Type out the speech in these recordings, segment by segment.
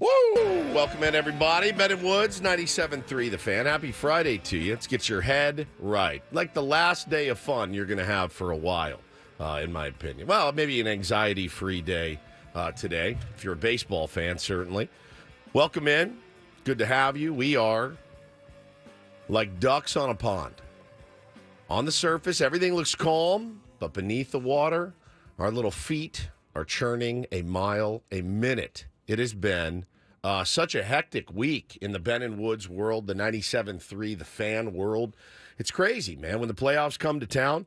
Woo! Welcome in, everybody. Ben and Woods, 97.3 The Fan. Happy Friday to you. Let's get your head right. Like the last day of fun you're going to have for a while, in my opinion. Well, maybe an anxiety-free day today, if you're a baseball fan, certainly. Welcome in. Good to have you. We are like ducks on a pond. On the surface, everything looks calm, but beneath the water, our little feet are churning a mile a minute. It has been such a hectic week in the Ben and Woods world, the 97.3, the fan world. It's crazy, man. When the playoffs come to town,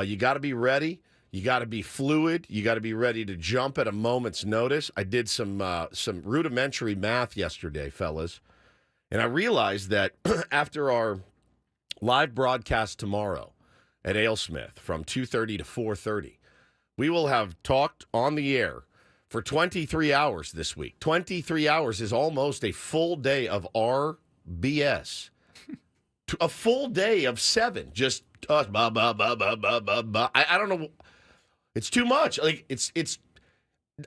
you got to be ready. You got to be fluid. You got to be ready to jump at a moment's notice. I did some rudimentary math yesterday, fellas, and I realized that after our live broadcast tomorrow at AleSmith from 2:30 to 4:30, we will have talked on the air for 23 hours this week. 23 hours is almost a full day of RBS. A full day of 7. Just us. I don't know. It's too much. Like it's.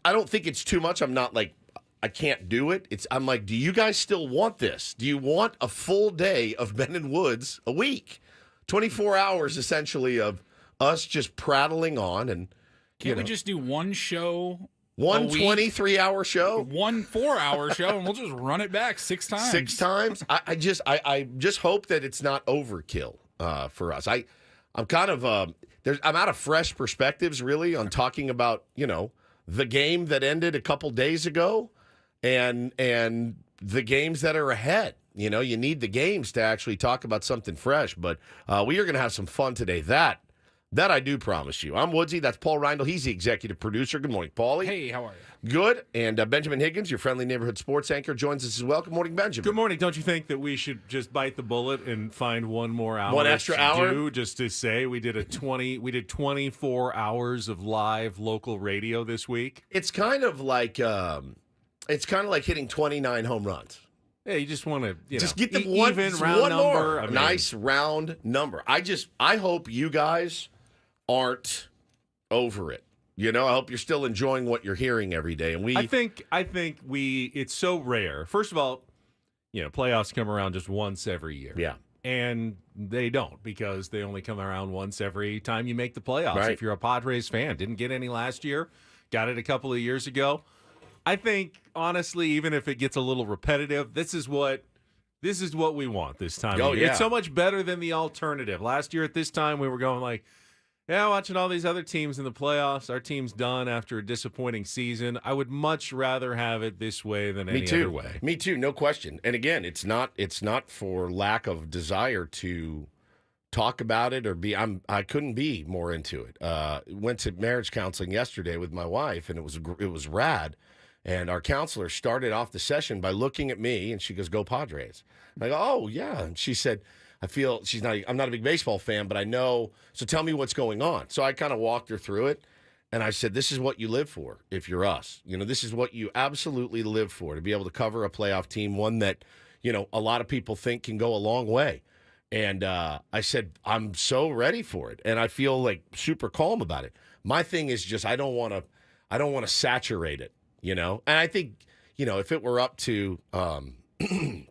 I don't think it's too much. I'm not like I can't do it. I'm like, do you guys still want this? Do you want a full day of Ben and Woods a week? 24 hours essentially of us just prattling on and. Can't we just do one show? One 23-hour show? One 4-hour show, and we'll just run it back 6 times. 6 times? I just hope that it's not overkill for us. I'm kind of I'm out of fresh perspectives really on talking about, the game that ended a couple days ago and the games that are ahead. You need the games to actually talk about something fresh, but we are going to have some fun today. That I do promise you. I'm Woodsy. That's Paul Reindl. He's the executive producer. Good morning, Paulie. Hey, how are you? Good. And Benjamin Higgins, your friendly neighborhood sports anchor, joins us as well. Good morning, Benjamin. Good morning. Don't you think that we should just bite the bullet and find one more hour? One extra hour? Just to say we did 24 hours of live local radio this week. It's kind of like hitting 29 home runs. Yeah, you just want to just get the one round number. A nice round number. I hope you guys aren't over it. I hope you're still enjoying what you're hearing every day. And I think it's so rare. First of all, playoffs come around just once every year. Yeah. And they don't, because they only come around once every time you make the playoffs. Right. If you're a Padres fan, didn't get any last year, got it a couple of years ago. I think, honestly, even if it gets a little repetitive, this is what we want this time of year. Yeah. It's so much better than the alternative. Last year at this time, we were going like, watching all these other teams in the playoffs. Our team's done after a disappointing season. I would much rather have it this way than any other way. Me too, no question. And again, it's not for lack of desire to talk about it or I couldn't be more into it. Went to marriage counseling yesterday with my wife, and it was rad. And our counselor started off the session by looking at me, and she goes, "Go Padres." And I go, "Oh yeah." And she said, I'm not a big baseball fan, but I know, so tell me what's going on. So I kind of walked her through it, and I said, this is what you live for if you're us. This is what you absolutely live for, to be able to cover a playoff team, one that, a lot of people think can go a long way. And I said, I'm so ready for it, and I feel like super calm about it. My thing is just I don't want to saturate it, And I think, if it were up to, I don't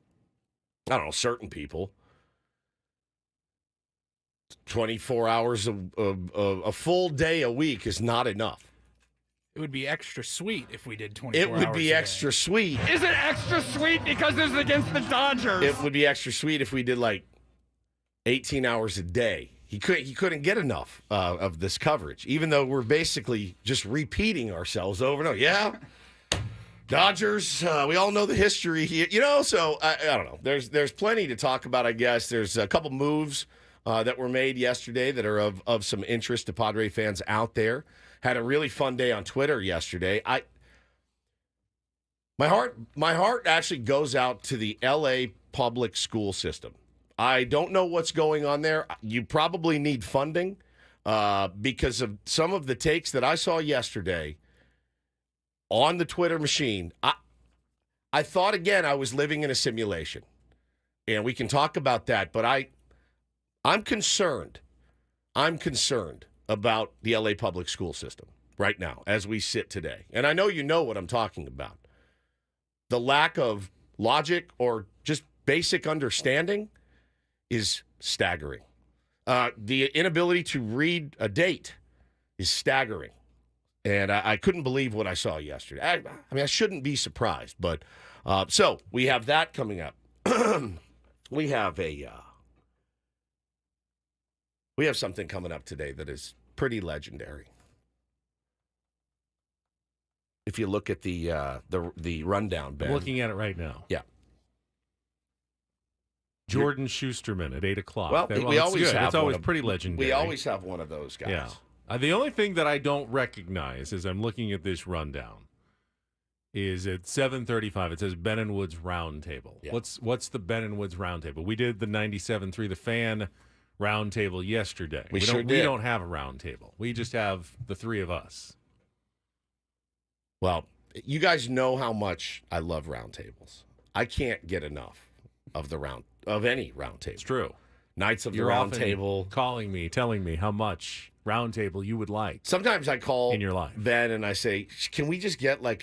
know, certain people, 24 hours a full day a week is not enough. It would be extra sweet if we did 24 hours. It would be extra sweet. Is it extra sweet because this is against the Dodgers? It would be extra sweet if we did like 18 hours a day. He couldn't get enough of this coverage, even though we're basically just repeating ourselves over and over. Yeah, Dodgers. We all know the history here, So I don't know. There's plenty to talk about. I guess there's a couple moves that were made yesterday that are of some interest to Padre fans out there. Had a really fun day on Twitter yesterday. My heart actually goes out to the LA public school system. I don't know what's going on there. You probably need funding because of some of the takes that I saw yesterday on the Twitter machine. I thought, again, I was living in a simulation. And we can talk about that, but I'm concerned. I'm concerned about the LA public school system right now as we sit today. And I know you know what I'm talking about. the lack of logic or just basic understanding is staggering. The inability to read a date is staggering. And I couldn't believe what I saw yesterday. I mean, I shouldn't be surprised. But so we have that coming up. We have something coming up today that is pretty legendary. If you look at the rundown, Ben. I'm looking at it right now. Yeah. Jordan Schusterman at 8 o'clock. Well, we always have. It's always pretty legendary. We always have one of those guys. Yeah. The only thing that I don't recognize as I'm looking at this rundown is at 7:35. It says Ben and Woods Roundtable. Yeah. What's the Ben and Woods Roundtable? We did the 97.3 The Fan Roundtable yesterday. We don't have a roundtable. We just have the three of us. Well, you guys know how much I love roundtables. I can't get enough of any roundtable. It's true. Nights of the You're often roundtable. calling me, telling me how much roundtable you would like. Sometimes I call in your life, Ben, and I say, "Can we just get let's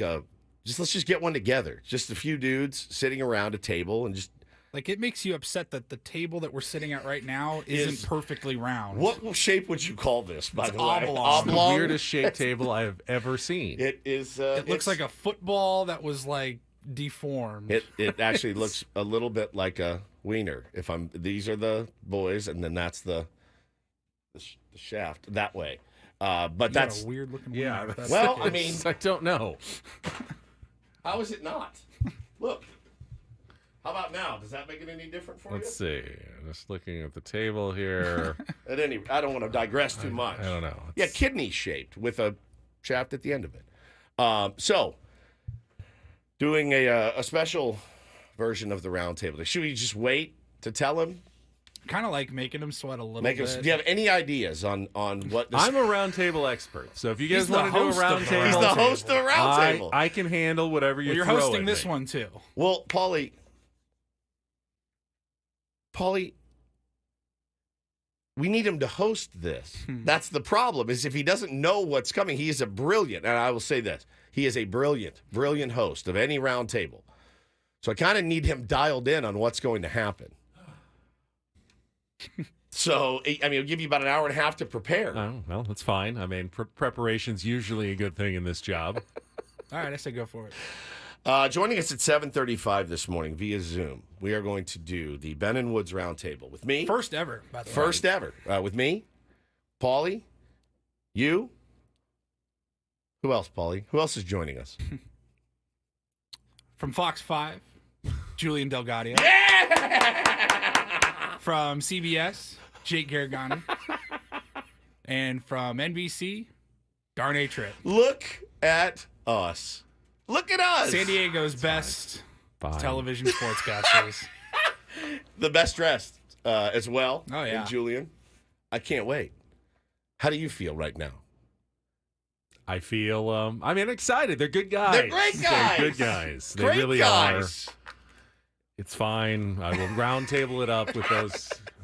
just get one together? Just a few dudes sitting around a table and just." Like, it makes you upset that the table that we're sitting at right now isn't perfectly round. What shape would you call this, by the way? Oblong. It's the weirdest shaped table I've ever seen. It is. It looks like a football that was, like, deformed. It actually looks a little bit like a wiener. These are the boys, and then that's the shaft that way. But that's a weird looking. Yeah. Wiener, well, I mean, I don't know. how is it not? Look. How about now? Does that make it any different for Let's see. Just looking at the table here. I don't want to digress too much. I don't know. Yeah, kidney shaped with a shaft at the end of it. So, doing a special version of the roundtable. Should we just wait to tell him? Kind of like making him sweat a little bit. Do you have any ideas on what this... I'm a roundtable expert, so if you guys He's the want to do a host of the roundtable, He's the host of the roundtable. I can handle whatever you You're throw hosting at this me. one too. Well, Paulie, we need him to host this. That's the problem, is if he doesn't know what's coming, he is a brilliant, and I will say this, he is a brilliant host of any round table. So I kind of need him dialed in on what's going to happen. So, I mean, it'll give you about an hour and a half to prepare. Oh, well, that's fine. I mean, preparation's usually a good thing in this job. All right, I say go for it. Joining us at 7:35 this morning via Zoom, we are going to do the Ben and Woods Roundtable with me. First ever, by the way. First ever. With me, Paulie, you. Who else, Paulie? Who else is joining us? From Fox 5, Julian Delgadio. Yeah! From CBS, Jake Garagani. And from NBC, Darnay Tripp. Look at us. Look at us. San Diego's best Fine. television sportscasters. The best dressed as well. Oh, yeah. And Julian. I can't wait. How do you feel right now? I feel, excited. They're good guys. They're great guys. They're good guys. They Great really guys. are. It's fine. I will roundtable it up with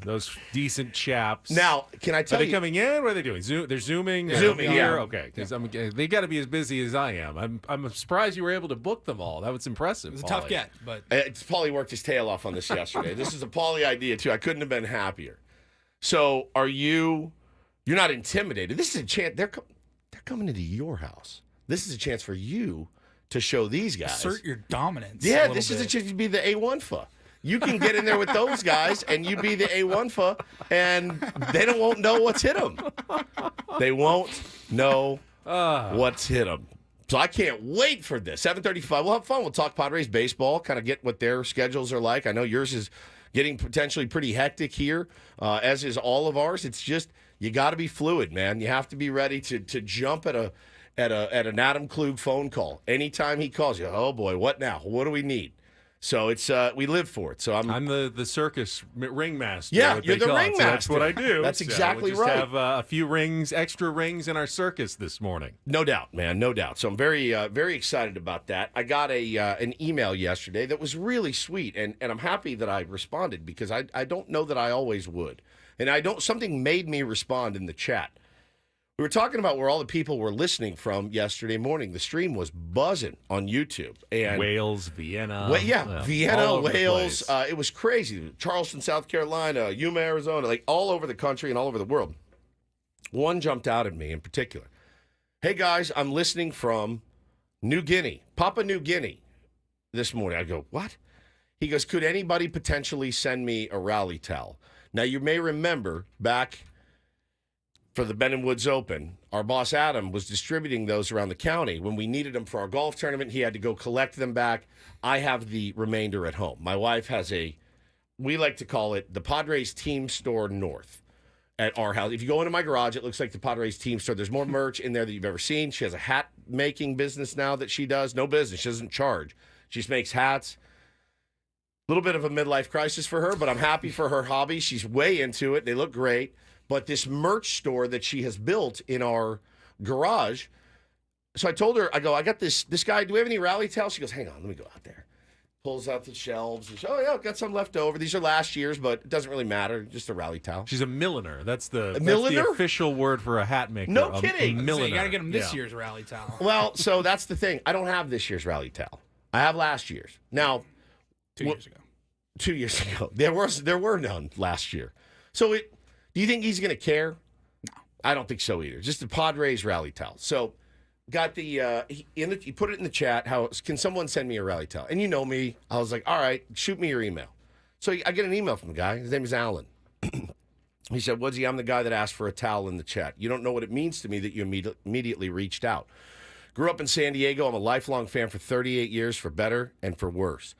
those decent chaps. Now, can I tell Are you? they coming in? What are they doing? They're zooming. Zooming, here. yeah. Okay, because they got to be as busy as I am. I'm surprised you were able to book them all. That was impressive. It was a tough Paulie. get, but Paulie worked his tail off on this yesterday. This is a Paulie idea, too. I couldn't have been happier. So, you're not intimidated. This is a chance. They're coming into your house. This is a chance for you to show these guys. assert your dominance. Yeah, a this is a bit. chance to be the A1FA. You can get in there with those guys, and you be the A1FA, and they won't know what's hit them. They won't know what's hit them. So I can't wait for this. 7:35. We'll have fun. We'll talk Padres baseball, kind of get what their schedules are like. I know yours is getting potentially pretty hectic here, as is all of ours. It's just you got to be fluid, man. You have to be ready to jump at an Adam Klug phone call anytime he calls you. Oh boy, what now? What do we need? So it's we live for it. So I'm the circus ringmaster. Yeah, what you're they the call it. So ringmaster. that's what I do. That's So exactly we'll just right. have a few rings, extra rings in our circus this morning. no doubt, man, no doubt. So I'm very very excited about that. I got an email yesterday that was really sweet, and I'm happy that I responded because I don't know that I always would, and something made me respond in the chat. We were talking about where all the people were listening from yesterday morning. The stream was buzzing on YouTube. And Wales, Vienna. Vienna, all over the Wales. place. It was crazy. Charleston, South Carolina, Yuma, Arizona, like all over the country and all over the world. One jumped out at me in particular. Hey, guys, I'm listening from New Guinea, Papua New Guinea this morning. I go, what? He goes, could anybody potentially send me a rally towel? Now, you may remember back for the Ben & Woods Open, our boss Adam was distributing those around the county. When we needed them for our golf tournament, he had to go collect them back. I have the remainder at home. My wife has we like to call it the Padres Team Store North at our house. If you go into my garage, it looks like the Padres Team Store. There's more merch in there than you've ever seen. She has a hat-making business now that she does. No business. She doesn't charge. She just makes hats. A little bit of a midlife crisis for her, but I'm happy for her hobby. She's way into it. They look great. But this merch store that she has built in our garage, so I told her, I go, I got this guy, do we have any rally towels? She goes, hang on, let me go out there. Pulls out the shelves. And she, oh, yeah, I've got some left over. These are last year's, but it doesn't really matter. Just a rally towel. She's a milliner. That's the milliner? official word for a hat maker. No a kidding. milliner. So you got to get them this year's rally towel. Well, so that's the thing. I don't have this year's rally towel. I have last year's. Now, 2 years ago. 2 years ago. There were none last year. So do you think he's going to care? No. I don't think so either. Just the Padres rally towel. So got he put it in the chat. How can someone send me a rally towel? And you know me. I was like, all right, shoot me your email. So I get an email from the guy. His name is Alan. He said, Woodsy, I'm the guy that asked for a towel in the chat. You don't know what it means to me that you immediately reached out. Grew up in San Diego. I'm a lifelong fan for 38 years, for better and for worse.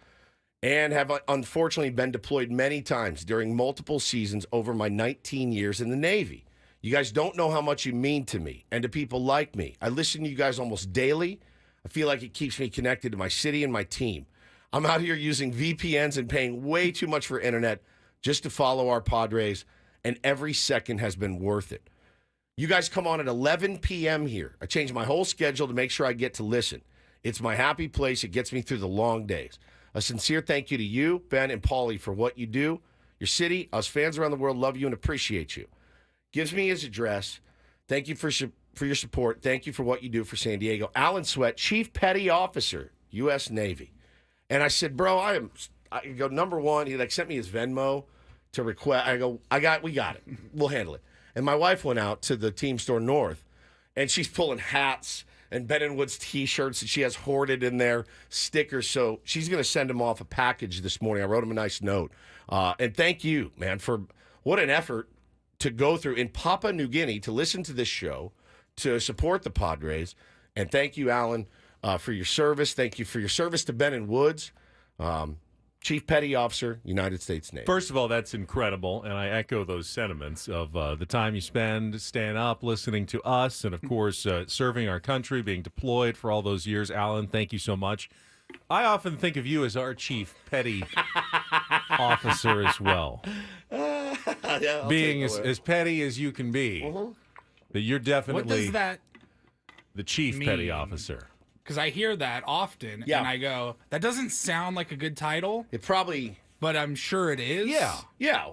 And have unfortunately been deployed many times during multiple seasons over my 19 years in the Navy. You guys don't know how much you mean to me and to people like me. I listen to you guys almost daily. I feel like it keeps me connected to my city and my team. I'm out here using VPNs and paying way too much for internet just to follow our Padres, and every second has been worth it. You guys come on at 11 p.m. here. I changed my whole schedule to make sure I get to listen. It's my happy place. It gets me through the long days. A sincere thank you to you, Ben, and Paulie for what you do. Your city, us fans around the world love you and appreciate you. Gives me his address. Thank you for your support. Thank you for what you do for San Diego. Alan Sweat, Chief Petty Officer, U.S. Navy. And I said, bro, I go, number one, he sent me his Venmo to request. I go, we got it. We'll handle it. And my wife went out to the Team Store North, and she's pulling hats and Ben & Woods T-shirts, and she has hoarded in there, stickers. So she's going to send him off a package this morning. I wrote him a nice note. And thank you, man, for what an effort to go through in Papua New Guinea to listen to this show, to support the Padres. And thank you, Alan, for your service. Thank you for your service to Ben & Woods, Chief Petty Officer, United States Navy. First of all, that's incredible, and I echo those sentiments of the time you spend staying up, listening to us, and, of course, serving our country, being deployed for all those years. Alan, thank you so much. I often think of you as our Chief Petty Officer as well. Yeah, being as petty as you can be. That you're What definitely does that the Chief mean? Petty Officer. Because I hear that often, Yeah. and I go, that doesn't sound like a good title, It probably, but I'm sure it is. yeah.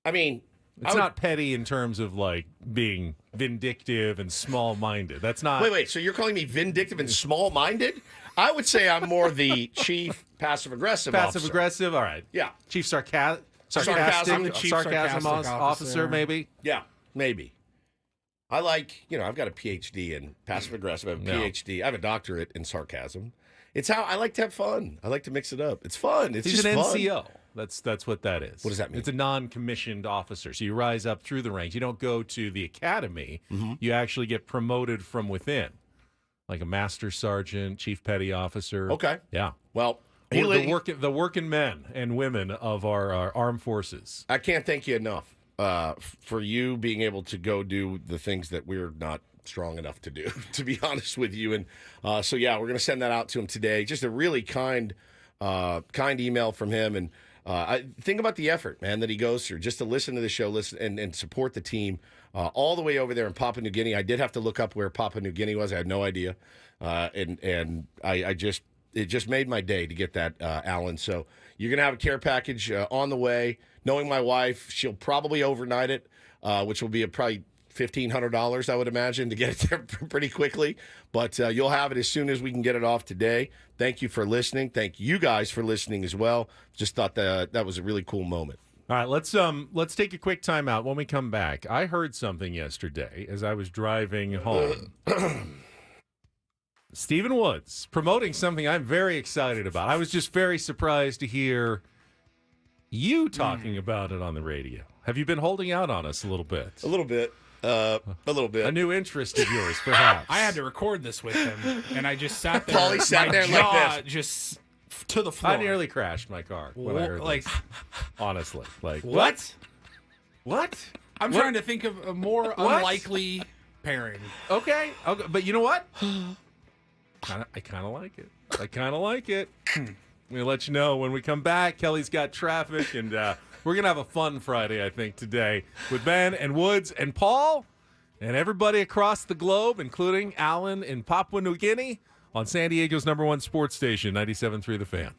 I mean, It's not petty in terms of like being vindictive and small-minded. That's not. Wait. So you're calling me vindictive and small-minded? I would say I'm more the chief passive-aggressive officer. Passive-aggressive. All right. Yeah. Chief Sarcasm, sarcastic, chief sarcasm sarcastic officer, officer. maybe. Yeah, maybe. I like, I've got a PhD in passive-aggressive. I have a PhD. I have a doctorate in sarcasm. It's how I like to have fun. I like to mix it up. It's fun. It's He's just an fun. NCO. That's what that is. What does that mean? It's a non-commissioned officer. So you rise up through the ranks. You don't go to the academy. You actually get promoted from within, like a master sergeant, chief petty officer. Okay. Yeah. Well, The working men and women of our armed forces. I can't thank you enough for you being able to go do the things that we're not strong enough to do, to be honest with you. And so, yeah, we're going to send that out to him today. Just a really kind email from him. And I think about the effort, man, that he goes through just to listen to the show, listen and support the team all the way over there in Papua New Guinea. I did have to look up where Papua New Guinea was. I had no idea. And it just made my day to get that, Alan. So you're going to have a care package on the way. Knowing my wife, she'll probably overnight it, which will be probably $1,500, I would imagine, to get it there pretty quickly. But you'll have it as soon as we can get it off today. Thank you for listening. Thank you guys for listening as well. Just thought that was a really cool moment. All right, let's take a quick timeout. When we come back, I heard something yesterday as I was driving home. Stephen Woods promoting something I'm very excited about. I was just very surprised to hear you talking about it on the radio. Have you been holding out on us a little bit? A little bit. A little bit. A new interest of yours, perhaps. I had to record this with him, and I just sat there. Paulie sat there like this. Just to the floor. I nearly crashed my car when I heard this. Honestly. What? What? I'm trying to think of a more unlikely pairing. Okay, but you know what? I kind of like it. I kind of like it. I'm going to let you know when we come back. Kelly's got traffic, and we're going to have a fun Friday, I think, today with Ben and Woods and Paul and everybody across the globe, including Alan in Papua New Guinea on San Diego's #1 sports station, 97.3 The Fan.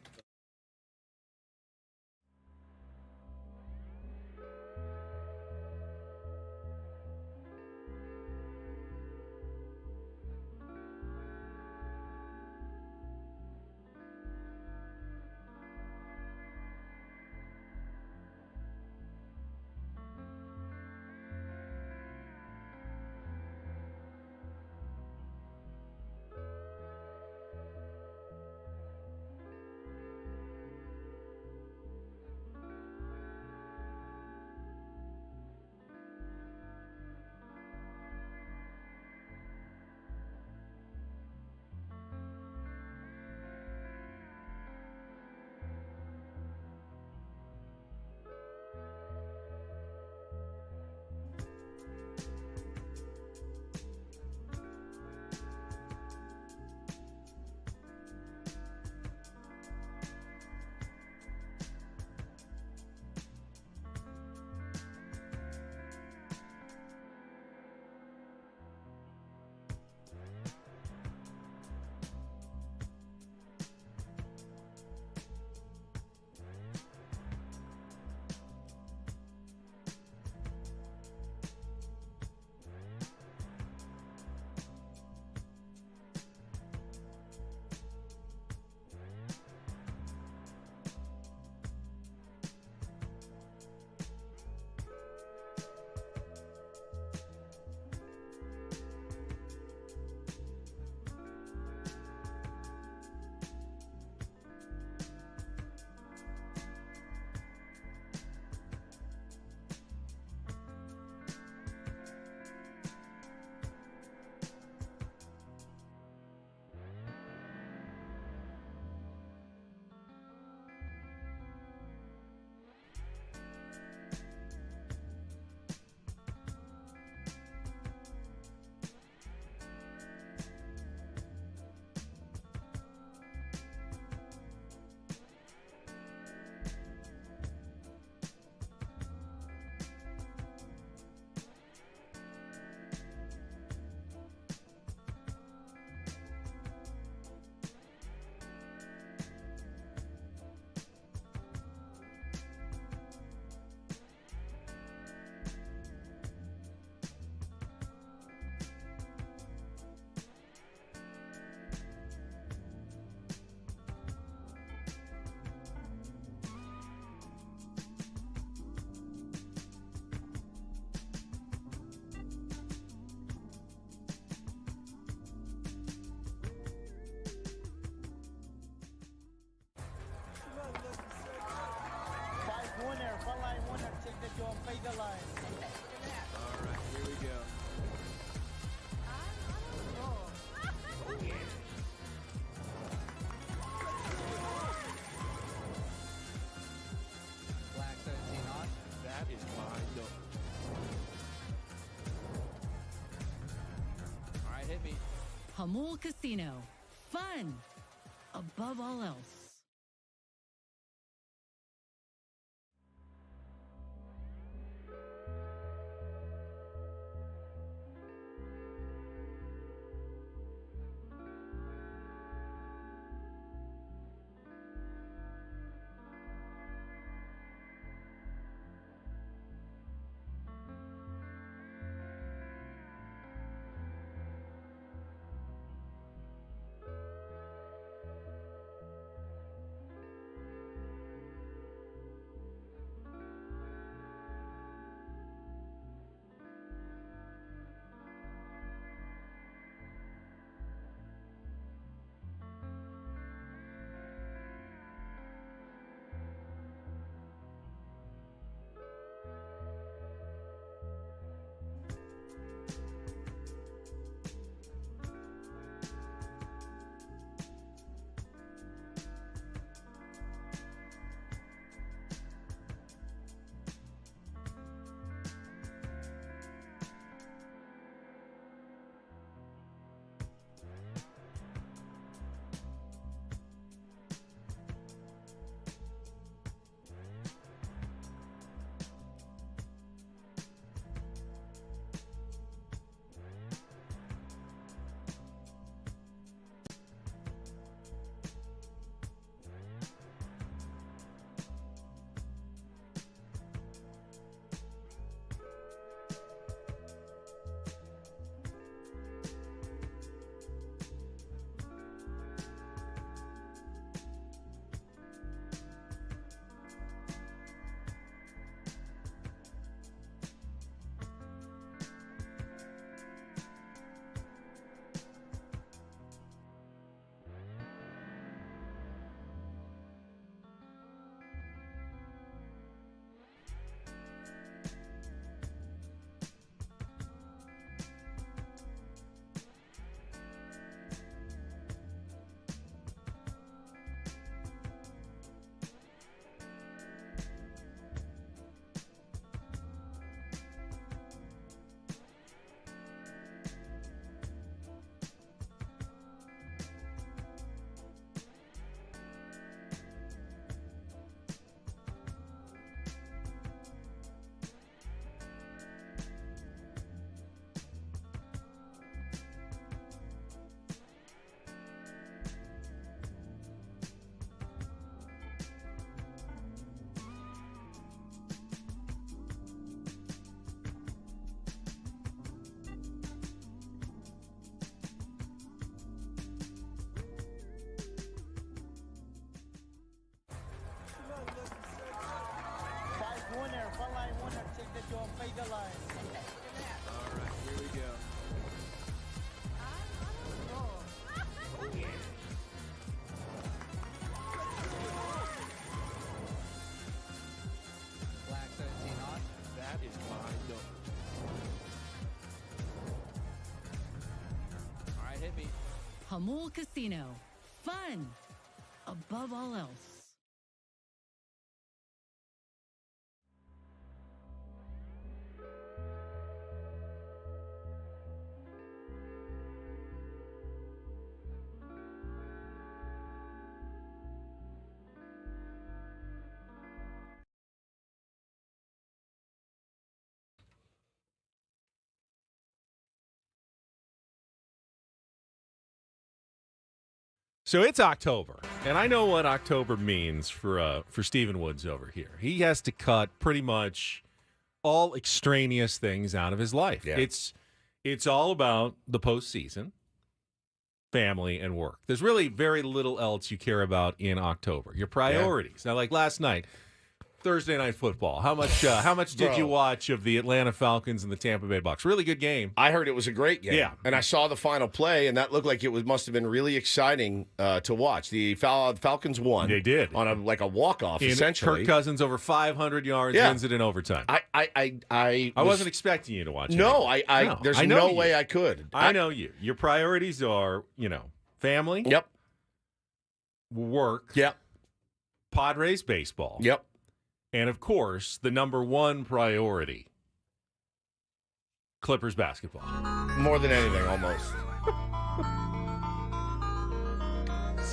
Hamul Casino. Fun above all else. Hamul Casino. Fun above all else. So it's October, and I know what October means for Stephen Woods over here. He has to cut pretty much all extraneous things out of his life. Yeah. It's all about the postseason, family, and work. There's really very little else you care about in October. Your priorities. Now, like last night, Thursday Night Football. How much did you watch of the Atlanta Falcons and the Tampa Bay Bucks? Really good game. I heard it was a great game. Yeah. And I saw the final play, and that looked like it must have been really exciting to watch. The Falcons won. They did. On a walk-off, essentially. Kirk Cousins over 500 yards, wins it in overtime. I wasn't expecting you to watch it. No, there's no way I could. I know you. Your priorities are, family. Yep. Work. Yep. Padres baseball. Yep. And, of course, the number one priority, Clippers basketball. More than anything, almost.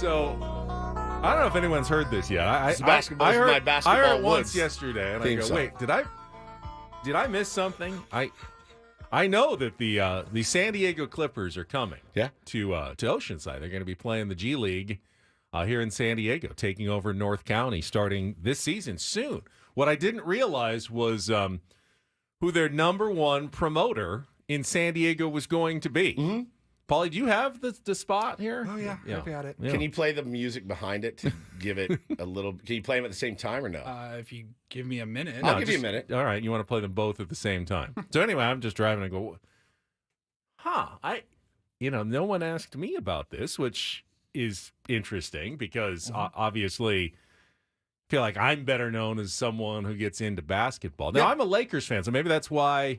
So, I don't know if anyone's heard this yet. I heard, my basketball I heard woods once yesterday, and I go, song. wait, did I miss something? I know that the San Diego Clippers are coming to Oceanside. They're going to be playing the G League here in San Diego, taking over North County starting this season soon. What I didn't realize was who their number one promoter in San Diego was going to be. Mm-hmm. Paulie, do you have the spot here? Oh, yeah. I've got it. Yeah. Can you play the music behind it to give it a little? Can you play them at the same time or no? If you give me a minute. I'll give you a minute. All right, you want to play them both at the same time. So anyway, I'm just driving and go, no one asked me about this, which is interesting because obviously I feel like I'm better known as someone who gets into basketball. Now, I'm a Lakers fan, so maybe that's why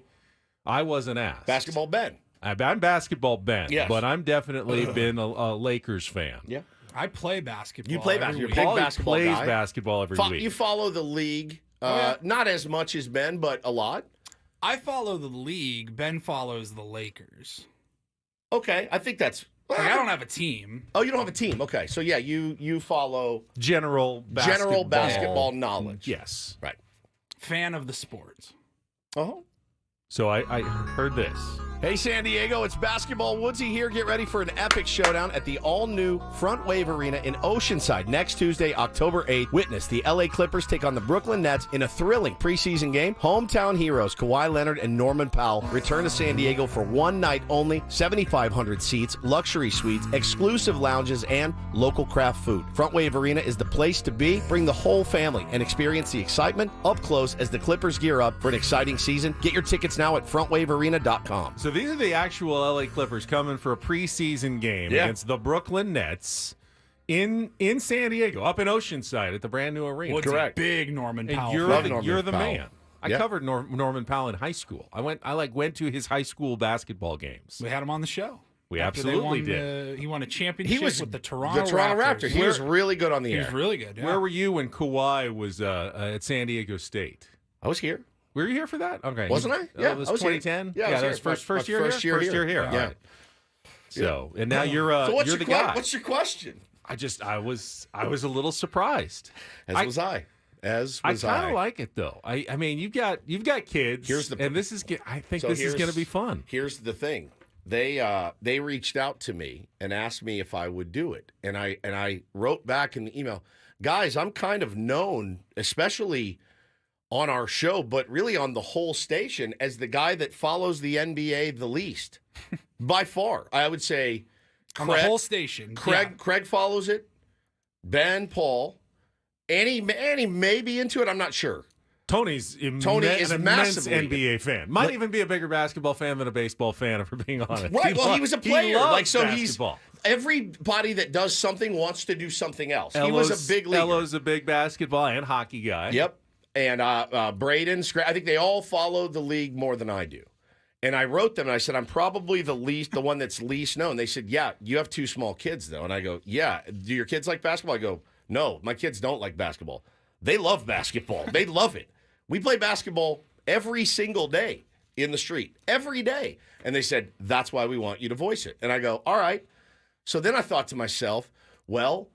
I wasn't asked. Basketball Ben. I'm basketball Ben, yes. but I'm definitely been a Lakers fan. Yeah. I play basketball. You play basketball. every Big week. basketball plays guy. basketball every week. You follow the league, not as much as Ben, but a lot. I follow the league. Ben follows the Lakers. Okay, I think that's... Like, I don't have a team. Oh, you don't have a team. Okay, so yeah, you follow General basketball knowledge. Yes. Right. Fan of the sport. Oh. So I heard this. Hey, San Diego, it's Basketball Woodsy here. Get ready for an epic showdown at the all-new Front Wave Arena in Oceanside next Tuesday, October 8th. Witness the LA Clippers take on the Brooklyn Nets in a thrilling preseason game. Hometown heroes Kawhi Leonard and Norman Powell return to San Diego for one night only, 7,500 seats, luxury suites, exclusive lounges, and local craft food. Front Wave Arena is the place to be. Bring the whole family and experience the excitement up close as the Clippers gear up for an exciting season. Get your tickets now at frontwavearena.com. So these are the actual LA Clippers coming for a preseason game against the Brooklyn Nets in San Diego, up in Oceanside at the brand new arena. Woodsy, Correct. big Norman And Powell. you're the Powell. man. I covered Norman Powell in high school. I went to his high school basketball games. We had him on the show. We After they absolutely won did. he won a championship with the Toronto Raptors. He was really good on the He air. was really good. Yeah. Where were you when Kawhi was at San Diego State? I was here. Were you here for that? Okay. Wasn't I? Yeah, it was I was here. 2010. Yeah, I was that here. was first My year first year here. here. All Yeah. right. So, and now you're So you're the guy. What's your question? I was a little surprised. As was I. I kind of like it though. I mean, you've got kids. And this is I think this is going to be fun. Here's the thing. They reached out to me and asked me if I would do it. And I wrote back in the email, guys, I'm kind of known, especially on our show, but really on the whole station, as the guy that follows the NBA the least. By far. I would say on the whole station. Craig follows it. Ben, Paul. Annie may be into it. I'm not sure. Tony is an immense massively NBA fan. Might even be a bigger basketball fan than a baseball fan, if we're being honest. Right. Well, he was a player. Basketball. Everybody that does something wants to do something else. He was a big leaguer. Elo's a big basketball and hockey guy. Yep. And Braden, I think they all follow the league more than I do. And I wrote them and I said, I'm probably the one that's least known. They said, yeah, you have 2 small kids though. And I go, yeah. Do your kids like basketball? I go, no, my kids don't like basketball. They love basketball. They love it. We play basketball every single day in the street, every day. And they said, that's why we want you to voice it. And I go, all right. So then I thought to myself, well,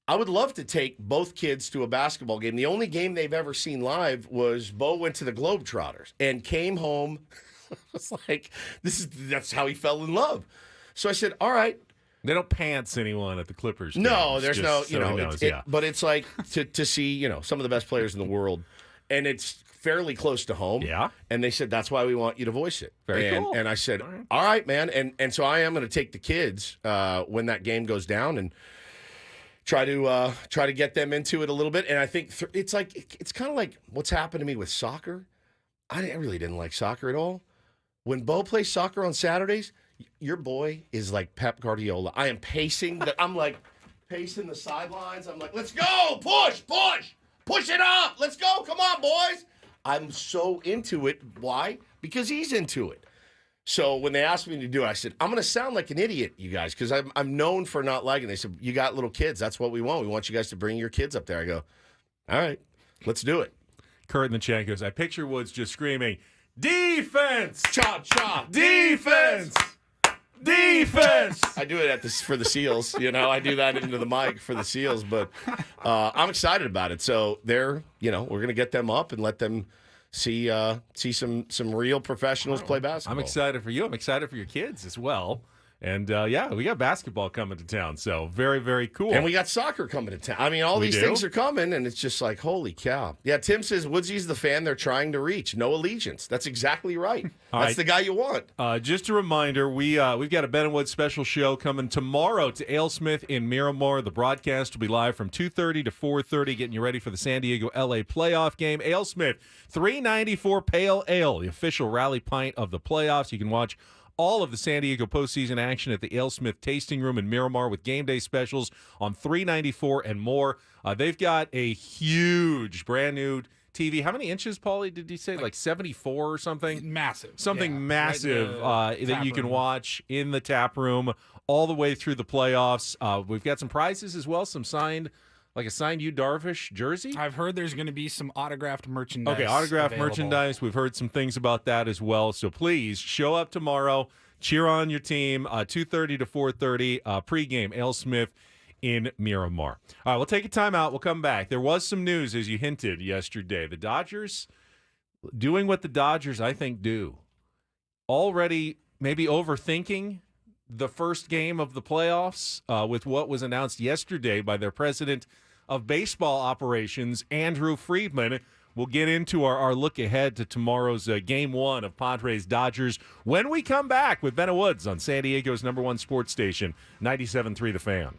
I would love to take both kids to a basketball game. The only game they've ever seen live was Bo went to the Globetrotters and came home. It's like, that's how he fell in love. So I said, all right. They don't pants anyone at the Clippers. No, games, there's just no, so he knows, but it's like to see, some of the best players in the world, and it's fairly close to home. Yeah. And they said, that's why we want you to voice it. Very cool. And I said, all right, man. And so I am going to take the kids when that game goes down and try to get them into it a little bit. And I think it's kind of like what's happened to me with soccer. I really didn't like soccer at all. When Bo plays soccer on Saturdays, your boy is like Pep Guardiola. I am pacing the sidelines. I'm like, let's go, push it up. Let's go. Come on, boys. I'm so into it. Why? Because he's into it. So when they asked me to do it, I said, I'm going to sound like an idiot, you guys, because I'm known for not liking it. They said, you got little kids. That's what we want. We want you guys to bring your kids up there. I go, all right, let's do it. Kurt in the chat goes, I picture Woods just screaming, defense! Chop, chop. Defense! Defense! I do it for the Seals. I do that into the mic for the Seals, but I'm excited about it. So we're going to get them up and let them see some real professionals play basketball. I'm excited for you. I'm excited for your kids as well. And, we got basketball coming to town, so very, very cool. And we got soccer coming to town. I mean, all these things are coming, and it's just like, holy cow. Yeah, Tim says, Woodsy's the fan they're trying to reach. No allegiance. That's exactly right. That's the guy you want. Just a reminder, we've got a Ben and Woods special show coming tomorrow to AleSmith in Miramar. The broadcast will be live from 2:30 to 4:30, getting you ready for the San Diego-LA playoff game. AleSmith, $3.94 Pale Ale, the official rally pint of the playoffs. You can watch all of the San Diego postseason action at the AleSmith Tasting Room in Miramar with game day specials on $3.94 and more. They've got a huge brand new TV. How many inches, Paulie, did he say? Like 74 or something? Massive. Something massive that you can watch in the tap room all the way through the playoffs. We've got some prizes as well, some signed Yu Darvish jersey. I've heard there's going to be some autographed merchandise. Okay, autographed available. merchandise. We've heard some things about that as well. So please show up tomorrow. Cheer on your team. 2:30 to 4:30 pregame. AleSmith in Miramar. All right, we'll take a timeout. We'll come back. There was some news, as you hinted yesterday. The Dodgers doing what the Dodgers, I think, do. Already maybe overthinking the first game of the playoffs with what was announced yesterday by their president of baseball operations, Andrew Friedman. We'll get into our look ahead to tomorrow's Game 1 of Padres-Dodgers when we come back with Ben and Woods on San Diego's #1 sports station, 97.3 The Fan.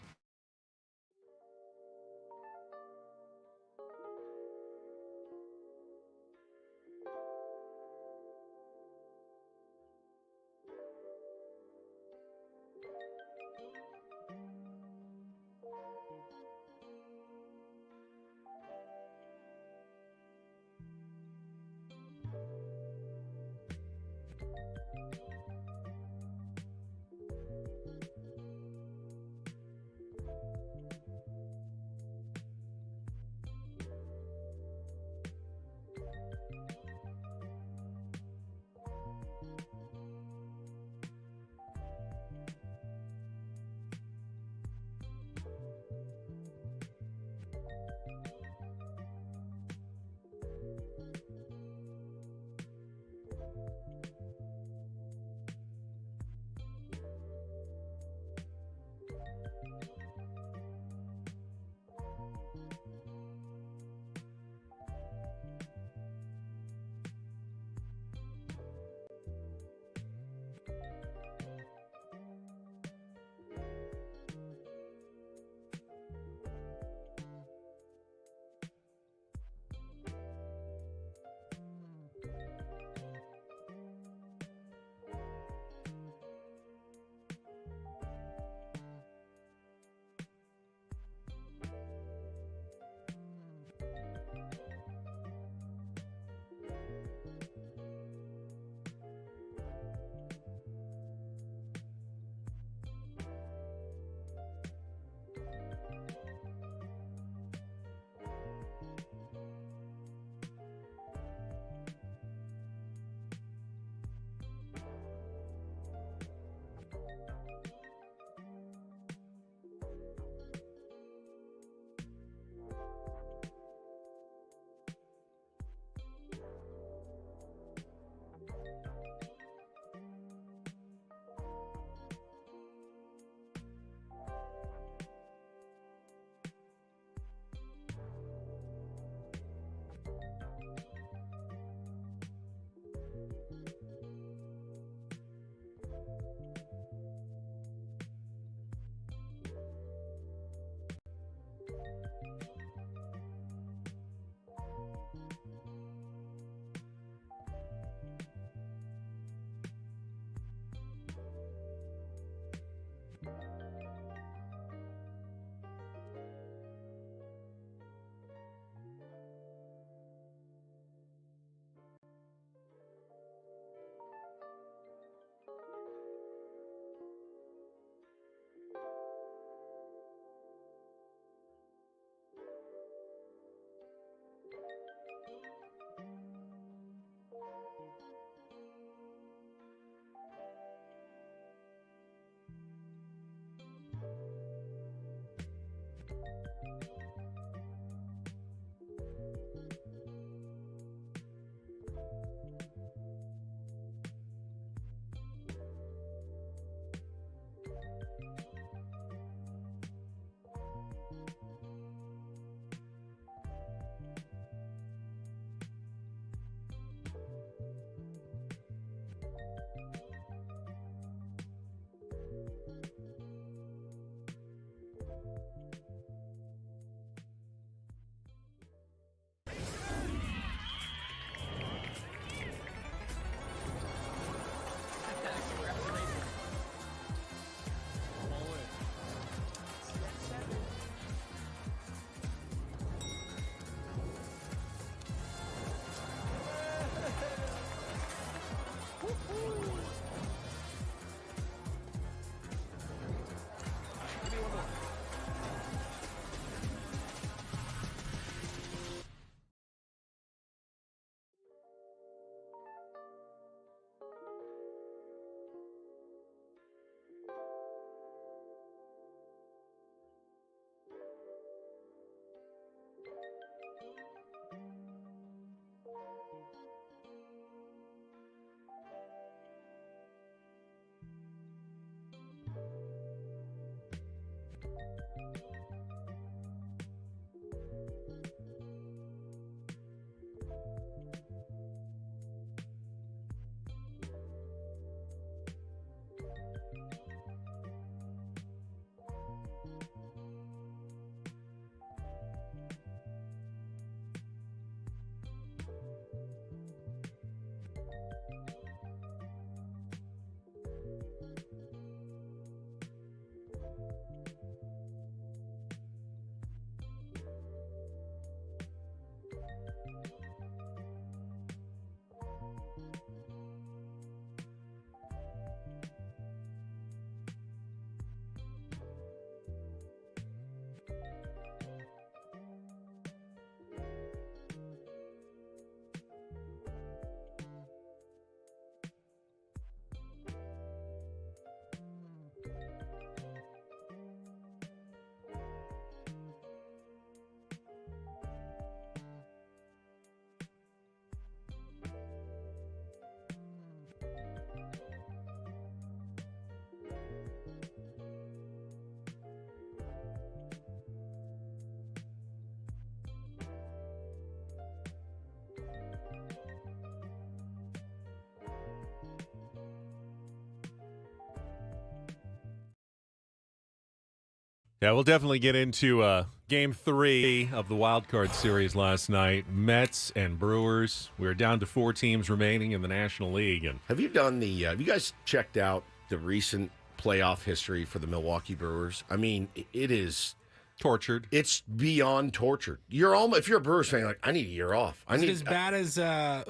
Yeah, we'll definitely get into Game 3 of the Wild Card Series last night. Mets and Brewers. We're down to 4 teams remaining in the National League. And have you guys checked out the recent playoff history for the Milwaukee Brewers? I mean, it is tortured. It's beyond tortured. If you're a Brewers fan, you're like, I need a year off. Is it as bad as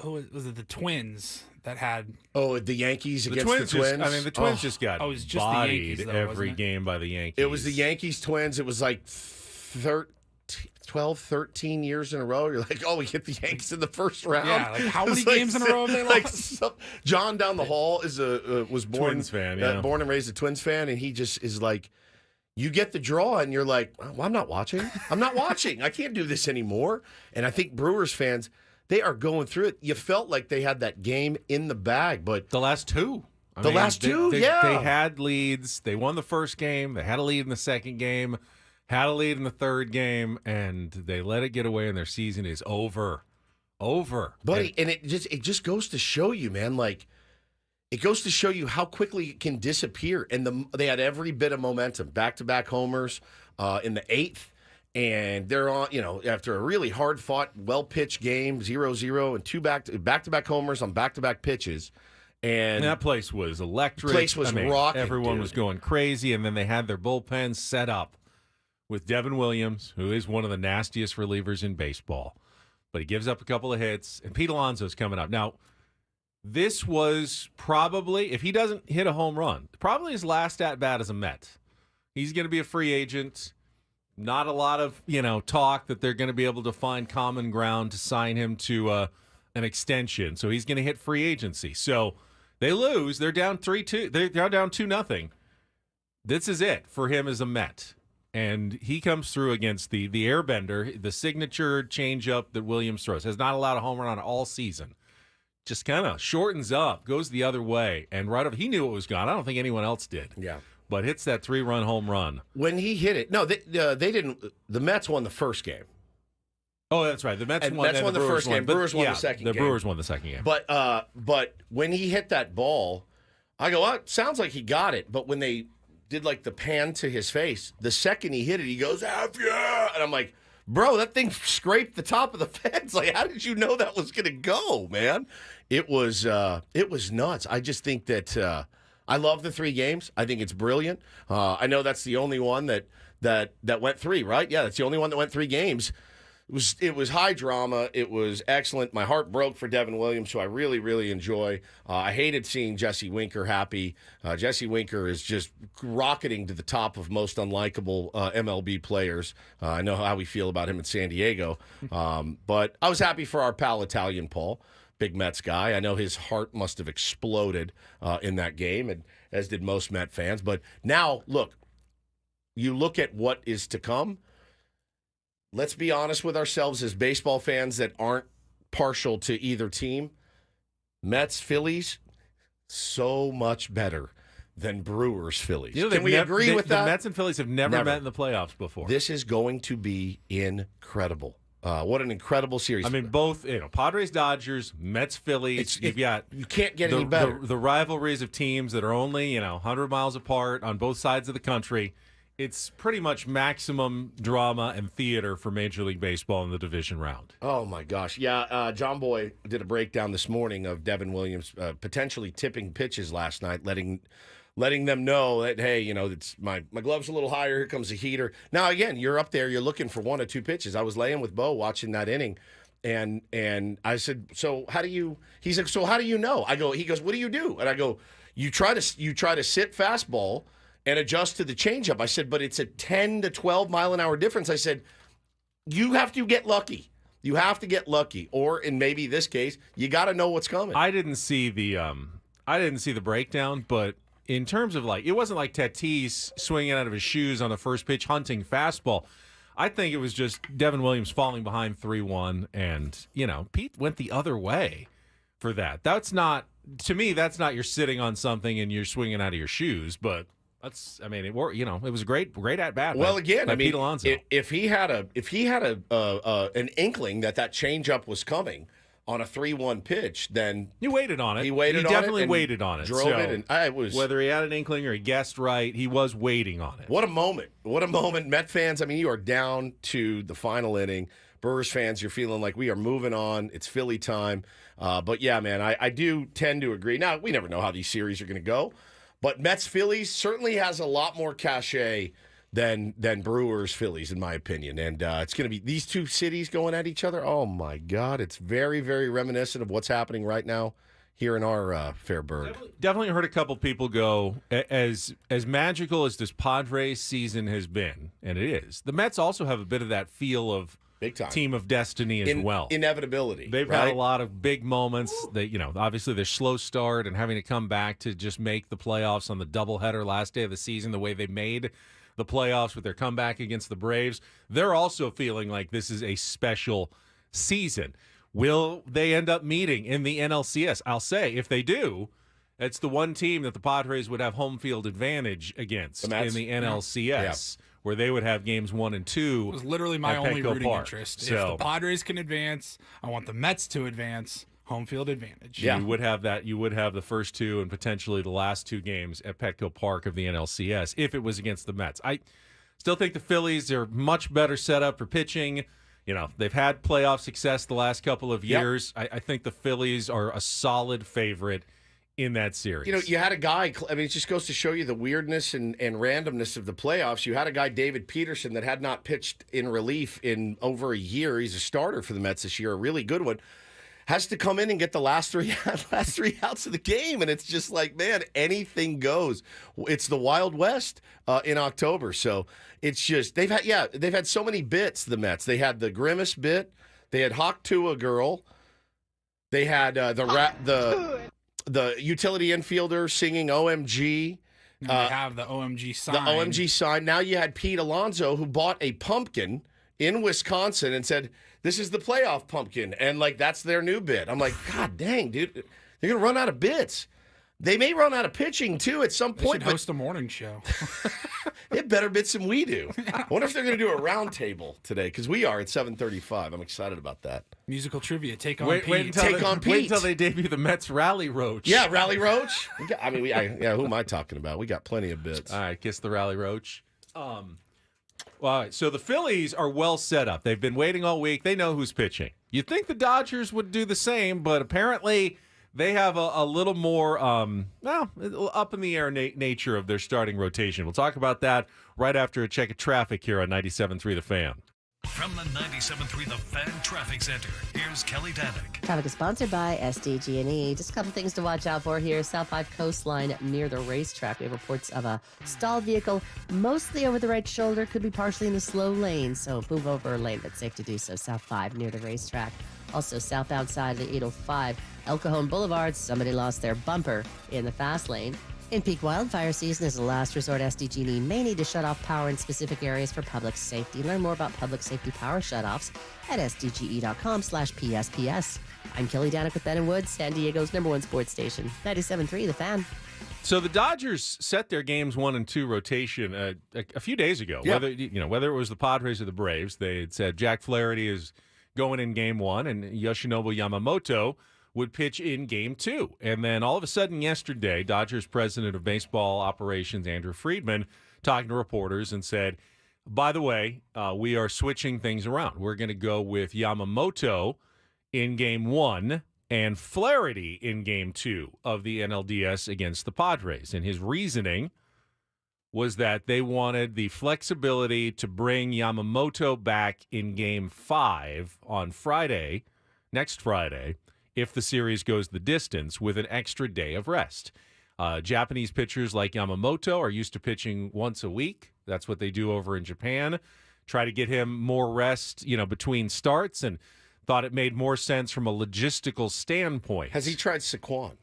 who was it? The Twins that had the Yankees against the Twins. The Twins just got it was just bodied the Yankees, though, every game by the Yankees. It was the Yankees Twins. It was like 12, 13 years in a row. You're like, we hit the Yankees in the first round. Yeah, like how many games in a row have they lost? John down the hall was born Twins fan, born and raised a Twins fan, and he just is like, you get the draw, and you're like, well, I'm not watching. I can't do this anymore. And I think Brewers fans, they are going through it. You felt like they had that game in the bag, but the last two. They had leads. They won the first game. They had a lead in the second game, had a lead in the third game, and they let it get away, and their season is over. Buddy, and it just goes to show you, man, like, it goes to show you how quickly it can disappear. And they had every bit of momentum, back-to-back homers in the 8th. And they're on, after a really hard-fought, well-pitched game, 0-0, and 2 back-to-back homers on back-to-back pitches. And that place was electric. Place was rocking. Everyone was going crazy, and then they had their bullpen set up with Devin Williams, who is one of the nastiest relievers in baseball. But he gives up a couple of hits, and Pete Alonso's coming up. Now, this was probably, if he doesn't hit a home run, probably his last at-bat as a Met. He's going to be a free agent. Not a lot of, talk that they're going to be able to find common ground to sign him to an extension. So he's going to hit free agency. So they lose. They're down 3-2. They're down 2-0. This is it for him as a Met. And he comes through against the airbender, the signature changeup that Williams throws. Has not allowed a home run all season. Just kind of shortens up, goes the other way. And right over, he knew it was gone. I don't think anyone else did. Yeah. But hits that 3-run home run. When he hit it, no, they didn't. The Mets won the first game. Oh, that's right. The Mets won the first game. Brewers won the second game. The Brewers won the second game. But when he hit that ball, I go, it sounds like he got it. But when they did like the pan to his face, the second he hit it, he goes, F yeah! And I'm like, bro, that thing scraped the top of the fence. Like, how did you know that was going to go, man? It was nuts. I just think that I love the 3 games. I think it's brilliant. I know that's the only one that went 3, right? Yeah, that's the only one that went 3 games. It was high drama. It was excellent. My heart broke for Devin Williams, who I really, really enjoy. I hated seeing Jesse Winker happy. Jesse Winker is just rocketing to the top of most unlikable MLB players. I know how we feel about him in San Diego. But I was happy for our pal Italian Paul, big Mets guy. I know his heart must have exploded in that game, and as did most Met fans. But now, look, you look at what is to come. Let's be honest with ourselves as baseball fans that aren't partial to either team. Mets, Phillies, so much better than Brewers, Phillies. Can we agree with that? The Mets and Phillies have never met in the playoffs before. This is going to be incredible. What an incredible series. I mean, both Padres, Dodgers, Mets, Phillies. You can't get any better. The rivalries of teams that are only 100 miles apart on both sides of the country. It's pretty much maximum drama and theater for Major League Baseball in the division round. Oh, my gosh. Yeah, John Boy did a breakdown this morning of Devin Williams potentially tipping pitches last night, letting them know that, hey, it's my glove's a little higher. Here comes the heater. Now, again, you're up there. You're looking for 1 or 2 pitches. I was laying with Bo watching that inning, and I said, so how do you – he's like, so how do you know? He goes, what do you do? And I go, you try to sit fastball – and adjust to the changeup. I said, but it's a 10 to 12 mile an hour difference. I said, you have to get lucky. You have to get lucky, or in maybe this case, you got to know what's coming. I didn't see the breakdown, but in terms of it wasn't like Tatis swinging out of his shoes on the first pitch, hunting fastball. I think it was just Devin Williams falling behind 3-1, and Pete went the other way for that. That's not, to me, that's not you're sitting on something and you're swinging out of your shoes, but. It was a great at bat. Well, again, Pete Alonso. If he had an inkling that changeup was coming, on a 3-1 pitch, then he waited on it. He waited on it. He definitely waited on it. Drove it, and I was whether he had an inkling or he guessed right, he was waiting on it. What a moment! What a moment, Met fans. I mean, you are down to the final inning. Brewers fans, you're feeling like we are moving on. It's Philly time. But yeah, man, I do tend to agree. Now, we never know how these series are going to go, but Mets Phillies certainly has a lot more cachet than Brewers Phillies, in my opinion. And it's going to be these two cities going at each other. Oh my God, it's very, very reminiscent of what's happening right now here in our fair bird. Definitely heard a couple people go, as magical as this Padres season has been, and it is, the Mets also have a bit of that feel of big time team of destiny as well. Inevitability. They've had a lot of big moments. They, obviously their slow start and having to come back to just make the playoffs on the doubleheader last day of the season, the way they made the playoffs with their comeback against the Braves. They're also feeling like this is a special season. Will they end up meeting in the NLCS? I'll say, if they do, it's the one team that the Padres would have home field advantage against in the NLCS, where they would have games 1 and 2. It was literally my only Petco rooting Park. interest. So, if the Padres can advance, I want the Mets to advance. Home field advantage. Yeah. You would have that. You would have the first 2 and potentially the last 2 games at Petco Park of the NLCS if it was against the Mets. I still think the Phillies are much better set up for pitching. They've had playoff success the last couple of years. I think the Phillies are a solid favorite in that series. You had a guy, it just goes to show you the weirdness and randomness of the playoffs. You had a guy, David Peterson, that had not pitched in relief in over a year. He's a starter for the Mets this year, a really good one. Has to come in and get the last three outs of the game, and it's just like, man, anything goes. It's the Wild West in October, so it's just they've had so many bits. The Mets, they had the Grimace bit, they had Hawk Tua girl, they had the utility infielder singing OMG. They have the OMG sign. The OMG sign. Now you had Pete Alonso, who bought a pumpkin in Wisconsin and said, "This is the playoff pumpkin," and that's their new bit. I'm like, God dang, dude, they're gonna run out of bits. They may run out of pitching too at some point. They should host a morning show. They have better bits than we do. I wonder if they're gonna do a round table today, because we are at 7:35. I'm excited about that. Musical trivia. Take on Pete. Wait until they debut the Mets Rally Roach. Yeah, Rally Roach. Who am I talking about? We got plenty of bits. All right, kiss the Rally Roach. Well, all right, so the Phillies are well set up. They've been waiting all week. They know who's pitching. You'd think the Dodgers would do the same, but apparently they have a little more, up in the air nature of their starting rotation. We'll talk about that right after a check of traffic here on 97.3 The Fan. From the 97.3 The Fan Traffic Center, here's Kelly Danick. Traffic is sponsored by SDG&E. Just a couple things to watch out for here. South 5 coastline near the racetrack. We have reports of a stalled vehicle, mostly over the right shoulder, could be partially in the slow lane, so move over a lane that's safe to do so. South 5 near the racetrack. Also southbound side of the 805 El Cajon Boulevard, somebody lost their bumper in the fast lane. In peak wildfire season, as a last resort, SDG&E may need to shut off power in specific areas for public safety. Learn more about public safety power shutoffs at sdge.com/PSPS. I'm Kelly Danick with Ben & Woods, San Diego's #1 sports station, 97.3 The Fan. So the Dodgers set their games 1 and 2 rotation a few days ago. Yeah. Whether it was the Padres or the Braves, they had said Jack Flaherty is going in game 1 and Yoshinobu Yamamoto would pitch in game 2. And then all of a sudden yesterday, Dodgers president of baseball operations, Andrew Friedman, talking to reporters and said, by the way, we are switching things around. We're going to go with Yamamoto in game 1 and Flaherty in game 2 of the NLDS against the Padres. And his reasoning was that they wanted the flexibility to bring Yamamoto back in game 5 on Friday, next Friday, if the series goes the distance, with an extra day of rest. Japanese pitchers like Yamamoto are used to pitching once a week. That's what they do over in Japan. Try to get him more rest, between starts, and thought it made more sense from a logistical standpoint. Has he tried Saquon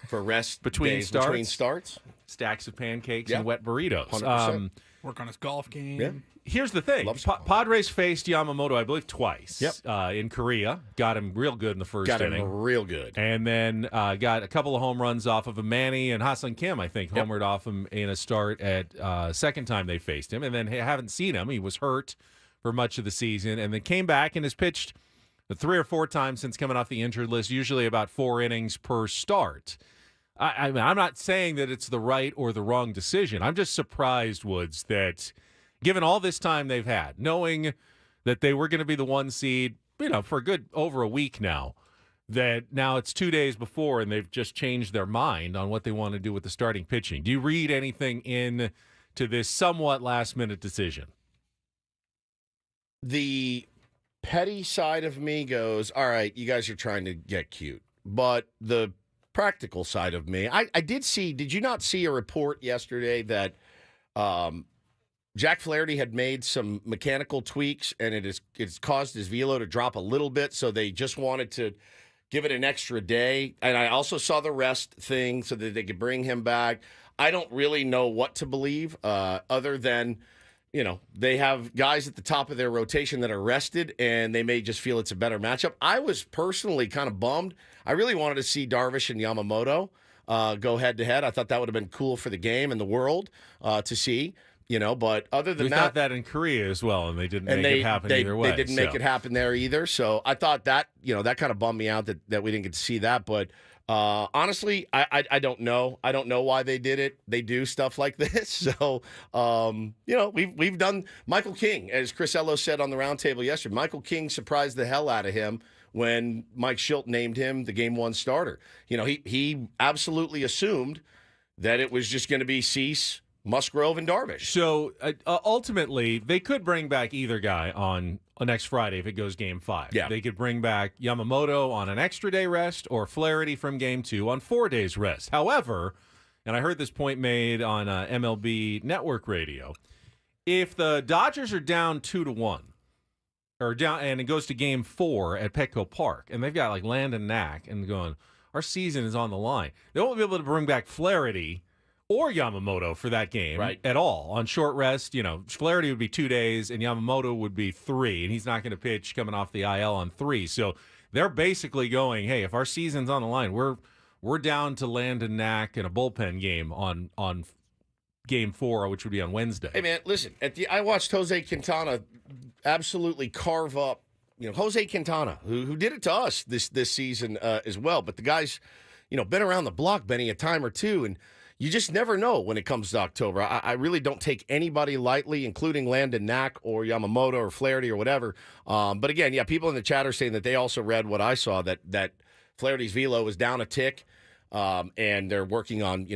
for rest between starts? Stacks of pancakes and wet burritos. 100%. Work on his golf game. Yeah. Here's the thing. Padres faced Yamamoto, I believe, twice. In Korea. Got him real good in the first inning. Got him real good. And then got a couple of home runs off of Manny and Ha-Seong Kim, I think, homered off him in a start at second time they faced him. And then haven't seen him. He was hurt for much of the season and then came back and has pitched 3 or 4 times since coming off the injured list, usually about 4 innings per start. I mean, I'm not saying that it's the right or the wrong decision. I'm just surprised, Woods, that given all this time they've had, knowing that they were going to be the 1 seed, for a good over a week now, that now it's 2 days before and they've just changed their mind on what they want to do with the starting pitching. Do you read anything into this somewhat last-minute decision? The petty side of me goes, all right, you guys are trying to get cute. But the practical side of me, I did you not see a report yesterday that Jack Flaherty had made some mechanical tweaks and it's caused his velo to drop a little bit, so they just wanted to give it an extra day. And I also saw the rest thing so that they could bring him back. I don't really know what to believe other than, they have guys at the top of their rotation that are rested, and they may just feel it's a better matchup. I was personally kind of bummed. I really wanted to see Darvish and Yamamoto go head-to-head. I thought that would have been cool for the game and the world to see. But other than that, we thought that in Korea as well, and they didn't make it happen either way. They didn't make it happen there either. So I thought that, that kind of bummed me out that we didn't get to see that. But honestly, I don't know. I don't know why they did it. They do stuff like this. So, we've done Michael King, as Chris Ello said on the roundtable yesterday. Michael King surprised the hell out of him when Mike Schilt named him the Game 1 starter. He absolutely assumed that it was just going to be Cease, Musgrove, and Darvish. So ultimately, they could bring back either guy on next Friday if it goes Game 5. Yeah. They could bring back Yamamoto on an extra day rest or Flaherty from Game 2 on 4 days rest. However, and I heard this point made on MLB Network Radio, if the Dodgers are down 2-1, or down, and it goes to Game 4 at Petco Park, and they've got like Landon Knack and going, our season is on the line, they won't be able to bring back Flaherty or Yamamoto for that game at all. On short rest, Flaherty would be 2 days and Yamamoto would be 3, and he's not going to pitch coming off the IL on 3. So they're basically going, hey, if our season's on the line, we're down to Landon Knack in a bullpen game on Game 4, which would be on Wednesday. Hey, man, listen, I watched Jose Quintana absolutely carve up, Jose Quintana, who did it to us this season as well. But the guy's, been around the block, Benny, a time or two, and you just never know when it comes to October. I really don't take anybody lightly, including Landon Knack or Yamamoto or Flaherty or whatever. But again, people in the chat are saying that they also read what I saw, that Flaherty's velo was down a tick, and they're working on,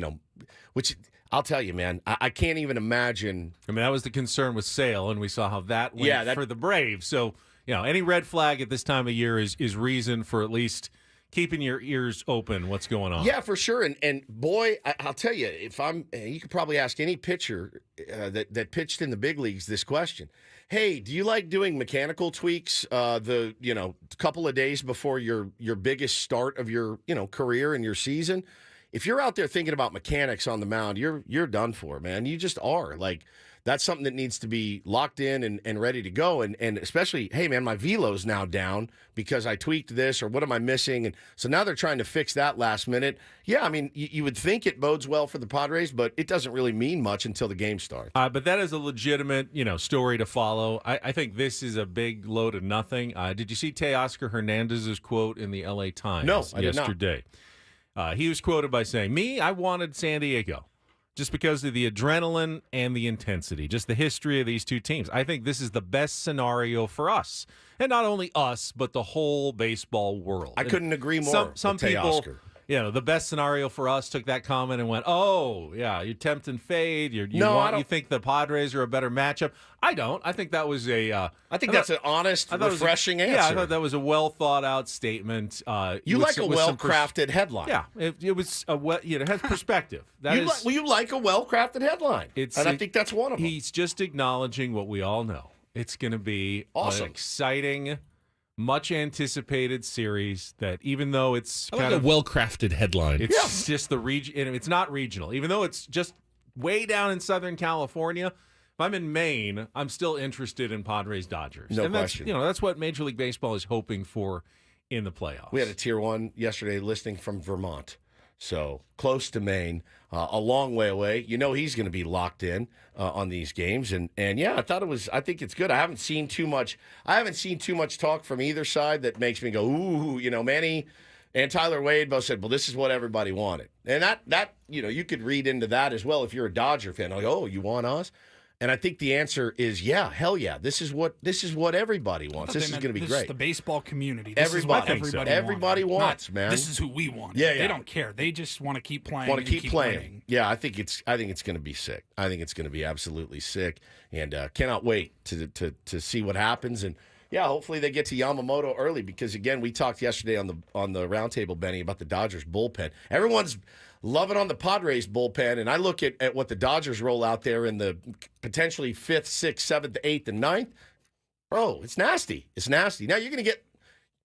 which I'll tell you, man, I can't even imagine. I mean, that was the concern with Sale, and we saw how that went for the Braves. So, any red flag at this time of year is reason for at least keeping your ears open. What's going on? Yeah, for sure. And boy, I'll tell you, you could probably ask any pitcher that pitched in the big leagues this question. Hey, do you like doing mechanical tweaks couple of days before your biggest start of your career and your season? If you're out there thinking about mechanics on the mound, you're done for, man. You just are. Like, that's something that needs to be locked in and ready to go. And especially, hey, man, my velo's now down because I tweaked this, or what am I missing? And so now they're trying to fix that last minute. Yeah, I mean, you would think it bodes well for the Padres, but it doesn't really mean much until the game starts. But that is a legitimate, story to follow. I think this is a big load of nothing. Did you see Teoscar Hernandez's quote in the LA Times yesterday? He was quoted by saying, I wanted San Diego just because of the adrenaline and the intensity, just the history of these two teams. I think this is the best scenario for us. And not only us, but the whole baseball world. I couldn't agree more. Some people, the best scenario for us took that comment and went, oh, yeah, you're tempting fade. You think the Padres are a better matchup. I don't. I think that was I think that's an honest, refreshing answer. Yeah, I thought that was a well-thought-out statement. You like a well-crafted headline. Yeah, it was it has perspective. You like a well-crafted headline. I think that's one of them. He's just acknowledging what we all know. It's going to be awesome. An exciting, much anticipated series that, even though it's kind of a well-crafted headline, it's just the region. It's not regional, even though it's just way down in Southern California. If I'm in Maine, I'm still interested in Padres Dodgers. No question. That's what Major League Baseball is hoping for in the playoffs. We had a Tier 1 yesterday listing from Vermont. So close to Maine, a long way away. You know he's going to be locked in on these games, and yeah, I think it's good. I haven't seen too much talk from either side that makes me go, ooh, Manny and Tyler Wade both said, well, this is what everybody wanted, and that you could read into that as well if you're a Dodger fan. Like, oh, you want us? And I think the answer is yeah, hell yeah. This is what everybody wants. This is going to be this great. Is the baseball community. This Everybody, is what everybody wants, man. This is who we want. Yeah. They don't care. They just want to keep playing. Want to keep playing. Winning. Yeah, I think it's going to be sick. I think it's going to be absolutely sick, and cannot wait to see what happens. And yeah, hopefully they get to Yamamoto early because again, we talked yesterday on the roundtable, Benny, about the Dodgers bullpen. Everyone's loving on the Padres bullpen, and I look at what the Dodgers roll out there in the potentially 5th, 6th, 7th, 8th, and 9th. Bro, it's nasty. It's nasty. Now you're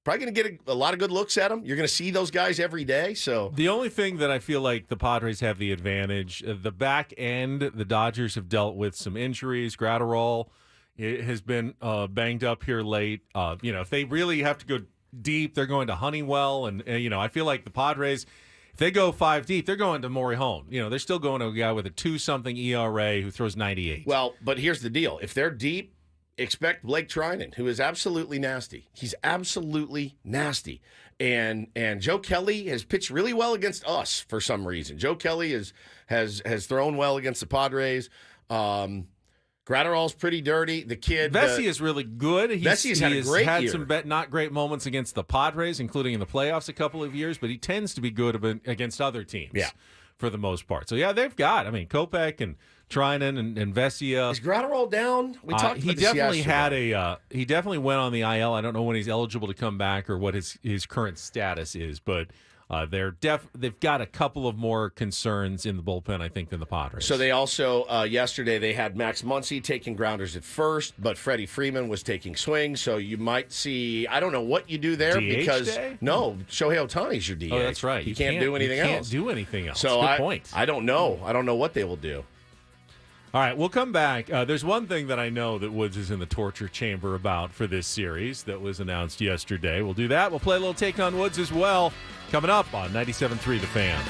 probably going to get a lot of good looks at them. You're going to see those guys every day. So the only thing that I feel like the Padres have the advantage, the back end, the Dodgers have dealt with some injuries. Gratterall has been banged up here late. If they really have to go deep, they're going to Honeywell, and I feel like the Padres, if they go 5 deep, they're going to Morihone. They're still going to a guy with a 2-something ERA who throws 98. Well, but here's the deal. If they're deep, expect Blake Trinan, who is absolutely nasty. He's absolutely nasty. And Joe Kelly has pitched really well against us for some reason. Joe Kelly has thrown well against the Padres. Gratterall's pretty dirty. The kid Vesey is really good. Vessey's had a great year. Some not great moments against the Padres, including in the playoffs a couple of years, but he tends to be good against other teams. Yeah. For the most part. So, yeah, they've got, Kopech and Trinan and Vesia. Is Gratterall down? We talked about he definitely went on the IL. I don't know when he's eligible to come back or what his current status is, but they've got a couple of more concerns in the bullpen, I think, than the Padres. So they also, yesterday, they had Max Muncy taking grounders at first, but Freddie Freeman was taking swings. So you might see, I don't know what you do there DH because, day? No, Shohei Ohtani's your DH. Oh, that's right. You can't do anything else. You can't do anything else. So good point. I don't know. I don't know what they will do. All right, we'll come back. There's one thing that I know that Woods is in the torture chamber about for this series that was announced yesterday. We'll do that. We'll play a little Take on Woods as well. Coming up on 97.3 The Fan.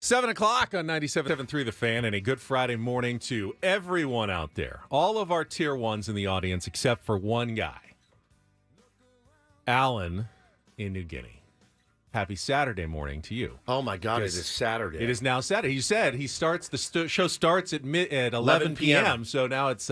7 o'clock on 97.3 The Fan, and a good Friday morning to everyone out there. All of our Tier 1s in the audience except for one guy. Alan in New Guinea. Happy Saturday morning to you. Oh, my God, it is Saturday. It is now Saturday. You said he starts the show starts at 11 p.m. So now it's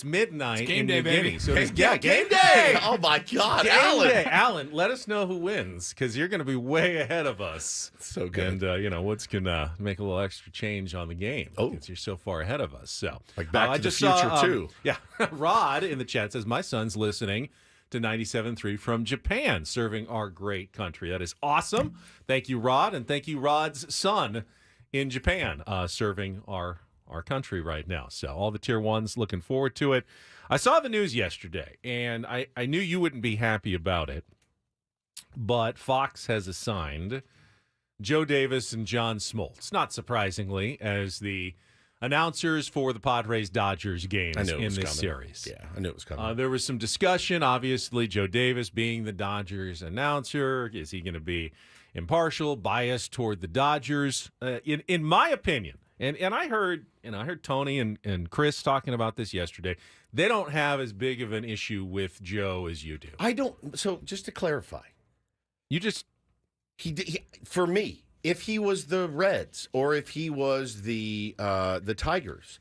midnight game in day, New baby. Guinea. So game day. Oh, my God, Game Alan. day. Alan, let us know who wins because you're going to be way ahead of us. So good. And, Woods can make a little extra change on the game because you're so far ahead of us. So, Like Back to the just Future, saw, too. Yeah. Rod in the chat says, my son's listening to 97.3 from Japan, serving our great country. That is awesome. Thank you, Rod, and thank you, Rod's son in Japan, serving our country right now. So all the Tier 1s looking forward to it. I saw the news yesterday, and I knew you wouldn't be happy about it, but Fox has assigned Joe Davis and John Smoltz, not surprisingly, as the announcers for the Padres-Dodgers games in this series. Yeah, I knew it was coming. There was some discussion. Obviously, Joe Davis being the Dodgers announcer, is he going to be impartial, biased toward the Dodgers? In my opinion, and I heard Tony and Chris talking about this yesterday. They don't have as big of an issue with Joe as you do. I don't. So just to clarify, You just he for me, if he was the Reds or if he was the Tigers,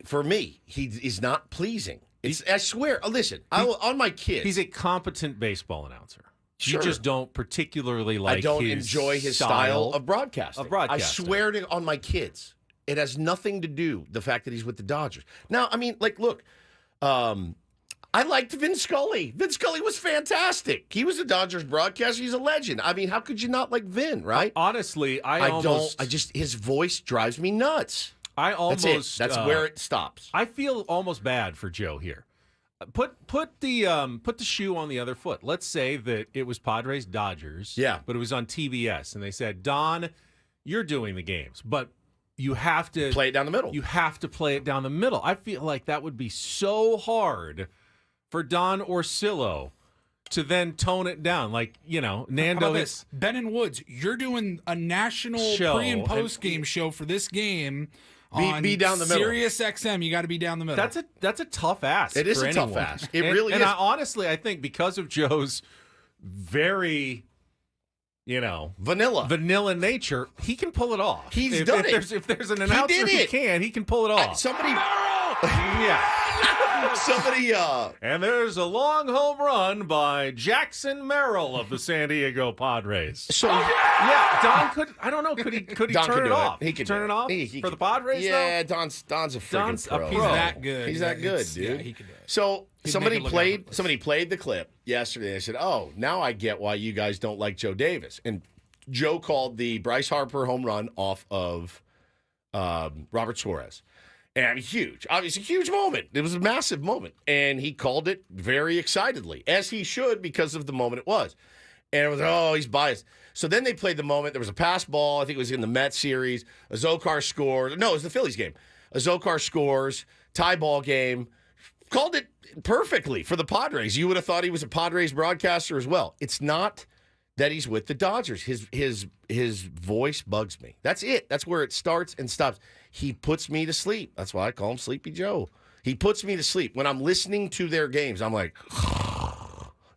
for me he is not pleasing. I swear. Listen, on my kids. he's a competent baseball announcer. Sure. You just don't particularly like. I don't enjoy his style of broadcasting. I swear on my kids, it has nothing to do the fact that he's with the Dodgers. Now, I mean, look. I liked Vin Scully. Vin Scully was fantastic. He was a Dodgers broadcaster. He's a legend. I mean, how could you not like Vin, right? Honestly, his voice drives me nuts. That's where it stops. I feel almost bad for Joe here. Put the shoe on the other foot. Let's say that it was Padres Dodgers. Yeah. But it was on TBS, and they said, Don, you're doing the games, but you have to Play it down the middle. You have to play it down the middle. I feel like that would be so hard for Don Orsillo to then tone it down. Like, Nando this? Ben and Woods, you're doing a national pre- and post-game show for this game. Be down the middle. Sirius XM, you got to be down the middle. That's a tough ask. It is for a anyone. tough ask. It really is. And I think because of Joe's very, vanilla nature, he can pull it off. He's done it. If there's an announcer who he can pull it off. Somebody. Yeah. Somebody. And there's a long home run by Jackson Merrill of the San Diego Padres. So yeah, Don could. I don't know. Could he Don turn it off? He could turn it off for the Padres. Yeah, though? Don's a freaking pro. He's that good. He's that good, dude. Yeah, he could do it. So He'd somebody make it look effortless. played the clip yesterday. They said, "Oh, now I get why you guys don't like Joe Davis." And Joe called the Bryce Harper home run off of Robert Suarez. And huge. Obviously, a huge moment. It was a massive moment. And he called it very excitedly, as he should because of the moment it was. And it was, he's biased. So then they played the moment. There was a pass ball. I think it was in the Mets series. Azokar scores. No, it was the Phillies game. Azokar scores. Tie ball game. Called it perfectly for the Padres. You would have thought he was a Padres broadcaster as well. It's not that he's with the Dodgers. His voice bugs me. That's it. That's where it starts and stops. He puts me to sleep. That's why I call him Sleepy Joe. He puts me to sleep. When I'm listening to their games, I'm like,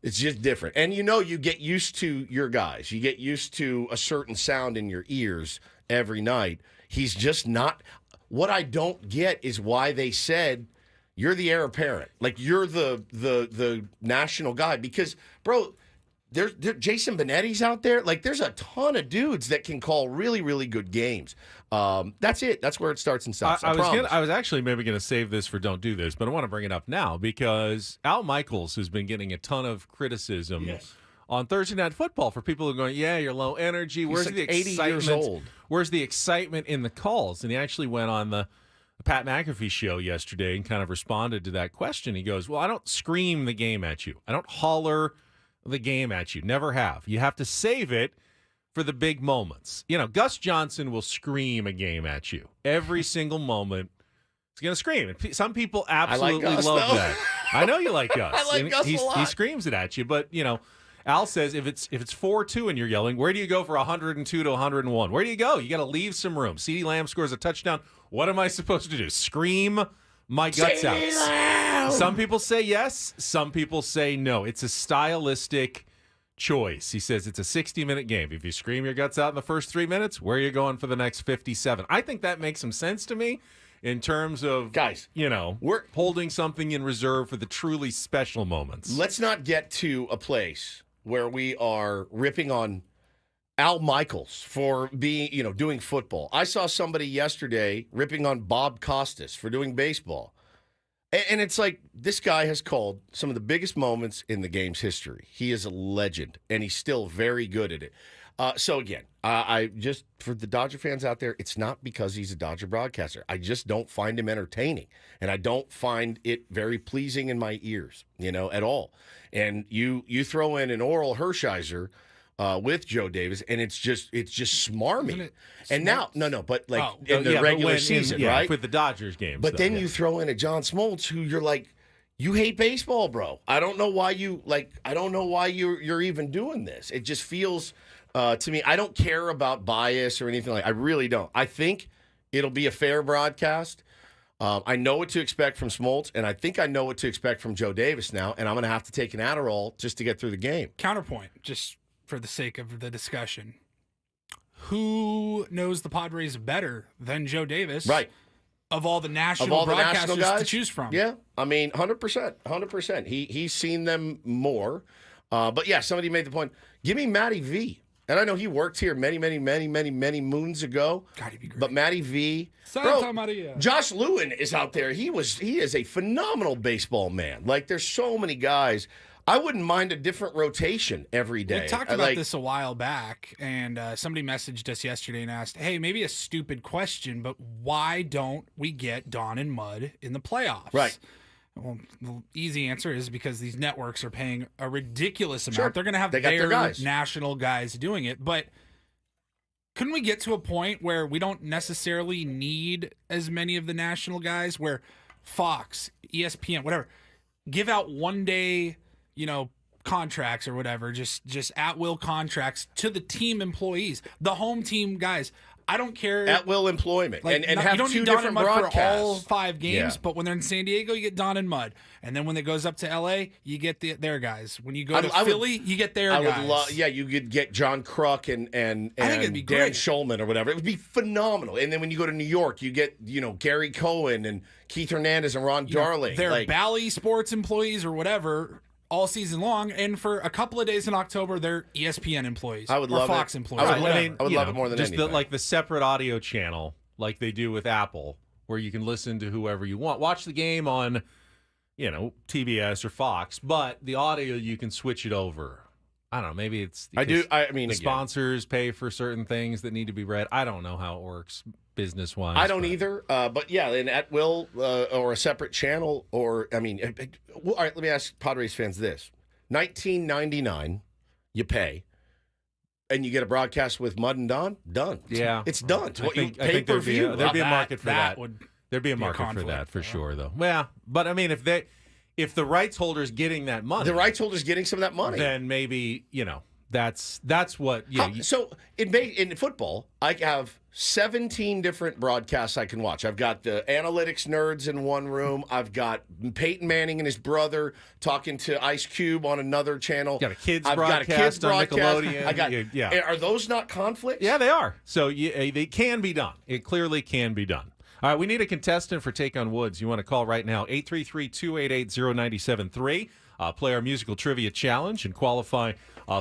it's just different. And you get used to your guys. You get used to a certain sound in your ears every night. He's just not. What I don't get is why they said, you're the heir apparent. Like, you're the national guy. Because, bro, there's Jason Benetti's out there. Like, there's a ton of dudes that can call really, really good games. That's it. That's where it starts and stops. I was actually maybe going to save this for Don't Do This, but I want to bring it up now because Al Michaels has been getting a ton of criticism on Thursday Night Football for people who are going, yeah, you're low energy. Where's like the 80 excitement? years old. Where's the excitement in the calls? And he actually went on the Pat McAfee show yesterday and kind of responded to that question. He goes, well, I don't scream the game at you. I don't holler the game at you. Never have. You have to save it for the big moments. Gus Johnson will scream a game at you. Every single moment, he's going to scream. And some people absolutely Gus, love though. that. I know you like Gus. I like Gus a lot. He screams it at you, but, Al says if it's 4-2 and you're yelling, where do you go for 102 to 101? Where do you go? You got to leave some room. CeeDee Lamb scores a touchdown. What am I supposed to do? Scream my guts out. Some people say yes. Some people say no. It's a stylistic choice. He says it's a 60-minute game. If you scream your guts out in the first 3 minutes, where are you going for the next 57? I think that makes some sense to me. In terms of, guys, we're holding something in reserve for the truly special moments. Let's not get to a place where we are ripping on Al Michaels for being, doing football. I saw somebody yesterday ripping on Bob Costas for doing baseball. And it's like, this guy has called some of the biggest moments in the game's history. He is a legend, and he's still very good at it. So again, I just, for the Dodger fans out there, it's not because he's a Dodger broadcaster. I just don't find him entertaining, and I don't find it very pleasing in my ears, at all. And you throw in an Oral Hershiser with Joe Davis, and it's just smarmy. And now, but in the regular season, right? With the Dodgers games. But then you throw in a John Smoltz, who you're like, you hate baseball, bro. I don't know why you're even doing this. It just feels to me, I don't care about bias or anything like. I really don't. I think it'll be a fair broadcast. I know what to expect from Smoltz, and I think I know what to expect from Joe Davis now, and I'm going to have to take an Adderall just to get through the game. Counterpoint, just for the sake of the discussion. Who knows the Padres better than Joe Davis? Right. Of all the national broadcasters to choose from. Yeah, I mean, 100%. He's seen them more. But yeah, somebody made the point. Give me Matty V. And I know he worked here many moons ago. God, he'd be great. But Matty V. Santa Maria. Josh Lewin is out there. He is a phenomenal baseball man. Like, there's so many guys. I wouldn't mind a different rotation every day. We talked about this a while back, and somebody messaged us yesterday and asked, hey, maybe a stupid question, but why don't we get Don and Mud in the playoffs? Right. Well, the easy answer is because these networks are paying a ridiculous amount. Sure. They're going to have their national guys doing it. But couldn't we get to a point where we don't necessarily need as many of the national guys, where Fox, ESPN, whatever, give out one-day, contracts or whatever, just at-will contracts to the team employees, the home team guys. I don't care. At-will employment. And have you don't two need Don different and Mud broadcasts. for all 5 games, Yeah. but when they're in San Diego, you get Don and Mud. And then when it goes up to L.A., you get their guys. When you go to Philly, you get their guys. You could get John Kruk and I think it'd be Dan great. Schulman or whatever. It would be phenomenal. And then when you go to New York, you get, Gary Cohen and Keith Hernandez and Ron Darling. They're Bally Sports employees or whatever all season long, and for a couple of days in October, they're ESPN employees. I would love Fox it. employees. I would love it more than just anything. like the separate audio channel, like they do with Apple, where you can listen to whoever you want. Watch the game on, TBS or Fox, but the audio you can switch it over. I don't know. Maybe it's the sponsors pay for certain things that need to be read. I don't know how it works business-wise. I don't either. But yeah, an at will or a separate channel, or all right. Let me ask Padres fans this: $19.99, you pay, and you get a broadcast with Mud and Don. Done. Yeah, it's done. I think there'd be a market for that. There'd be a market for that for sure, though. Yeah, but I mean, if the rights holder's getting that money, some of that money, then maybe that's what. So in football, I have 17 different broadcasts I can watch. I've got the analytics nerds in one room. I've got Peyton Manning and his brother talking to Ice Cube on another channel. Got a kids broadcast on Nickelodeon. Are those not conflicts? Yeah, they are. So they can be done. It clearly can be done. All right, we need a contestant for Take on Woods. You want to call right now, 833-288-0973. Play our musical trivia challenge and qualify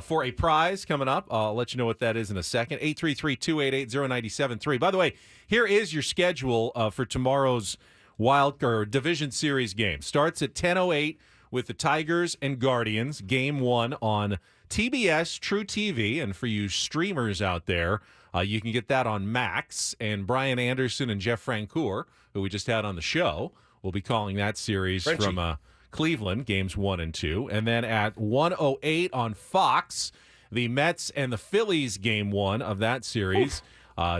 for a prize coming up. I'll let you know what that is in a second. 833-288-0973. By the way, here is your schedule for tomorrow's Division Series game. Starts at 10:08 with the Tigers and Guardians. Game 1 on TBS True TV. And for you streamers out there, you can get that on Max. And Brian Anderson and Jeff Francoeur, who we just had on the show, will be calling that series from Cleveland, games 1 and 2. And then at 1:08 on Fox, the Mets and the Phillies, game 1 of that series.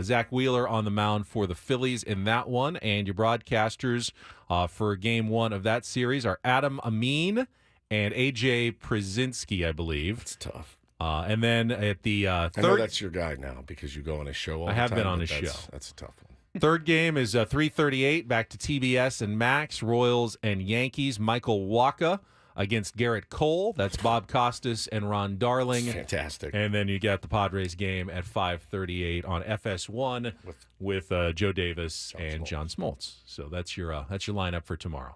Zach Wheeler on the mound for the Phillies in that one. And your broadcasters for game 1 of that series are Adam Amin and A.J. Przinsky, I believe. It's tough. And then at the I know third, that's your guy now because you go on his show all the I have time, been on but his show. That's a tough one. third game is 3:38, back to TBS and Max, Royals and Yankees. Michael Wacha against Garrett Cole. That's Bob Costas and Ron Darling. Fantastic. And then you got the Padres game at 5:38 on FS1 with Joe Davis and John Smoltz. So that's your lineup for tomorrow.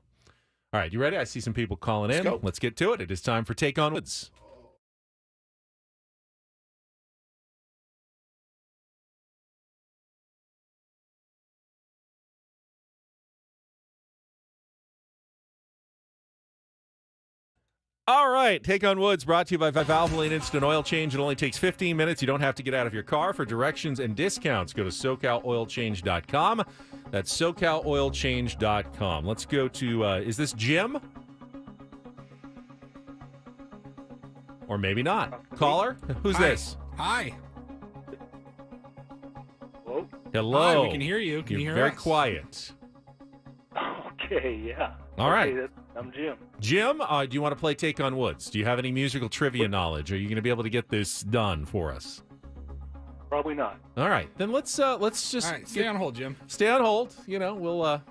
All right, you ready? I see some people calling in. Go. Let's get to it. It is time for Take on Woods. All right, Take on Woods brought to you by Valvoline Instant Oil Change. It only takes 15 minutes. You don't have to get out of your car. For directions and discounts, go to SoCalOilChange.com. That's SoCalOilChange.com. Let's go to, is this Jim? Or maybe not. Caller? Who's Hi. this? Hi. Hello? Hello. Hi, we can hear you. Can You're you hear very us? quiet. Okay, yeah. All right. Okay, I'm Jim. Jim, do you want to play Take on Woods? Do you have any musical trivia knowledge? Are you going to be able to get this done for us? Probably not. All right, then let's just All right, stay on hold, Jim. Stay on hold. You know,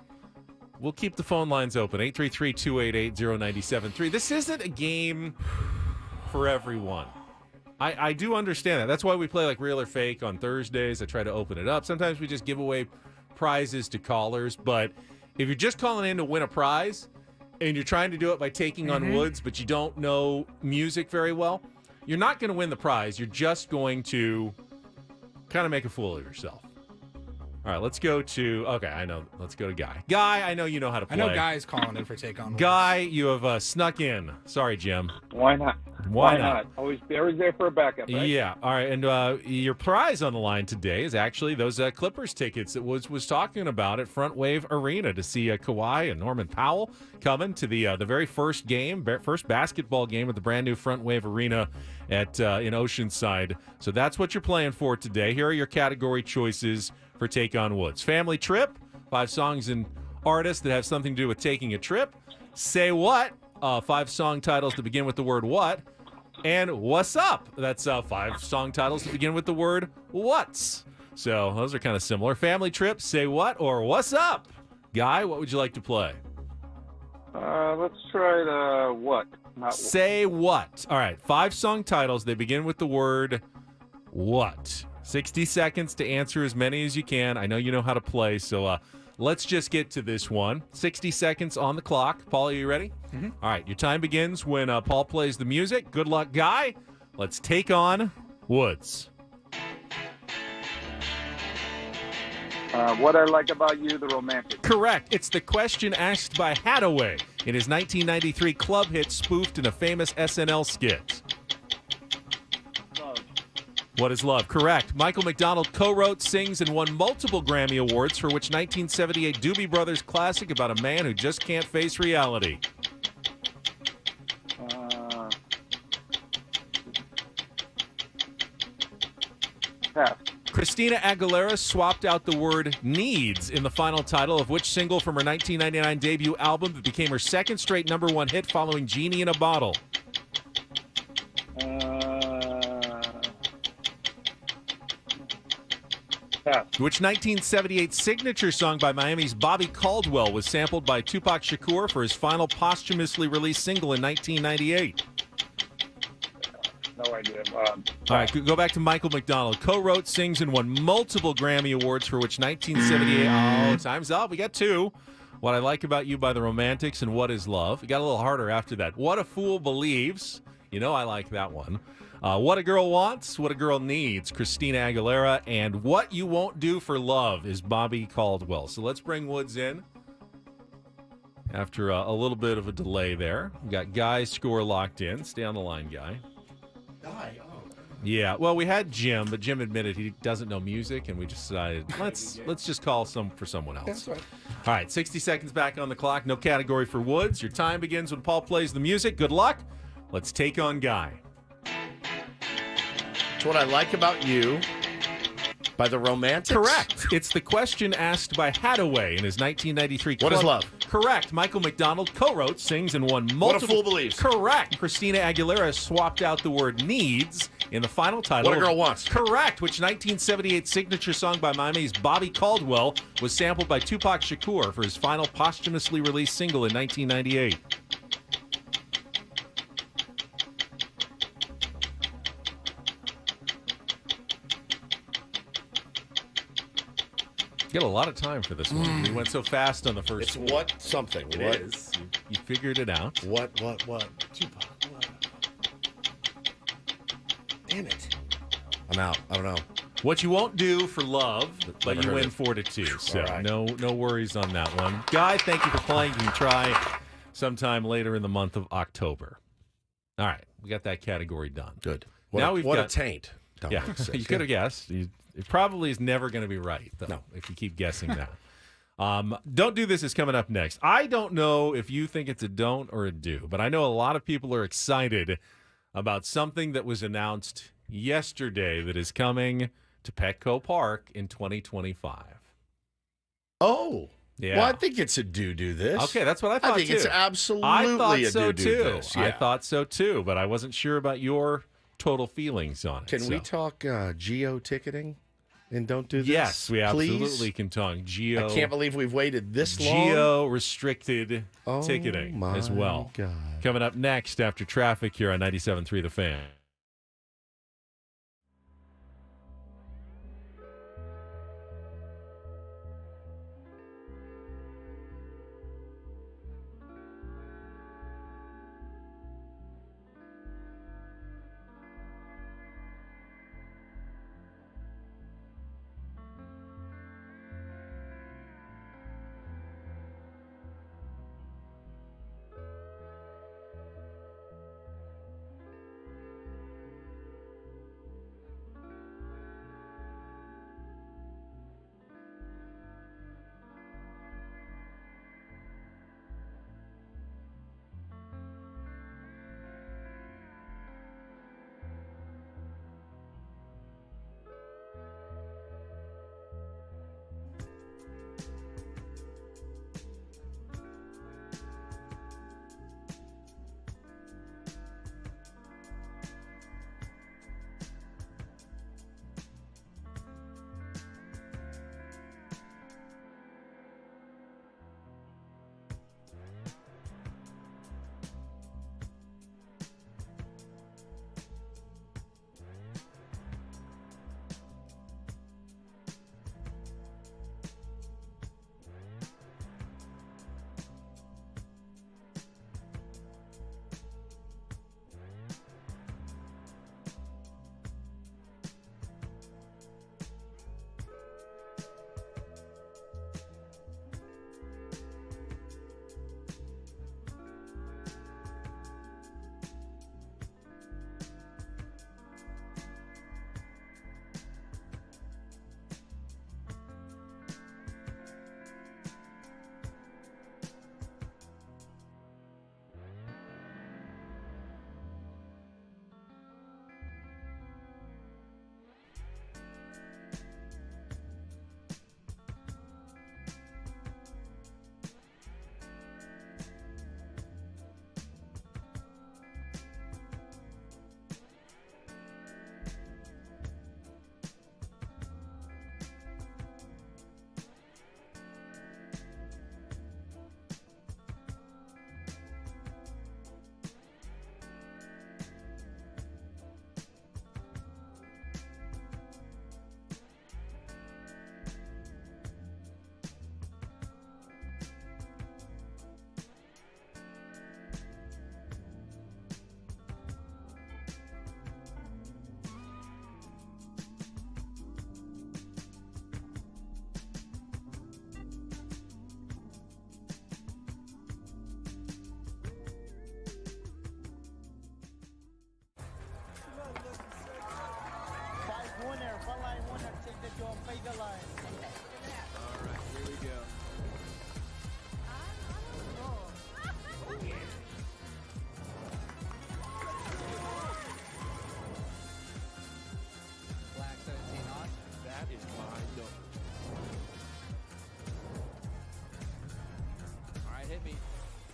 we'll keep the phone lines open. 833-288-0973. This isn't a game for everyone. I do understand that. That's why we play like Real or Fake on Thursdays. I try to open it up. Sometimes we just give away prizes to callers, but if you're just calling in to win a prize and you're trying to do it by taking on Woods, but you don't know music very well, you're not going to win the prize. You're just going to kind of make a fool of yourself. All right, let's go to, let's go to Guy. Guy, I know you know how to play. I know Guy's calling in for Take on Woods. Guy, you have snuck in. Sorry, Jim. Why not? Why not? Always there for a backup, right? Yeah. All right. And your prize on the line today is actually those Clippers tickets that was talking about at Front Wave Arena to see Kawhi and Norman Powell coming to the very first game, first basketball game at the brand new Front Wave Arena at in Oceanside. So that's what you're playing for today. Here are your category choices for Take on Woods. Family Trip, 5 songs and artists that have something to do with taking a trip. Say What, 5 song titles that begin with the word what. And What's Up? That's 5 song titles that begin with the word what's. So those are kind of similar. Family Trip, Say What, or What's Up? Guy, what would you like to play? Let's try the what? Not Say What. All right, 5 song titles. They begin with the word what. 60 seconds to answer as many as you can. I know you know how to play, so let's just get to this one. 60 seconds on the clock. Paul, are you ready? Mm-hmm. All right, your time begins when Paul plays the music. Good luck, Guy. Let's take on Woods. What I Like About You, The Romantic. Correct. It's the question asked by Hathaway in his 1993 club hit spoofed in a famous SNL skit. Love. What is Love? Correct. Michael McDonald co-wrote, sings, and won multiple Grammy Awards for which 1978 Doobie Brothers classic about a man who just can't face reality? Pass. Christina Aguilera swapped out the word needs in the final title of which single from her 1999 debut album that became her second straight #1 hit following Genie in a Bottle? Pass. Which 1978 signature song by Miami's Bobby Caldwell was sampled by Tupac Shakur for his final posthumously released single in 1998? No idea. All right, go back to Michael McDonald. Co-wrote, sings, and won multiple Grammy Awards for which 1978... Oh, time's up. We got 2. What I Like About You by the Romantics and What Is Love. It got a little harder after that. What a Fool Believes. You know I like that one. What a Girl Wants, What a Girl Needs, Christina Aguilera. And What You Won't Do for Love is Bobby Caldwell. So let's bring Woods in. After a little bit of a delay there. We got Guy's score locked in. Stay on the line, Guy. Yeah, well, we had Jim, but Jim admitted he doesn't know music, and we just decided let's just call for someone else. That's right. All right, 60 seconds back on the clock. No category for Woods. Your time begins when Paul plays the music. Good luck. Let's take on Guy. It's What I Like About You By the Romantics? Correct. It's the question asked by Hadaway in his 1993 What is love? Correct. Michael McDonald co-wrote, sings, and won multiple... What a fool believes. Correct. Christina Aguilera swapped out the word needs in the final title. What a Girl Wants. Correct. Which 1978 signature song by Miami's Bobby Caldwell was sampled by Tupac Shakur for his final posthumously released single in 1998. You got a lot of time for this one. We went so fast on the first. It's what something. It what? is. You figured it out. What? Tupac. What? Damn it. I'm out. I don't know. What you won't do for love, but Never you heard win it. 4-2. So All right. no worries on that one. Guy, thank you for playing. You can try sometime later in the month of October. All right, we got that category done. Good. Now we've got a taint. Yeah, Dominic says. you could have guessed. It probably is never going to be right, though, No. if you keep guessing that. Don't Do This is coming up next. I don't know if you think it's a don't or a do, but I know a lot of people are excited about something that was announced yesterday that is coming to Petco Park in 2025. Oh. Yeah. Well, I think it's a do this. Okay, that's what I thought, I think too. it's absolutely I thought a so, do too. this. I Yeah. thought so, too, but I wasn't sure about your total feelings on it. Can we so. talk geo-ticketing and don't do this? Yes, we please? absolutely can talk geo. I can't believe we've waited this long. Geo-restricted Oh, ticketing my as well. God. Coming up next after traffic here on 97.3 The Fan.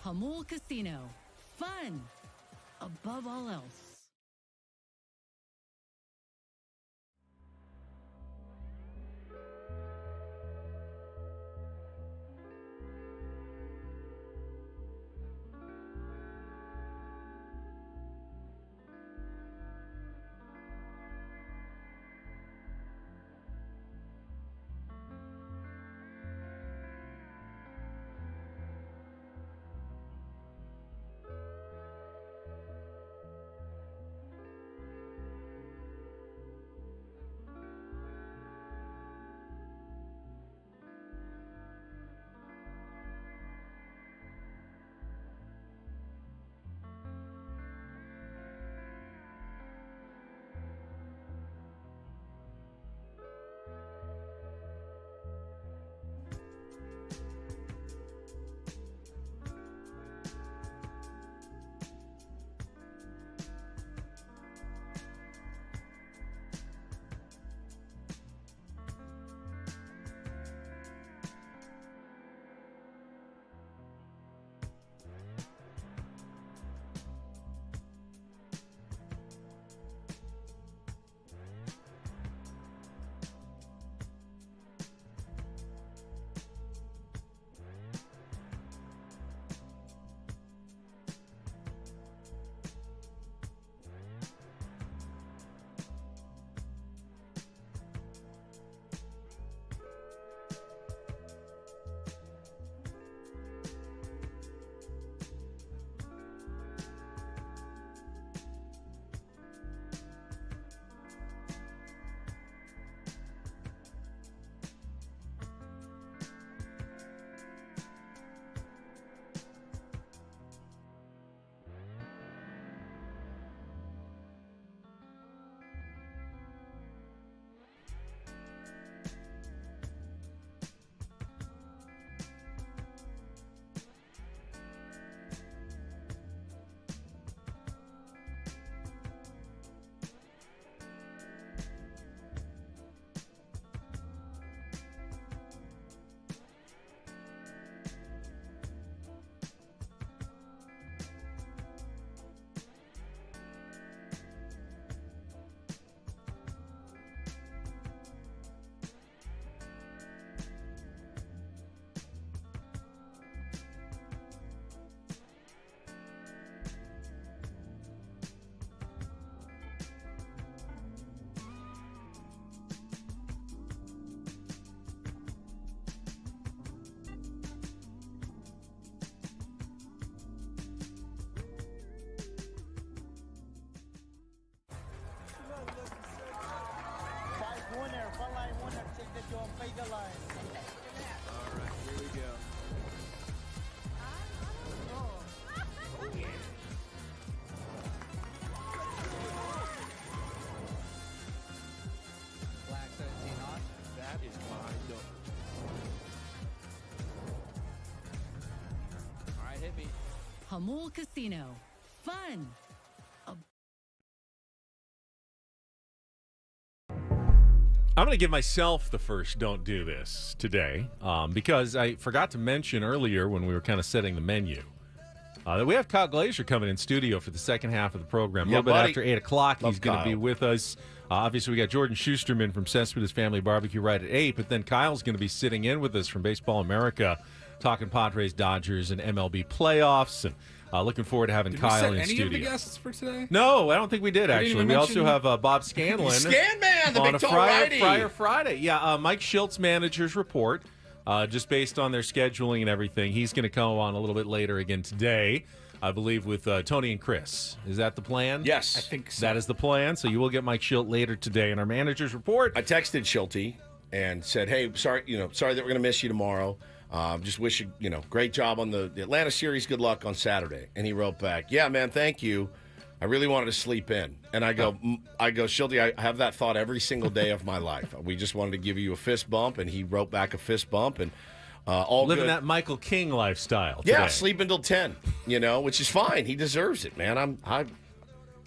Hamul Casino. Fun above all else. Hamul Casino. Fun. I'm going to give myself the first don't do this today because I forgot to mention earlier when we were kind of setting the menu that we have Kyle Glazier coming in studio for the second half of the program. A little bit after 8 o'clock, he's going to be with us. Obviously, we got Jordan Schusterman from Cespedes Family Barbecue right at 8, but then Kyle's going to be sitting in with us from Baseball America, talking Padres, Dodgers, and MLB playoffs, and looking forward to having Kyle in studio. Did we set any of the guests for today? No, I don't think we did, actually. We also have Bob Scanlan. Scanman, the on big a tall righty. Friday. Yeah, Mike Schilt's manager's report, just based on their scheduling and everything. He's going to come on a little bit later again today, I believe, with Tony and Chris. Is that the plan? Yes. I think so. That is the plan. So you will get Mike Schilt later today in our manager's report. I texted Schulte and said, "Hey, sorry that we're going to miss you tomorrow. Just wish you, great job on the Atlanta series. Good luck on Saturday." And he wrote back, "Yeah, man, thank you. I really wanted to sleep in." And I go, Schulte, I have that thought every single day of my life. We just wanted to give you a fist bump, and he wrote back a fist bump, and all living good. That Michael King lifestyle. Today. Yeah, sleep until 10. Which is fine. He deserves it, man. I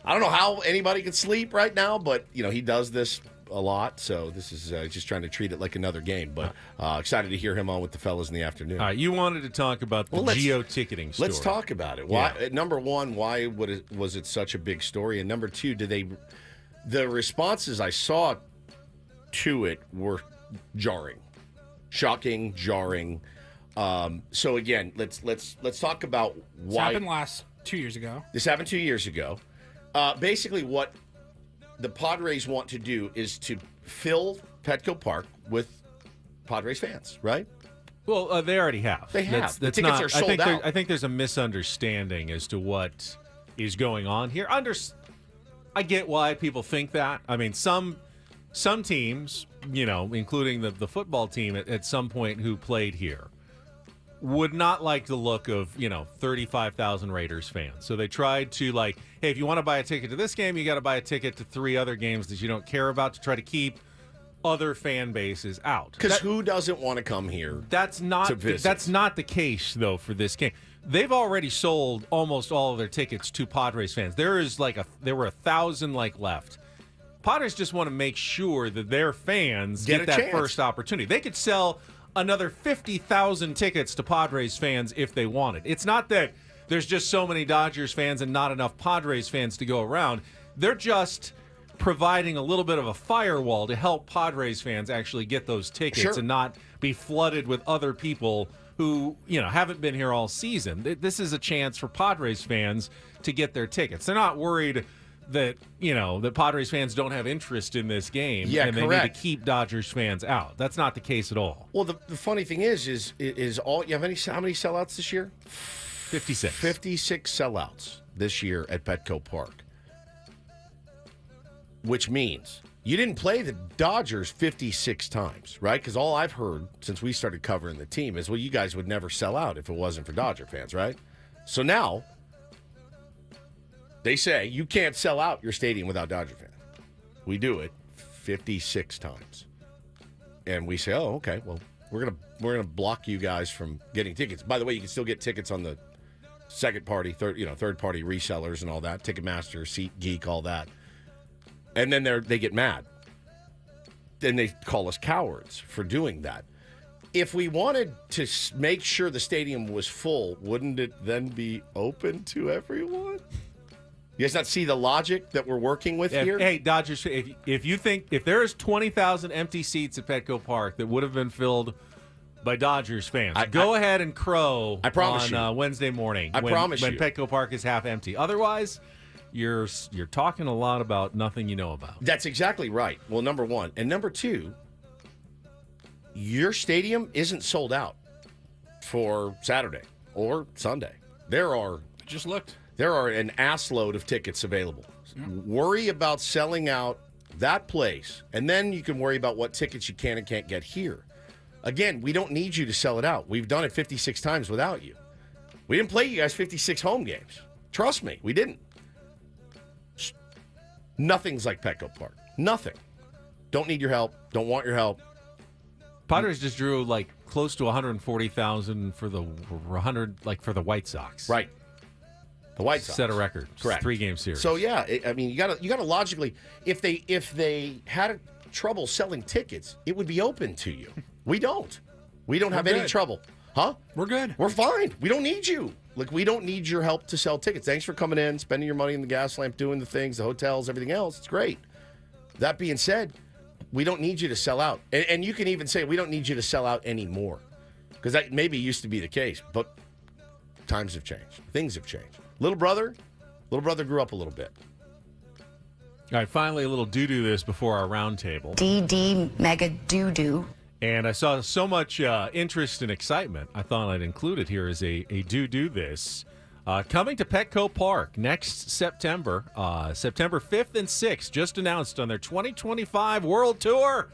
don't know how anybody could sleep right now, but he does this a lot, so this is just trying to treat it like another game. But excited to hear him on with the fellas in the afternoon. All right, you wanted to talk about the geo-ticketing story. Let's talk about it. Why? Number one, why was it such a big story? And number two, the responses I saw to it were jarring, shocking, jarring. So again, let's talk about why. This happened 2 years ago. This happened 2 years ago. Basically, what the Padres want to do is to fill Petco Park with Padres fans, right? Well, they already have. They have. That's the tickets are sold out. I think there's a misunderstanding as to what is going on here. I get why people think that. I mean, some teams, including the football team at some point who played here, would not like the look of, 35,000 Raiders fans. So they tried to hey, if you want to buy a ticket to this game, you got to buy a ticket to 3 other games that you don't care about to try to keep other fan bases out. Because who doesn't want to come here? That's not the case, though, for this game. They've already sold almost all of their tickets to Padres fans. There were 1,000 left. Padres just want to make sure that their fans get that first opportunity. They could sell another 50,000 tickets to Padres fans if they wanted. It's not that there's just so many Dodgers fans and not enough Padres fans to go around. They're just providing a little bit of a firewall to help Padres fans actually get those tickets and not be flooded with other people who, haven't been here all season. This is a chance for Padres fans to get their tickets. They're not worried that that Padres fans don't have interest in this game, and they need to keep Dodgers fans out. That's not the case at all. Well, the funny thing is all you have how many sellouts this year? 56. 56 sellouts this year at Petco Park, which means you didn't play the Dodgers 56 times, right? Because all I've heard since we started covering the team is, well, you guys would never sell out if it wasn't for Dodger fans, right? So now they say you can't sell out your stadium without Dodger fans. We do it 56 times. And we say, oh, okay, well, we're gonna block you guys from getting tickets. By the way, you can still get tickets on the third party resellers and all that, Ticketmaster, SeatGeek, all that. And then they get mad. Then they call us cowards for doing that. If we wanted to make sure the stadium was full, wouldn't it then be open to everyone? You guys not see the logic that we're working with here? Hey, Dodgers, if there is 20,000 empty seats at Petco Park that would have been filled by Dodgers fans, go ahead and crow on Wednesday morning. When Petco Park is half empty. Otherwise, you're talking a lot about nothing you know about. That's exactly right. Well, number one. And number two, your stadium isn't sold out for Saturday or Sunday. There are an assload of tickets available. Yeah. Worry about selling out that place, and then you can worry about what tickets you can and can't get here. Again, we don't need you to sell it out. We've done it 56 times without you. We didn't play you guys 56 home games. Trust me, we didn't. Nothing's like Petco Park. Nothing. Don't need your help. Don't want your help. Padres just drew close to 140,000 for the White Sox. Right. The White Sox set a record. Correct. 3-game series. So yeah, you got to logically, if they had trouble selling tickets, it would be open to you. We don't. We don't have any trouble. Huh? We're good. We're fine. We don't need you. We don't need your help to sell tickets. Thanks for coming in, spending your money in the gas lamp, doing the things, the hotels, everything else. It's great. That being said, we don't need you to sell out. And you can even say we don't need you to sell out anymore, because that maybe used to be the case, but times have changed. Things have changed. Little brother grew up a little bit. All right, finally a little doo-doo this before our roundtable. DD mega doo-doo. And I saw so much interest and excitement, I thought I'd include it here as a do this. Coming to Petco Park next September, September 5th and 6th, just announced on their 2025 World Tour.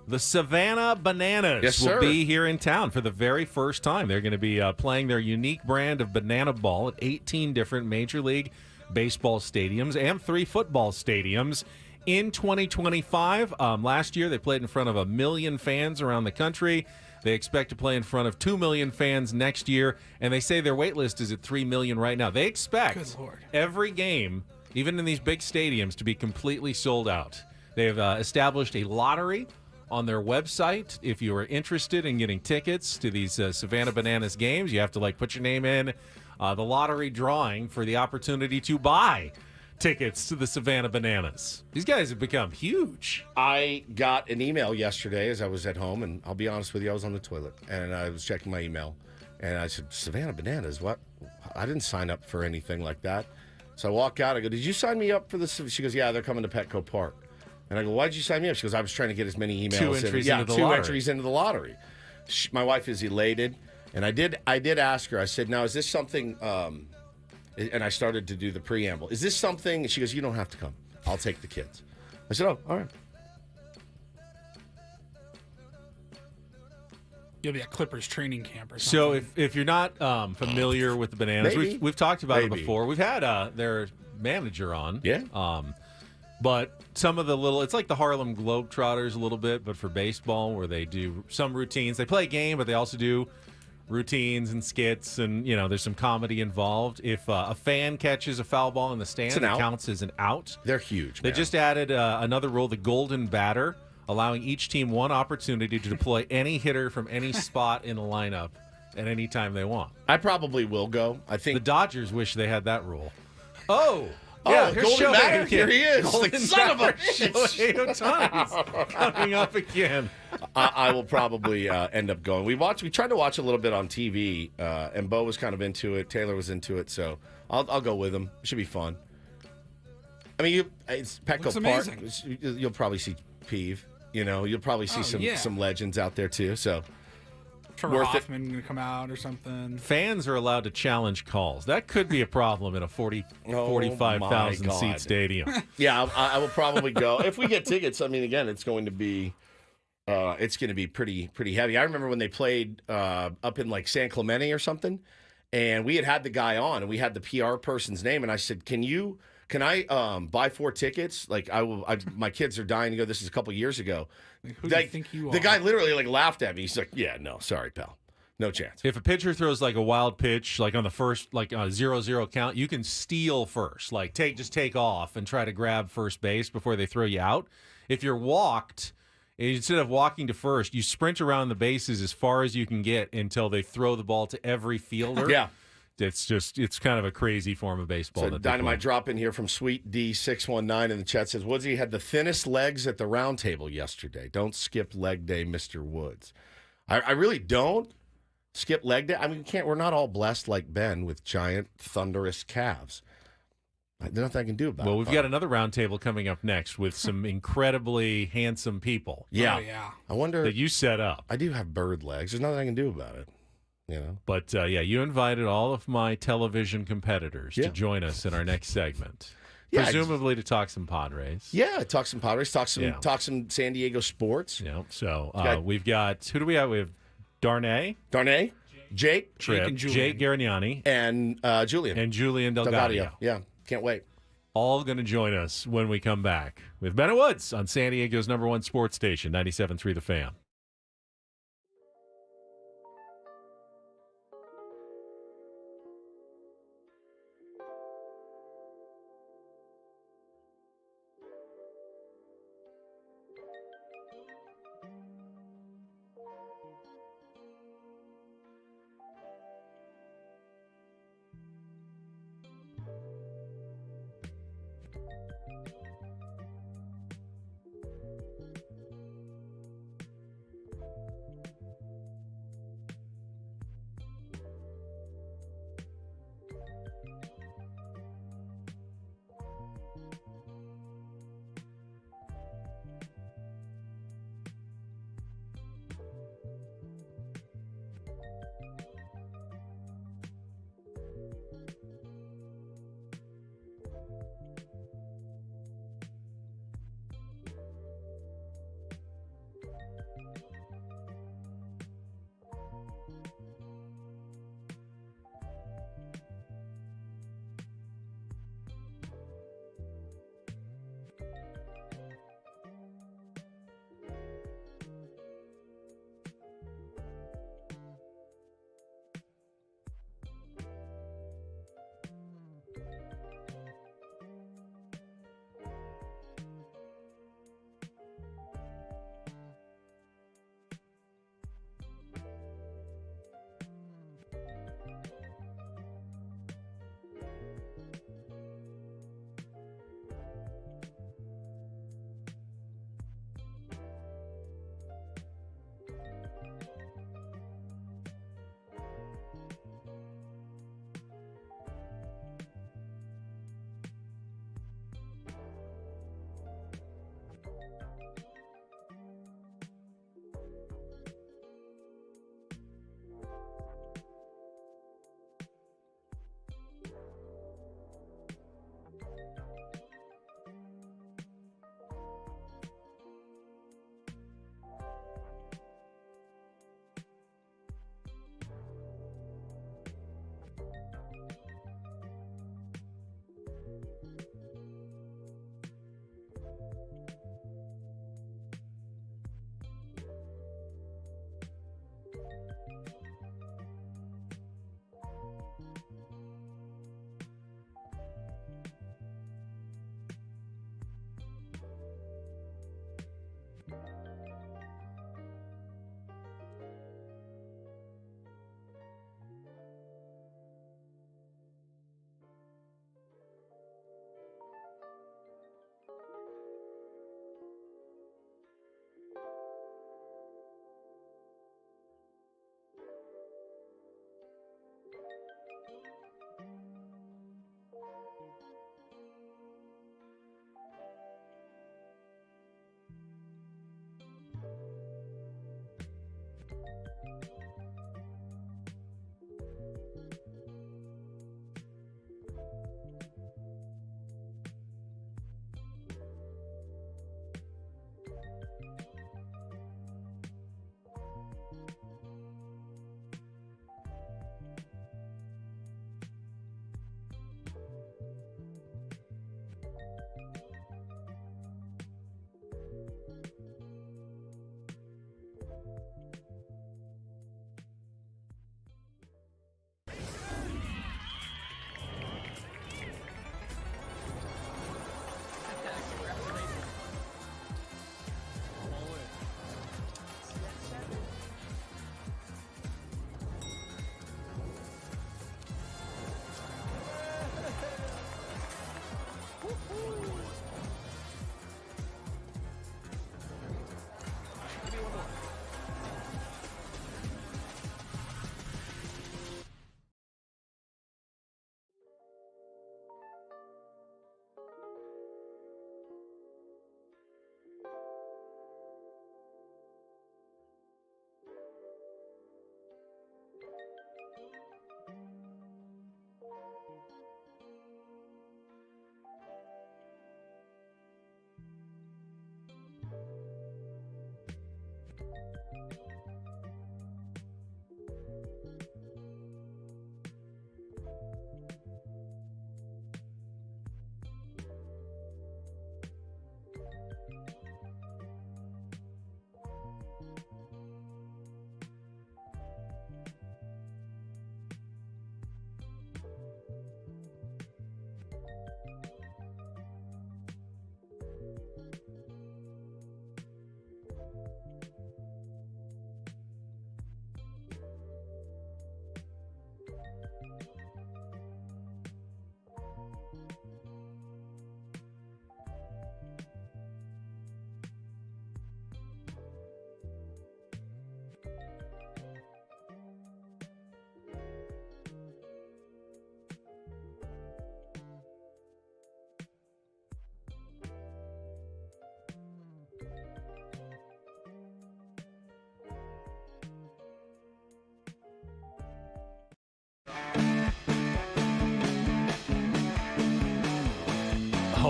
The Savannah Bananas will be here in town for the very first time. They're going to be playing their unique brand of banana ball at 18 different Major League Baseball stadiums and 3 football stadiums in 2025. Last year, they played in front of 1 million fans around the country. They expect to play in front of 2 million fans next year, and they say their wait list is at 3 million right now. They expect every game, even in these big stadiums, to be completely sold out. They've established a lottery on their website. If you are interested in getting tickets to these Savannah Bananas games, you have to put your name in the lottery drawing for the opportunity to buy tickets to the Savannah Bananas. These guys have become huge. I got an email yesterday as I was at home, and I'll be honest with you, I was on the toilet, and I was checking my email, and I said, Savannah Bananas, what? I didn't sign up for anything like that. So I walk out, I go, did you sign me up for this? She goes, yeah, they're coming to Petco Park. And I go, why'd you sign me up? She goes, I was trying to get as many emails. Two entries into the lottery. My wife is elated, and I did ask her, I said, now, is this something, and I started to do the preamble. Is this something? She goes, you don't have to come. I'll take the kids. I said, oh, all right. You'll be at Clippers training camp or So something. if you're not familiar with the Bananas, we've talked about it before. We've had their manager on. Yeah. But some of the it's like the Harlem Globetrotters a little bit, but for baseball, where they do some routines. They play a game, but they also do routines and skits, and there's some comedy involved. If a fan catches a foul ball in the stand, it counts as an out. They're huge. They just added another rule, the golden batter, allowing each team one opportunity to deploy any hitter from any spot in the lineup at any time they want. I probably will go. I think the Dodgers wish they had that rule. Oh, yeah, golden batter. Here he is. Son of a Shohei Otani's coming up again. I will probably end up going. We tried to watch a little bit on TV, and Bo was kind of into it. Taylor was into it, so I'll go with him. It should be fun. I mean, it's Petco Park. You'll probably see Peeve. You'll probably see some legends out there too. So Trevor Hoffman going to come out or something. Fans are allowed to challenge calls. That could be a problem in a 45,000 seat stadium. Yeah, I will probably go if we get tickets. I mean, again, it's going to be pretty heavy. I remember when they played up in San Clemente or something, and we had the guy on, and we had the PR person's name, and I said, Can I buy 4 tickets? My kids are dying to go. This is a couple years ago. Who do you think you are? The guy literally laughed at me. He's like, "Yeah, no, sorry, pal, no chance." If a pitcher throws a wild pitch, on the first a 0-0 count, you can steal first. Take off and try to grab first base before they throw you out. If you're walked, instead of walking to first, you sprint around the bases as far as you can get until they throw the ball to every fielder. Yeah. It's kind of a crazy form of baseball. So Dynamite drop in here from Sweet D619 in the chat says, Woodsy had the thinnest legs at the round table yesterday. Don't skip leg day, Mr. Woods. I really don't skip leg day. I mean, we're not all blessed like Ben with giant, thunderous calves. There's nothing I can do about it. Well, we've got another round table coming up next with some incredibly handsome people. Yeah. Oh, yeah. I wonder. That you set up. I do have bird legs. There's nothing I can do about it. But you invited all of my television competitors to join us in our next segment, presumably to talk some Padres. Yeah, talk some Padres, talk some San Diego sports. Yeah. So we've got who do we have? We have Darnay, Jake Garignani, and Julian Delgadio. Yeah, can't wait. All going to join us when we come back with Ben and Woods on San Diego's #1 sports station, 97.3 The Fan.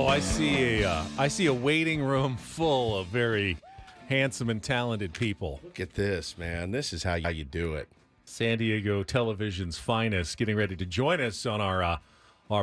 Oh, I see a waiting room full of very handsome and talented people. Look at this, man. This is how you do it. San Diego television's finest getting ready to join us on our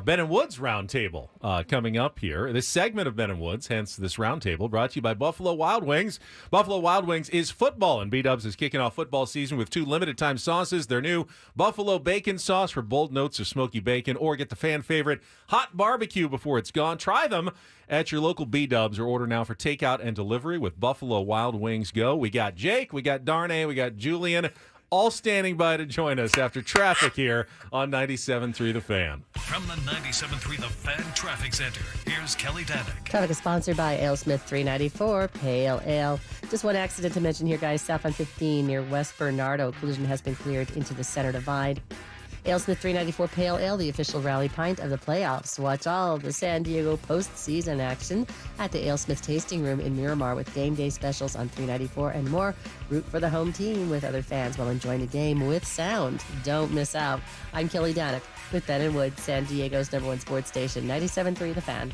Ben and Woods roundtable coming up here. This segment of Ben and Woods, hence this roundtable, brought to you by Buffalo Wild Wings. Buffalo Wild Wings is football, and B-Dubs is kicking off football season with 2 limited-time sauces. Their new Buffalo Bacon Sauce for bold notes of smoky bacon, or get the fan favorite hot barbecue before it's gone. Try them at your local B-Dubs, or order now for takeout and delivery with Buffalo Wild Wings Go. We got Jake, we got Darnay, we got Julian, all standing by to join us after traffic here on 97.3 The Fan. From the 97.3 The Fan Traffic Center, here's Kelly Danick. Traffic is sponsored by AleSmith 394 Pale Ale. Just one accident to mention here, guys. South on 15 near West Bernardo. Collision has been cleared into the center divide. AleSmith 394 Pale Ale, the official rally pint of the playoffs. Watch all the San Diego postseason action at the AleSmith Tasting Room in Miramar with game day specials on 394 and more. Root for the home team with other fans while enjoying the game with sound. Don't miss out. I'm Kelly Danick with Ben and Woods, San Diego's #1 sports station, 97.3 The Fan.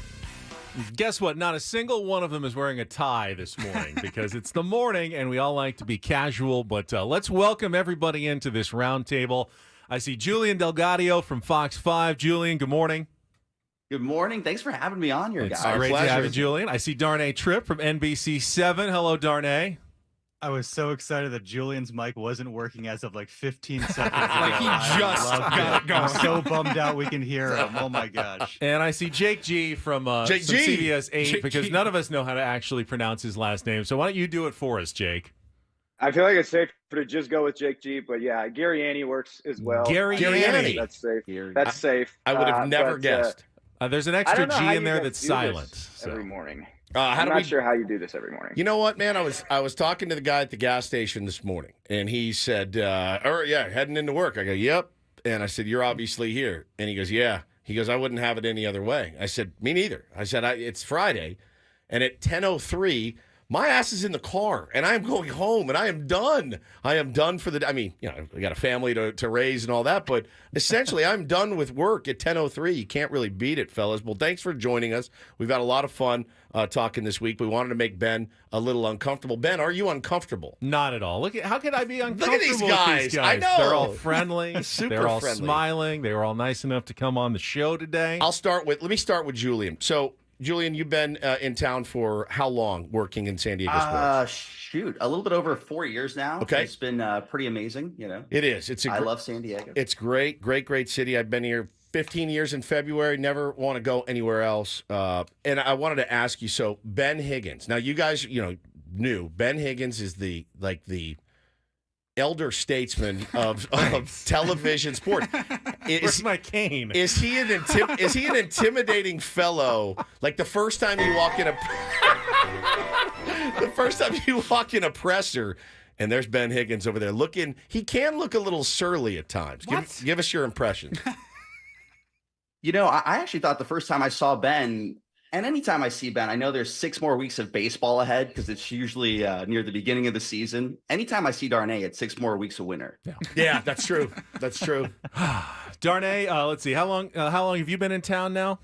Guess what? Not a single one of them is wearing a tie this morning because it's the morning and we all like to be casual. But let's welcome everybody into this roundtable. I see Julian Delgadio from Fox 5. Julian, good morning. Good morning. Thanks for having me on here, It's guys. great to have you, Julian. I see Darnay Tripp from NBC 7. Hello, Darnay. I was so excited that Julian's mic wasn't working as of like 15 seconds ago. Like he just got going. I'm so bummed out we can hear him. Oh, my gosh. And I see Jake G from CBS 8 Jake because G. none of us know how to actually pronounce his last name. So why don't you do it for us, Jake? I feel like it's safe to just go with Jake G, but yeah, Gary Annie works as well. Gary Annie. That's safe. That's safe. I would have never guessed. There's an I extra don't know how G in you there guys that's do silent. this every morning. How I'm do not we? sure how you do this every morning. You know what, man? I was talking to the guy at the gas station this morning, and he said, heading into work. I go, yep. And I said, you're obviously here. And he goes, yeah. He goes, I wouldn't have it any other way. I said, me neither. I said, it's Friday, and at 10:03. My ass is in the car, and I am going home, and I am done. I am done for the. I mean, I got a family to raise and all that, but essentially, I'm done with work at 10:03. You can't really beat it, fellas. Well, thanks for joining us. We've had a lot of fun talking this week. We wanted to make Ben a little uncomfortable. Ben, are you uncomfortable? Not at all. Look at how could I be uncomfortable? Look at these guys. With these guys? I know. They're all friendly. Super They're all friendly. smiling. They were all nice enough to come on the show today. Let me start with Julian. So. Julian, you've been in town for how long working in San Diego sports? A little bit over 4 years now. Okay. It's been pretty amazing, It is. I love San Diego. It's great, great city. I've been here 15 years in February. Never want to go anywhere else. And I wanted to ask you, so Ben Higgins. Now, you guys, knew Ben Higgins is the elder statesman of television sports. Where's my cane? Is he an intimidating fellow? Like the first time you walk in a presser, and there's Ben Higgins over there looking. He can look a little surly at times. Give us your impression. I actually thought the first time I saw Ben, and anytime I see Ben, I know there's 6 more weeks of baseball ahead because it's usually near the beginning of the season. Anytime I see Darnay, it's 6 more weeks of winter. Yeah, that's true. That's true. Darnay, let's see. How long have you been in town now?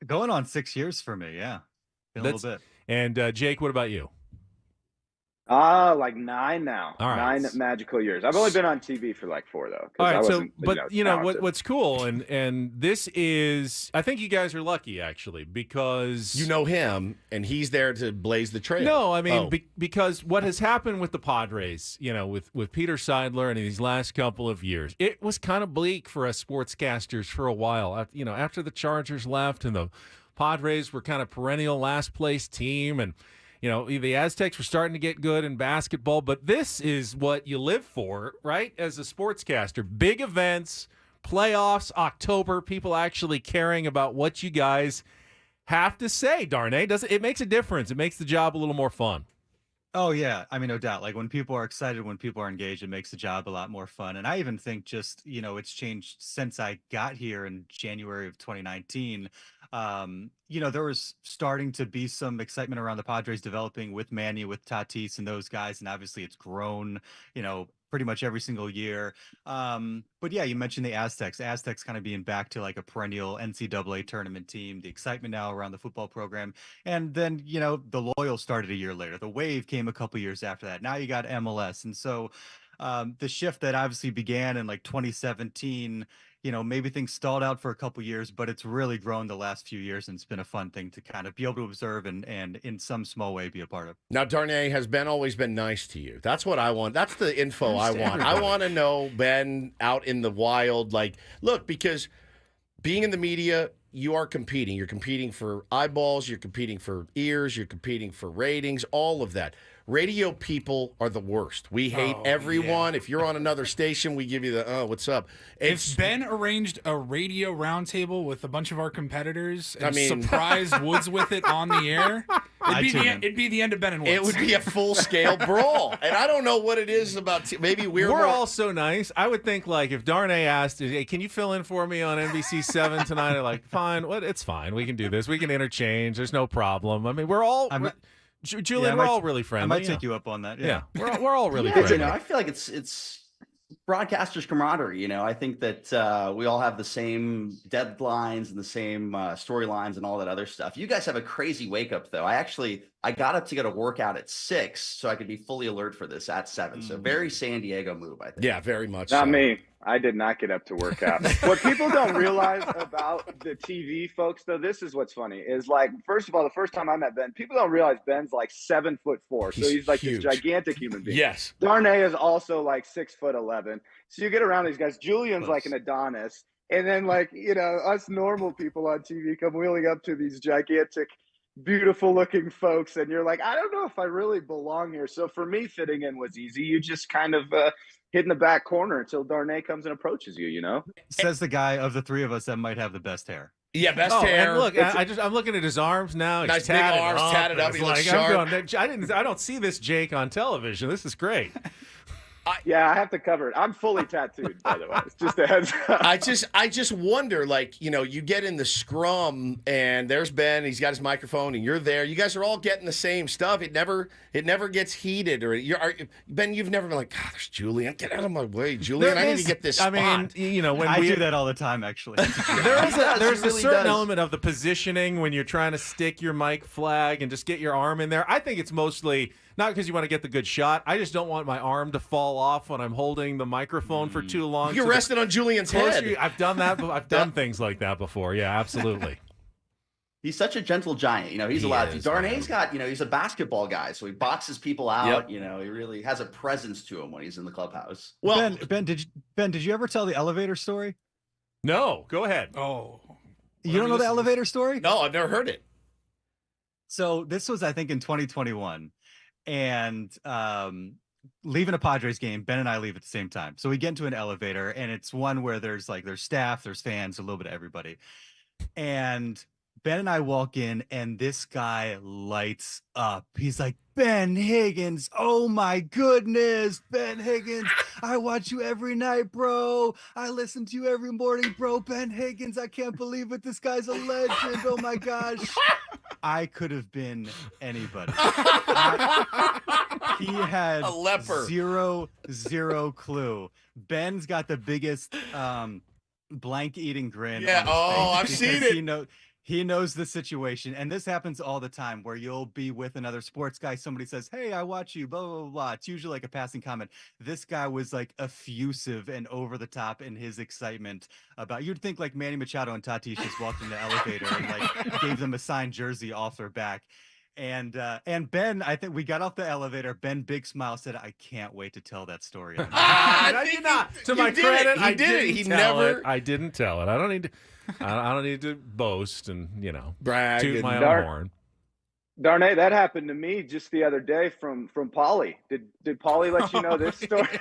Going on 6 years for me, yeah. Been a little bit. And Jake, what about you? Like 9 now. All right. 9 magical years. I've only been on TV for like 4 though. All right, Talented. what's cool, and this is, I think you guys are lucky actually because you know him, and he's there to blaze the trail. No, I mean because what has happened with the Padres, with Peter Seidler and these last couple of years, it was kind of bleak for us sportscasters for a while. After the Chargers left and the Padres were kind of perennial last place team, and the Aztecs were starting to get good in basketball, but this is what you live for, right? As a sportscaster, big events, playoffs, October, people actually caring about what you guys have to say, Darnay. It makes a difference. It makes the job a little more fun. Oh, yeah. I mean, no doubt. Like when people are excited, when people are engaged, it makes the job a lot more fun. And I even think just, it's changed since I got here in January of 2019. There was starting to be some excitement around the Padres developing with Manny, with Tatis and those guys. And obviously it's grown, pretty much every single year. But yeah, you mentioned the Aztecs. Aztecs kind of being back to like a perennial NCAA tournament team, the excitement now around the football program. And then, the Loyal started a year later. The Wave came a couple years after that. Now you got MLS. And so the shift that obviously began in like 2017, maybe things stalled out for a couple years, but it's really grown the last few years, and it's been a fun thing to kind of be able to observe and in some small way be a part of. Now, Darnay, has Ben always been nice to you? That's what I want. That's the info I want. I want to know Ben out in the wild. Like, look, because being in the media, you are competing. You're competing for eyeballs. You're competing for ears. You're competing for ratings, all of that. Radio people are the worst. We hate everyone. Yeah. If you're on another station, we give you the, what's up? If Ben arranged a radio roundtable with a bunch of our competitors and surprised Woods with it on the air, it'd be the end of Ben and Woods. It would be a full-scale brawl. And I don't know what it is about, maybe we're all so nice. I would think, like, if Darnay asked, hey, can you fill in for me on NBC 7 tonight? I'm like, fine, it's fine. We can do this. We can interchange. There's no problem. I mean, we're all... Julian, we're all really friendly. I might take you up on that. Yeah, we're all really friendly. I feel like it's broadcasters camaraderie. I think that we all have the same deadlines and the same storylines and all that other stuff. You guys have a crazy wake up though. I got up to get a workout at 6 so I could be fully alert for this at 7. So very San Diego move, I think. Yeah, very much. Not me. I did not get up to work out. What people don't realize about the TV folks, though, this is what's funny, is like, first of all, the first time I met Ben, people don't realize Ben's like 7'4". So he's like huge. This gigantic human being. Yes. Darnay is also like 6'11". So you get around these guys. Julian's like an Adonis. And then like, us normal people on TV come wheeling up to these gigantic, beautiful looking folks. And you're like, I don't know if I really belong here. So for me, fitting in was easy. You just kind of hit in the back corner until Darnay comes and approaches you, Says the guy of the three of us that might have the best hair. Yeah, best hair. And look, I'm looking at his arms now. Nice big arms, tatted up. He looks sharp. I don't see this Jake on television. This is great. I have to cover it. I'm fully tattooed, by the way. It's just a heads up. I just wonder, like, you get in the scrum and there's Ben, he's got his microphone and you're there. You guys are all getting the same stuff. It never gets heated. Ben, you've never been like, God, there's Julian. Get out of my way, Julian. I need to get this spot. I mean, when I do that all the time, actually. there's a certain element of the positioning when you're trying to stick your mic flag and just get your arm in there. I think it's mostly not because you want to get the good shot. I just don't want my arm to fall off when I'm holding the microphone for too long. You're resting on Julian's head. I've done that. I've done things like that before. Yeah, absolutely. He's such a gentle giant. He's allowed to. Darnay's got, he's a basketball guy, so he boxes people out. Yep. He really has a presence to him when he's in the clubhouse. Well, Ben, did you ever tell the elevator story? No, go ahead. Oh, you don't know the elevator story? No, I've never heard it. So this was, I think, in 2021. And leaving a Padres game, Ben and I leave at the same time. So we get into an elevator, and it's one where there's staff, there's fans, a little bit of everybody. And Ben and I walk in, and this guy lights up. He's like, Ben Higgins, oh my goodness, Ben Higgins, I watch you every night, bro. I listen to you every morning, bro. Ben Higgins, I can't believe it. This guy's a legend. Oh my gosh. I could have been anybody. He had a leper. Zero clue. Ben's got the biggest blank eating grin. Yeah. I've seen it. He knows the situation. And this happens all the time where you'll be with another sports guy. Somebody says, hey, I watch you, blah, blah, blah, blah. It's usually like a passing comment. This guy was like effusive and over the top in his excitement about, you'd think like Manny Machado and Tatis just walked in the elevator and like gave them a signed jersey off their back. And Ben, I think we got off the elevator. Ben, big smile, said, "I can't wait to tell that story." I did not. To my credit, I did it. He never. I didn't tell it. I don't need to. I don't need to boast and brag, toot my own horn. Darnay, that happened to me just the other day from Paulie. Did Paulie let you know this story?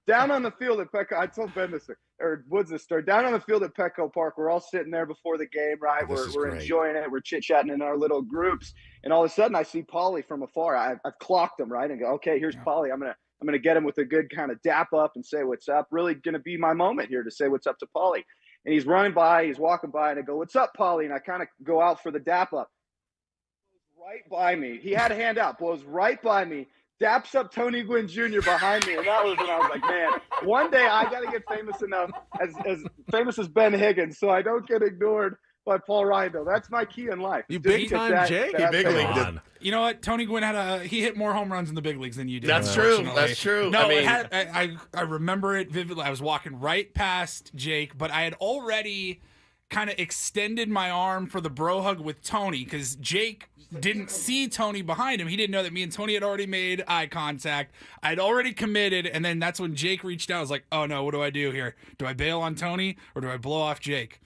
Down on the field at Petco, I told Ben this, or Woods this story. Down on the field at Petco Park, we're all sitting there before the game, right? We're enjoying it. We're chit-chatting in our little groups. And all of a sudden, I see Paulie from afar. I've clocked him, right? And go, okay, here's Paulie. I'm gonna get him with a good kind of dap up and say what's up. Really going to be my moment here to say what's up to Paulie. And he's running by, he's walking by, and I go, what's up, Paulie? And I kind of go out for the dap up. Right by me. He had a hand out, blows right by me, daps up Tony Gwynn Jr. behind me. And that was when I was like, man, one day I got to get famous enough, as famous as Ben Higgins, so I don't get ignored by Paul Reindl. That's my key in life. You Just big get time Jake? that Big famous. league. You know what? Tony Gwynn he hit more home runs in the big leagues than you did. That's true. unfortunately. That's true. No, I mean, I remember it vividly. I was walking right past Jake, but I had already kind of extended my arm for the bro hug with Tony because Jake didn't see Tony behind him. He didn't know that me and Tony had already made eye contact. I'd already committed, and then that's when Jake reached out. I was like, oh no, what do I do here? Do I bail on Tony or do I blow off Jake?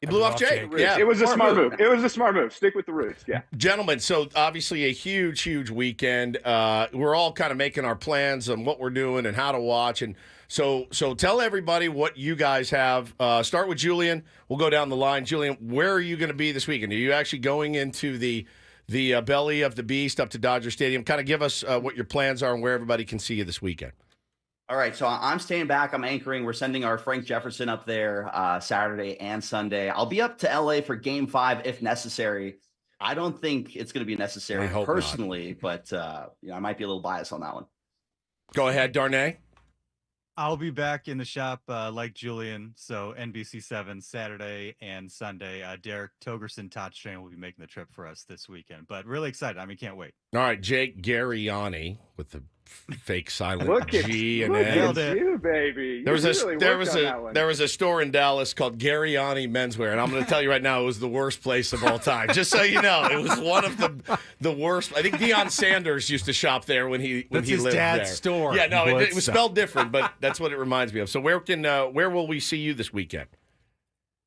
He blew off Jake. Yeah, it was a smart move. It was a smart move. Stick with the roots. Yeah, gentlemen. So obviously a huge weekend. We're all kind of making our plans on what we're doing and how to watch. And so tell everybody what you guys have. Start with Julian. We'll go down the line. Julian, where are you going to be this weekend? Are you actually going into the belly of the beast up to Dodger Stadium? Kind of give us what your plans are and where everybody can see you this weekend. All right, so I'm staying back. I'm anchoring. We're sending our Frank Jefferson up there Saturday and Sunday. I'll be up to LA for Game 5 if necessary. I don't think it's going to be necessary personally, but I might be a little biased on that one. Go ahead, Darnay. I'll be back in the shop like Julian. So NBC7 Saturday and Sunday. Derek Togerson, Todd Strain will be making the trip for us this weekend. But really excited. I mean, can't wait. All right, Jake Garriani with the fake silent Look G and look N. at you, baby. There was that there was a store in Dallas called Garriani Menswear, and I'm going to tell you right now, it was the worst place of all time. Just so you know, it was one of the worst. I think Deion Sanders used to shop there when he lived his there. dad's store. Yeah, no, it was spelled different, but that's what it reminds me of. So where will we see you this weekend?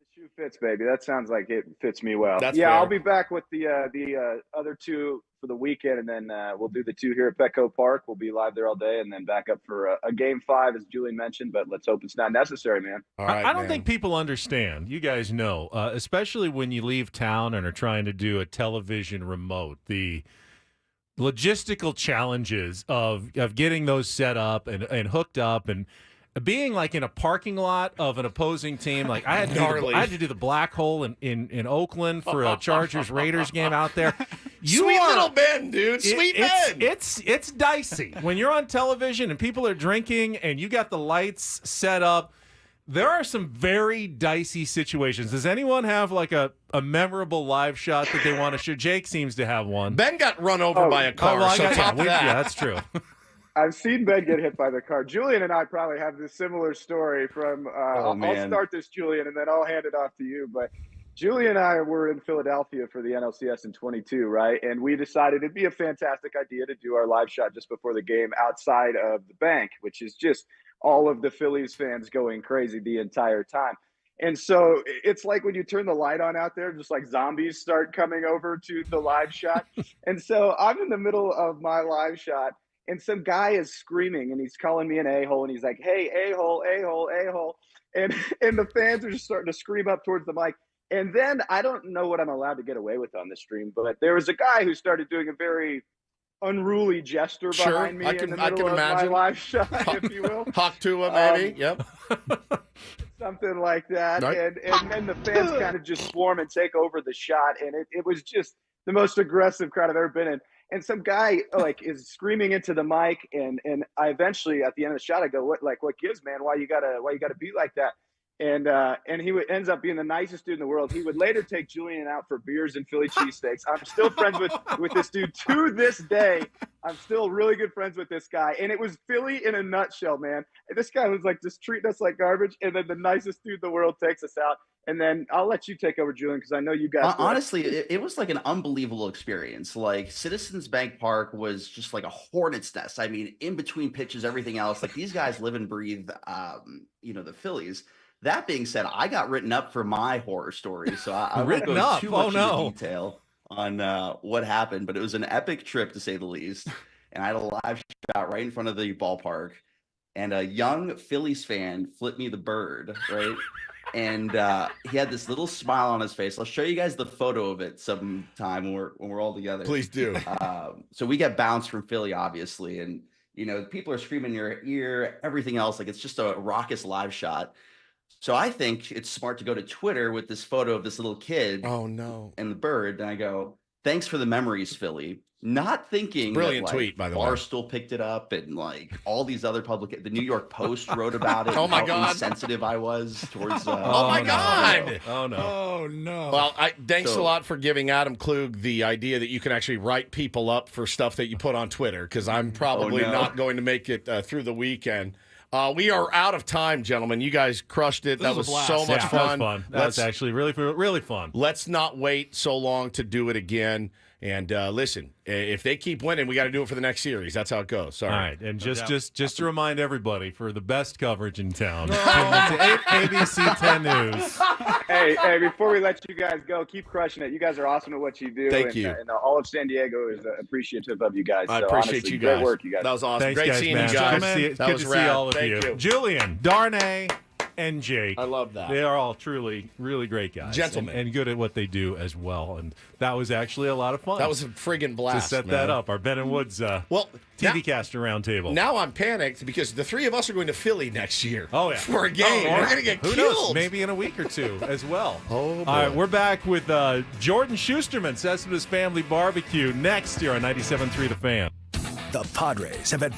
The shoe fits, baby. That sounds like it fits me well. That's fair. fair. I'll be back with the other two for the weekend, and then we'll do the two here at Petco Park. We'll be live there all day, and then back up for a Game 5, as Julian mentioned. But let's hope it's not necessary, man. All right, I don't think people understand. You guys know, especially when you leave town and are trying to do a television remote, the logistical challenges of getting those set up and hooked up and being like in a parking lot of an opposing team. Like I had to do the black hole in Oakland for a Chargers Raiders game out there. Sweet little Ben, dude. Sweet Ben. It's dicey when you're on television and people are drinking and you got the lights set up. There are some very dicey situations. Does anyone have like a memorable live shot that they want to share? Jake seems to have one. Ben got run over by a car. Well, so top of that. Yeah, that's true. I've seen Ben get hit by the car. Julian and I probably have this similar story from I'll start this, Julian, and then I'll hand it off to you. But Julian and I were in Philadelphia for the NLCS in 22, right? And we decided it'd be a fantastic idea to do our live shot just before the game outside of the bank, which is just all of the Phillies fans going crazy the entire time. And so it's like when you turn the light on out there, just like zombies start coming over to the live shot. And so I'm in the middle of my live shot, and some guy is screaming, and he's calling me an a-hole, and he's like, hey, a-hole, a-hole, a-hole. And the fans are just starting to scream up towards the mic. And then I don't know what I'm allowed to get away with on the stream, but there was a guy who started doing a very unruly gesture behind me in the middle of my live shot, if you will. Haktua, maybe. Yep. Something like that. Right. And then the fans kind of just swarm and take over the shot. And it was just the most aggressive crowd I've ever been in. And some guy is screaming into the mic, and I eventually at the end of the shot I go, what gives, man? Why you gotta be like that? And he ends up being the nicest dude in the world. He would later take Julian out for beers and Philly cheesesteaks. I'm still friends with this dude to this day. I'm still really good friends with this guy. And it was Philly in a nutshell, man. And this guy was like just treating us like garbage. And then the nicest dude in the world takes us out. And then I'll let you take over, Julian, because I know you guys. Honestly, it was like an unbelievable experience. Like Citizens Bank Park was just like a hornet's nest. I mean, in between pitches, everything else, like these guys live and breathe, the Phillies. That being said, I got written up for my horror story, so I won't go too much into detail on what happened. But it was an epic trip, to say the least. And I had a live shot right in front of the ballpark, and a young Phillies fan flipped me the bird, right? And he had this little smile on his face. I'll show you guys the photo of it sometime when we're all together. Please do. So we get bounced from Philly, obviously, and people are screaming in your ear, everything else. Like it's just a raucous live shot. So I think it's smart to go to Twitter with this photo of this little kid. Oh, no. And the bird. And I go, thanks for the memories, Philly. not thinking Brilliant that, like, tweet, by the way. Barstool picked it up and like all these other the New York Post wrote about it. Oh, my how God. insensitive I was towards. Oh, my God. Oh, no. Oh no. Well, thanks a So- lot for giving Adam Klug the idea that you can actually write people up for stuff that you put on Twitter, because I'm probably no. not going to make it through the weekend. We are out of time, gentlemen. You guys crushed it. That was was a so blast. much Yeah, fun. that was fun. That was actually really fun. Let's not wait so long to do it again. And listen, if they keep winning, we got to do it for the next series. That's how it goes. Sorry. All right, and doubt. just to remind everybody, for the best coverage in town, tune into ABC 10 News. Hey, before we let you guys go, keep crushing it. You guys are awesome at what you do. Thank you. And all of San Diego is appreciative of you guys. I So appreciate honestly, you guys. Great work, you guys. That was awesome. Thanks, Great guys, seeing man. you guys. Good That to was see rad. all of Thank you. you. Julian, Darnay, and Jake. I love that. They are all truly, really great guys. Gentlemen. And good at what they do as well. And that was actually a lot of fun. That was a friggin' blast. to set man. that up. Our Ben and Woods Well, TV caster roundtable. Now I'm panicked because the three of us are going to Philly next year. Oh, yeah. For a game. Oh, We're going to get Who killed. knows? Maybe in a week or two as well. Oh, boy. All right, we're back with Jordan Schusterman, Cespedes Family Barbecue, next year on 97.3 The Fan. The Padres have had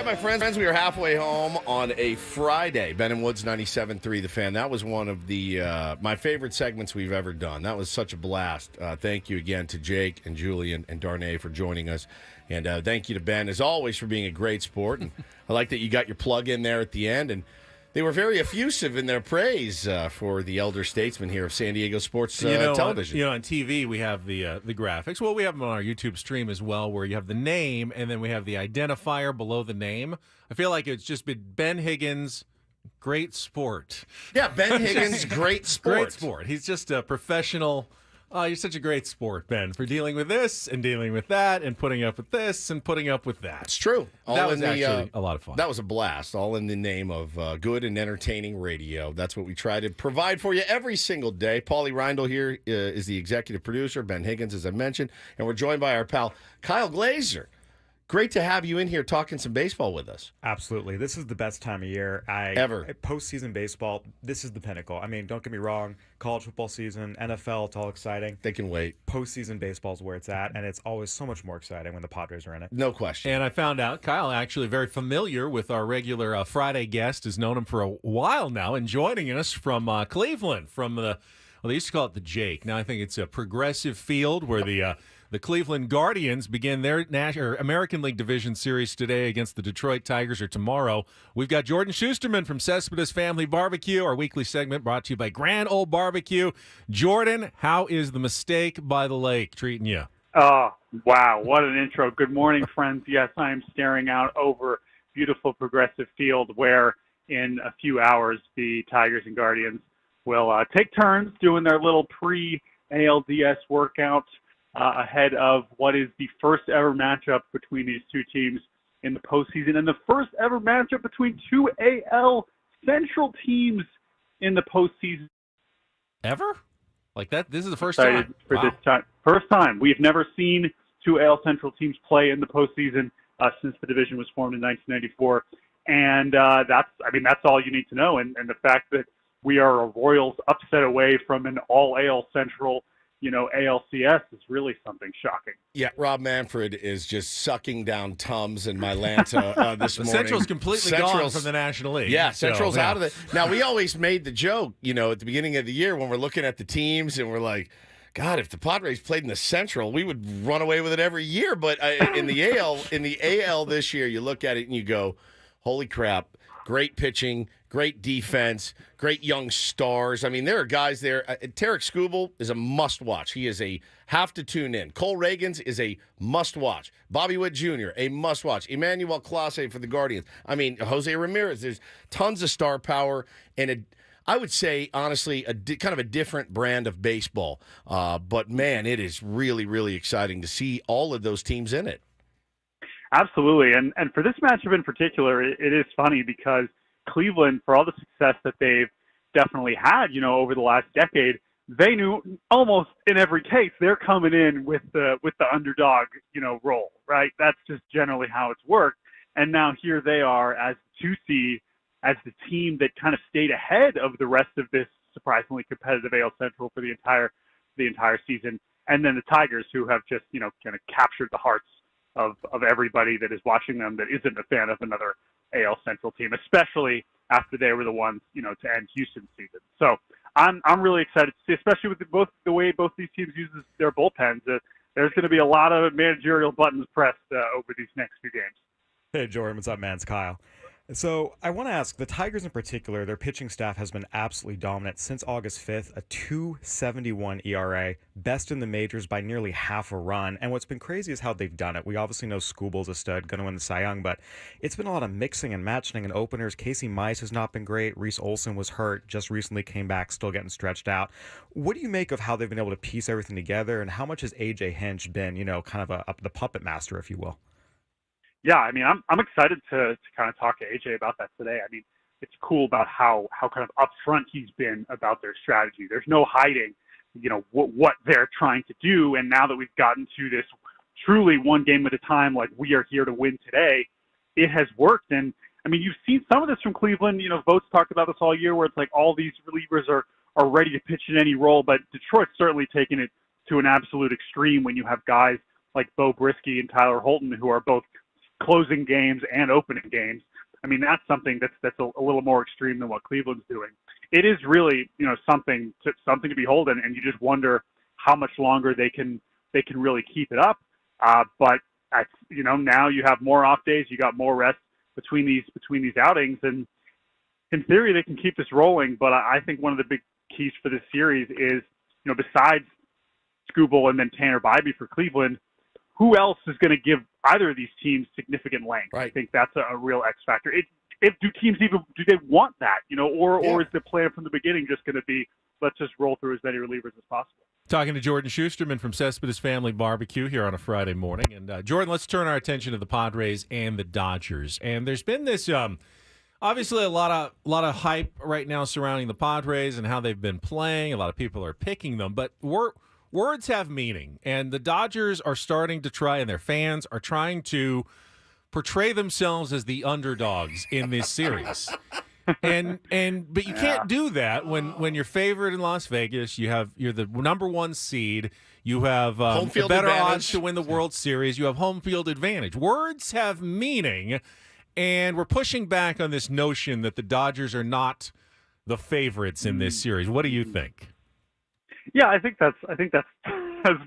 right, my friends, we are halfway home on a Friday. Ben and Woods, 97.3 The Fan. That was one of the my favorite segments we've ever done. That was such a blast. Thank you again to Jake and Julian and Darnay for joining us. And thank you to Ben, as always, for being a great sport. And I like that you got your plug in there at the end. And they were very effusive in their praise for the elder statesman here of San Diego sports television. On TV, we have the graphics. Well, we have them on our YouTube stream as well, where you have the name, and then we have the identifier below the name. I feel like it's just been Ben Higgins, great sport. Yeah, Ben Higgins, great sport. Great sport. He's just a professional. Oh, you're such a great sport, Ben, for dealing with this and dealing with that and putting up with this and putting up with that. It's true. That was actually a lot of fun. That was a blast, all in the name of good and entertaining radio. That's what we try to provide for you every single day. Paulie Reindl here is the executive producer, Ben Higgins, as I mentioned, and we're joined by our pal Kyle Glazer. Great to have you in here talking some baseball with us. Absolutely. This is the best time of year. Ever. Postseason baseball, this is the pinnacle. I mean, don't get me wrong. College football season, NFL, it's all exciting. They can wait. Postseason baseball is where it's at, and it's always so much more exciting when the Padres are in it. No question. And I found out Kyle actually very familiar with our regular Friday guest, has known him for a while now, and joining us from Cleveland, from the, well, they used to call it the Jake. Now I think it's a Progressive Field where the Cleveland Guardians begin their American League Division Series today against the Detroit Tigers, or tomorrow. We've got Jordan Schusterman from Cespedes Family Barbecue, our weekly segment brought to you by Grand Old Barbecue. Jordan, how is the mistake by the lake treating you? Oh, wow. What an intro. Good morning, friends. Yes, I am staring out over beautiful Progressive Field where in a few hours the Tigers and Guardians will take turns doing their little pre-ALDS workout ahead of what is the first ever matchup between these two teams in the postseason, and the first ever matchup between two AL Central teams in the postseason. Ever? Like that? This is the first time? For this time. First time. We've never seen two AL Central teams play in the postseason since the division was formed in 1994. And that's all you need to know. And the fact that we are a Royals upset away from an all AL Central ALCS is really something shocking. Yeah, Rob Manfred is just sucking down Tums and Mylanta this morning. Central's completely gone from the National League. Yeah, Central's out of it. Now, we always made the joke, at the beginning of the year when we're looking at the teams and we're like, God, if the Padres played in the Central, we would run away with it every year. But in the AL this year, you look at it and you go, holy crap, great pitching, great defense, great young stars. I mean, there are guys there. Tarek Skubal is a must-watch. He is a have to tune in. Cole Reagans is a must-watch. Bobby Witt Jr., a must-watch. Emmanuel Clase for the Guardians. I mean, Jose Ramirez. There's tons of star power and I would say, honestly, kind of a different brand of baseball. But, man, it is really, really exciting to see all of those teams in it. Absolutely. And for this matchup in particular, it is funny because Cleveland, for all the success that they've definitely had, over the last decade, they knew almost in every case they're coming in with the underdog, role, right? That's just generally how it's worked. And now here they are as 2 seed, as the team that kind of stayed ahead of the rest of this surprisingly competitive AL Central for the entire season. And then the Tigers, who have just, kind of captured the hearts of everybody that is watching them that isn't a fan of another AL Central team, especially after they were the ones, to end Houston's season. So I'm really excited to see, especially with the way both these teams use their bullpens. There's going to be a lot of managerial buttons pressed over these next few games. Hey, Jordan, what's up, man? It's Kyle. So I want to ask, the Tigers in particular, their pitching staff has been absolutely dominant since August 5th, a 2.71 ERA, best in the majors by nearly half a run. And what's been crazy is how they've done it. We obviously know Skubal's a stud, going to win the Cy Young, but it's been a lot of mixing and matching and openers. Casey Mize has not been great. Reese Olson was hurt, just recently came back, still getting stretched out. What do you make of how they've been able to piece everything together, and how much has AJ Hinch been, kind of the puppet master, if you will? Yeah, I mean, I'm excited to kind of talk to AJ about that today. I mean, it's cool about how kind of upfront he's been about their strategy. There's no hiding, what they're trying to do. And now that we've gotten to this truly one game at a time, like we are here to win today, it has worked. And I mean, you've seen some of this from Cleveland. Votes talked about this all year, where it's like all these relievers are ready to pitch in any role. But Detroit's certainly taken it to an absolute extreme when you have guys like Bo Brisky and Tyler Holton, who are both closing games and opening games. I mean, that's something that's a little more extreme than what Cleveland's doing. It is really, something to behold, and you just wonder how much longer they can really keep it up. But now you have more off days, you got more rest between these outings, and in theory they can keep this rolling. But I think one of the big keys for this series is, besides Skubal and then Tanner Bybee for Cleveland, who else is going to give either of these teams significant length? Right. I think that's a real X factor. Do teams even want that? Or is the plan from the beginning just going to be, let's just roll through as many relievers as possible? Talking to Jordan Schusterman from Cespedes Family Barbecue here on a Friday morning. And Jordan, let's turn our attention to the Padres and the Dodgers. And there's been this obviously a lot of hype right now surrounding the Padres and how they've been playing. A lot of people are picking them, but words have meaning, and the Dodgers are starting to try, and their fans are trying to portray themselves as the underdogs in this series. But you can't do that when you're favored in Las Vegas. You're the number one seed. You have better advantage. Odds to win the World Series. You have home field advantage. Words have meaning, and we're pushing back on this notion that the Dodgers are not the favorites in this series. What do you think? Yeah, I think that's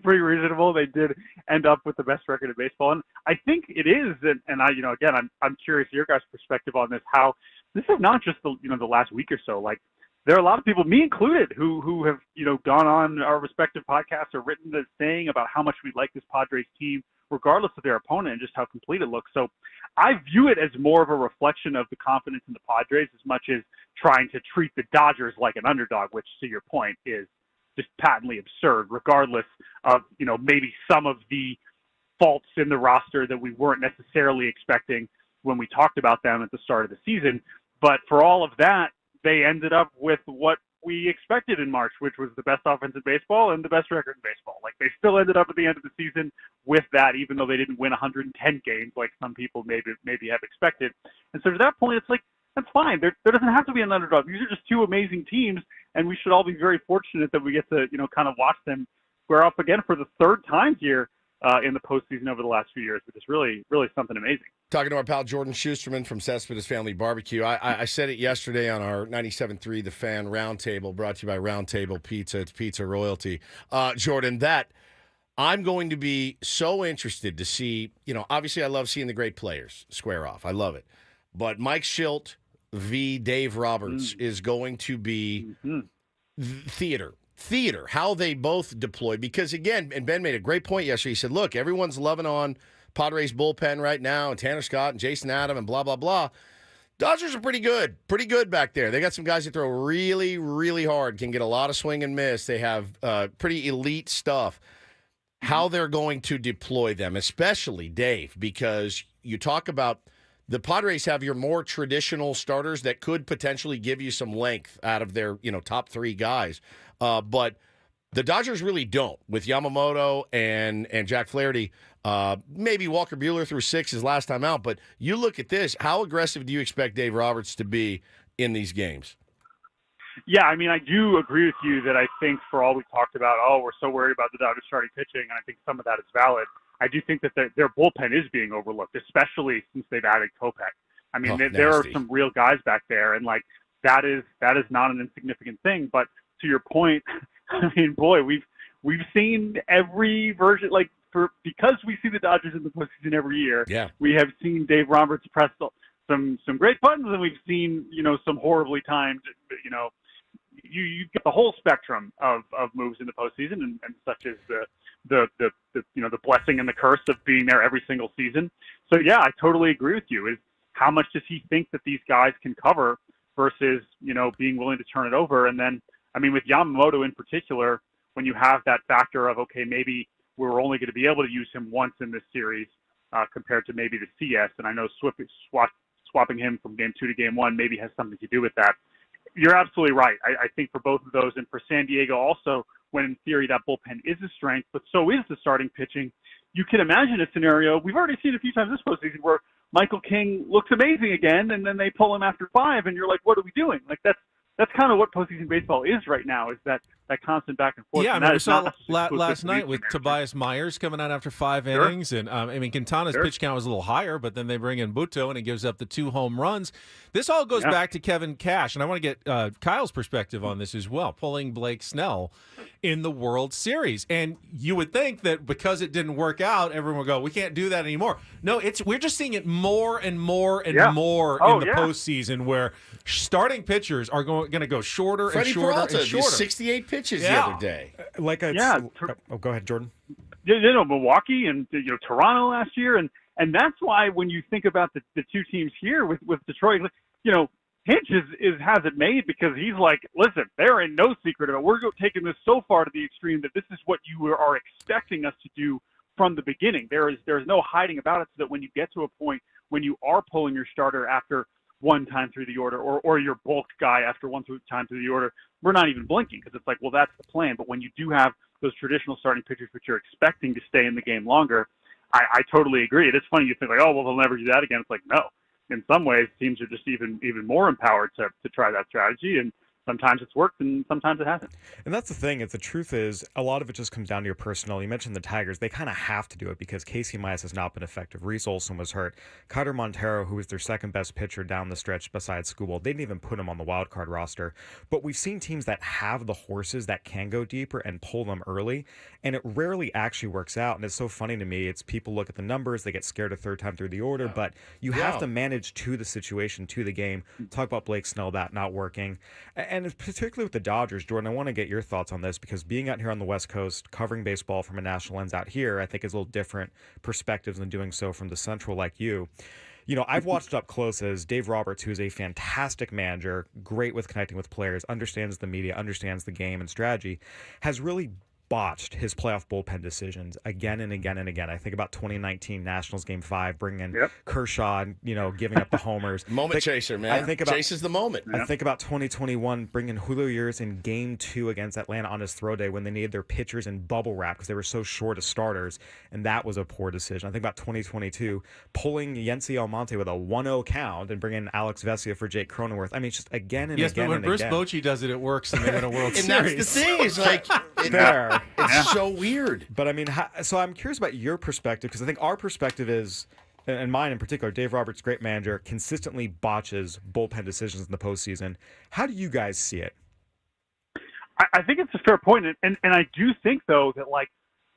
pretty reasonable. They did end up with the best record in baseball, and I think it is. And I'm curious your guys' perspective on this. How this is not just the last week or so. Like, there are a lot of people, me included, who have gone on our respective podcasts or written this thing about how much we like this Padres team, regardless of their opponent, and just how complete it looks. So I view it as more of a reflection of the confidence in the Padres as much as trying to treat the Dodgers like an underdog, which, to your point, is just patently absurd, regardless of, maybe some of the faults in the roster that we weren't necessarily expecting when we talked about them at the start of the season. But for all of that, they ended up with what we expected in March, which was the best offense in baseball and the best record in baseball. Like, they still ended up at the end of the season with that, even though they didn't win 110 games like some people maybe have expected. And so to that point, it's like, that's fine. There doesn't have to be an underdog. These are just two amazing teams, and we should all be very fortunate that we get to, kind of watch them square up again for the third time here in the postseason over the last few years, which is really, really something amazing. Talking to our pal Jordan Schusterman from Cespedes Family Barbecue. I said it yesterday on our 97.3 The Fan Roundtable, brought to you by Roundtable Pizza. It's pizza royalty. Jordan, that I'm going to be so interested to see, obviously I love seeing the great players square off. I love it. But Mike Schilt v. Dave Roberts is going to be theater, how they both deploy. Because, again, and Ben made a great point yesterday. He said, look, everyone's loving on Padres bullpen right now, and Tanner Scott and Jason Adam and blah, blah, blah. Dodgers are pretty good back there. They got some guys that throw really, really hard, can get a lot of swing and miss. They have pretty elite stuff. How they're going to deploy them, especially Dave, because you talk about the Padres have your more traditional starters that could potentially give you some length out of their, top three guys. But the Dodgers really don't with Yamamoto and Jack Flaherty. Maybe Walker Buehler threw 6 his last time out. But you look at this, how aggressive do you expect Dave Roberts to be in these games? Yeah, I mean, I do agree with you that I think for all we talked about, we're so worried about the Dodgers starting pitching, and I think some of that is valid. I do think that their bullpen is being overlooked, especially since they've added Kopech. I mean, there are some real guys back there, and that is not an insignificant thing. But to your point, I mean, boy, we've seen every version. Because we see the Dodgers in the postseason every year. Yeah. We have seen Dave Roberts press some great buttons, and we've seen some horribly timed. You get the whole spectrum of moves in the postseason, and such as the blessing and the curse of being there every single season. So yeah, I totally agree with you. Is how much does he think that these guys can cover versus being willing to turn it over? And then, I mean, with Yamamoto in particular, when you have that factor of, okay, maybe we're only going to be able to use him once in this series compared to maybe the CS, and I know swapping him from game 2 to game 1 maybe has something to do with that. You're absolutely right. I think for both of those, and for San Diego also, when in theory that bullpen is a strength, but so is the starting pitching. You can imagine a scenario we've already seen a few times this postseason where Michael King looks amazing again, and then they pull him after 5, and you're like, what are we doing? That's kind of what postseason baseball is right now, is that that constant back and forth. Yeah, and I mean, that we is saw not exclusive last to night these with managers. Tobias Myers coming out after 5 Sure. innings. And, I mean, Quintana's Sure. pitch count was a little higher, but then they bring in Buto, and he gives up the 2 home runs. This all goes back to Kevin Cash, and I want to get Kyle's perspective on this as well, pulling Blake Snell in the World Series. And you would think that because it didn't work out, everyone would go, we can't do that anymore. No, we're just seeing it more and more and more in the postseason, where starting pitchers are going to go shorter Freddie and shorter Peralta and shorter. used 68 pitches the other day. Go ahead, Jordan. Milwaukee and Toronto last year, and that's why when you think about the two teams here with Detroit, Hinch has it made, because he's like, listen, there ain't no secret about it. We're taking this so far to the extreme that this is what you are expecting us to do from the beginning. There's no hiding about it, so that when you get to a point when you are pulling your starter after one time through the order, or your bulk guy after one time through the order, we're not even blinking, because it's like, well, that's the plan. But when you do have those traditional starting pitchers which you're expecting to stay in the game longer, I totally agree. It's funny, you think like, oh, well, they'll never do that again. It's like, no. In some ways, teams are just even more empowered to try that strategy, and sometimes it's worked and sometimes it hasn't. And that's the thing. The truth is, a lot of it just comes down to your personnel. You mentioned the Tigers. They kind of have to do it because Casey Mize has not been effective. Reese Olson was hurt. Cutter Montero, who was their second best pitcher down the stretch besides Skubal, they didn't even put him on the wild card roster. But we've seen teams that have the horses that can go deeper and pull them early, and it rarely actually works out. And it's so funny to me. It's people look at the numbers, they get scared a third time through the order, but you have to manage to the situation, to the game. Talk about Blake Snell, that not working. And particularly with the Dodgers, Jordan, I want to get your thoughts on this, because being out here on the West Coast, covering baseball from a national lens out here, I think is a little different perspectives than doing so from the Central like you. I've watched up close as Dave Roberts, who's a fantastic manager, great with connecting with players, understands the media, understands the game and strategy, has really botched his playoff bullpen decisions again and again and again. I think about 2019 Nationals Game 5, bringing in Kershaw and, giving up the homers. Chaser, man. Chases the moment. I think about 2021, bringing Julio Urias in Game 2 against Atlanta on his throw day when they needed their pitchers in bubble wrap because they were so short of starters, and that was a poor decision. I think about 2022, pulling Yency Almonte with a 1-0 count and bringing in Alex Vesia for Jake Cronenworth. I mean, it's just again and again and again. Yes, but when Bruce Bochy does it works, and they win a World Series. And that's the thing. It's like, it's so weird. But I mean, so I'm curious about your perspective, because I think our perspective is, and mine in particular, Dave Roberts, great manager, consistently botches bullpen decisions in the postseason. How do you guys see it? I think it's a fair point, and I do think, though, that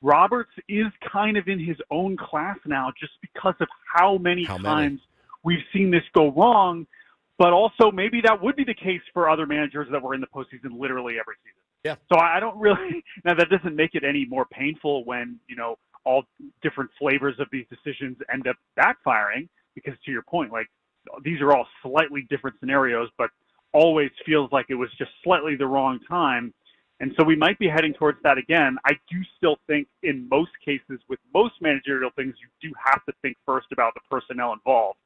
Roberts is kind of in his own class now, just because of how many times we've seen this go wrong. But also, maybe that would be the case for other managers that were in the postseason literally every season. Yeah. So I don't really – now, that doesn't make it any more painful when, all different flavors of these decisions end up backfiring, because to your point, these are all slightly different scenarios, but always feels like it was just slightly the wrong time. And so we might be heading towards that again. I do still think in most cases with most managerial things, you do have to think first about the personnel involved.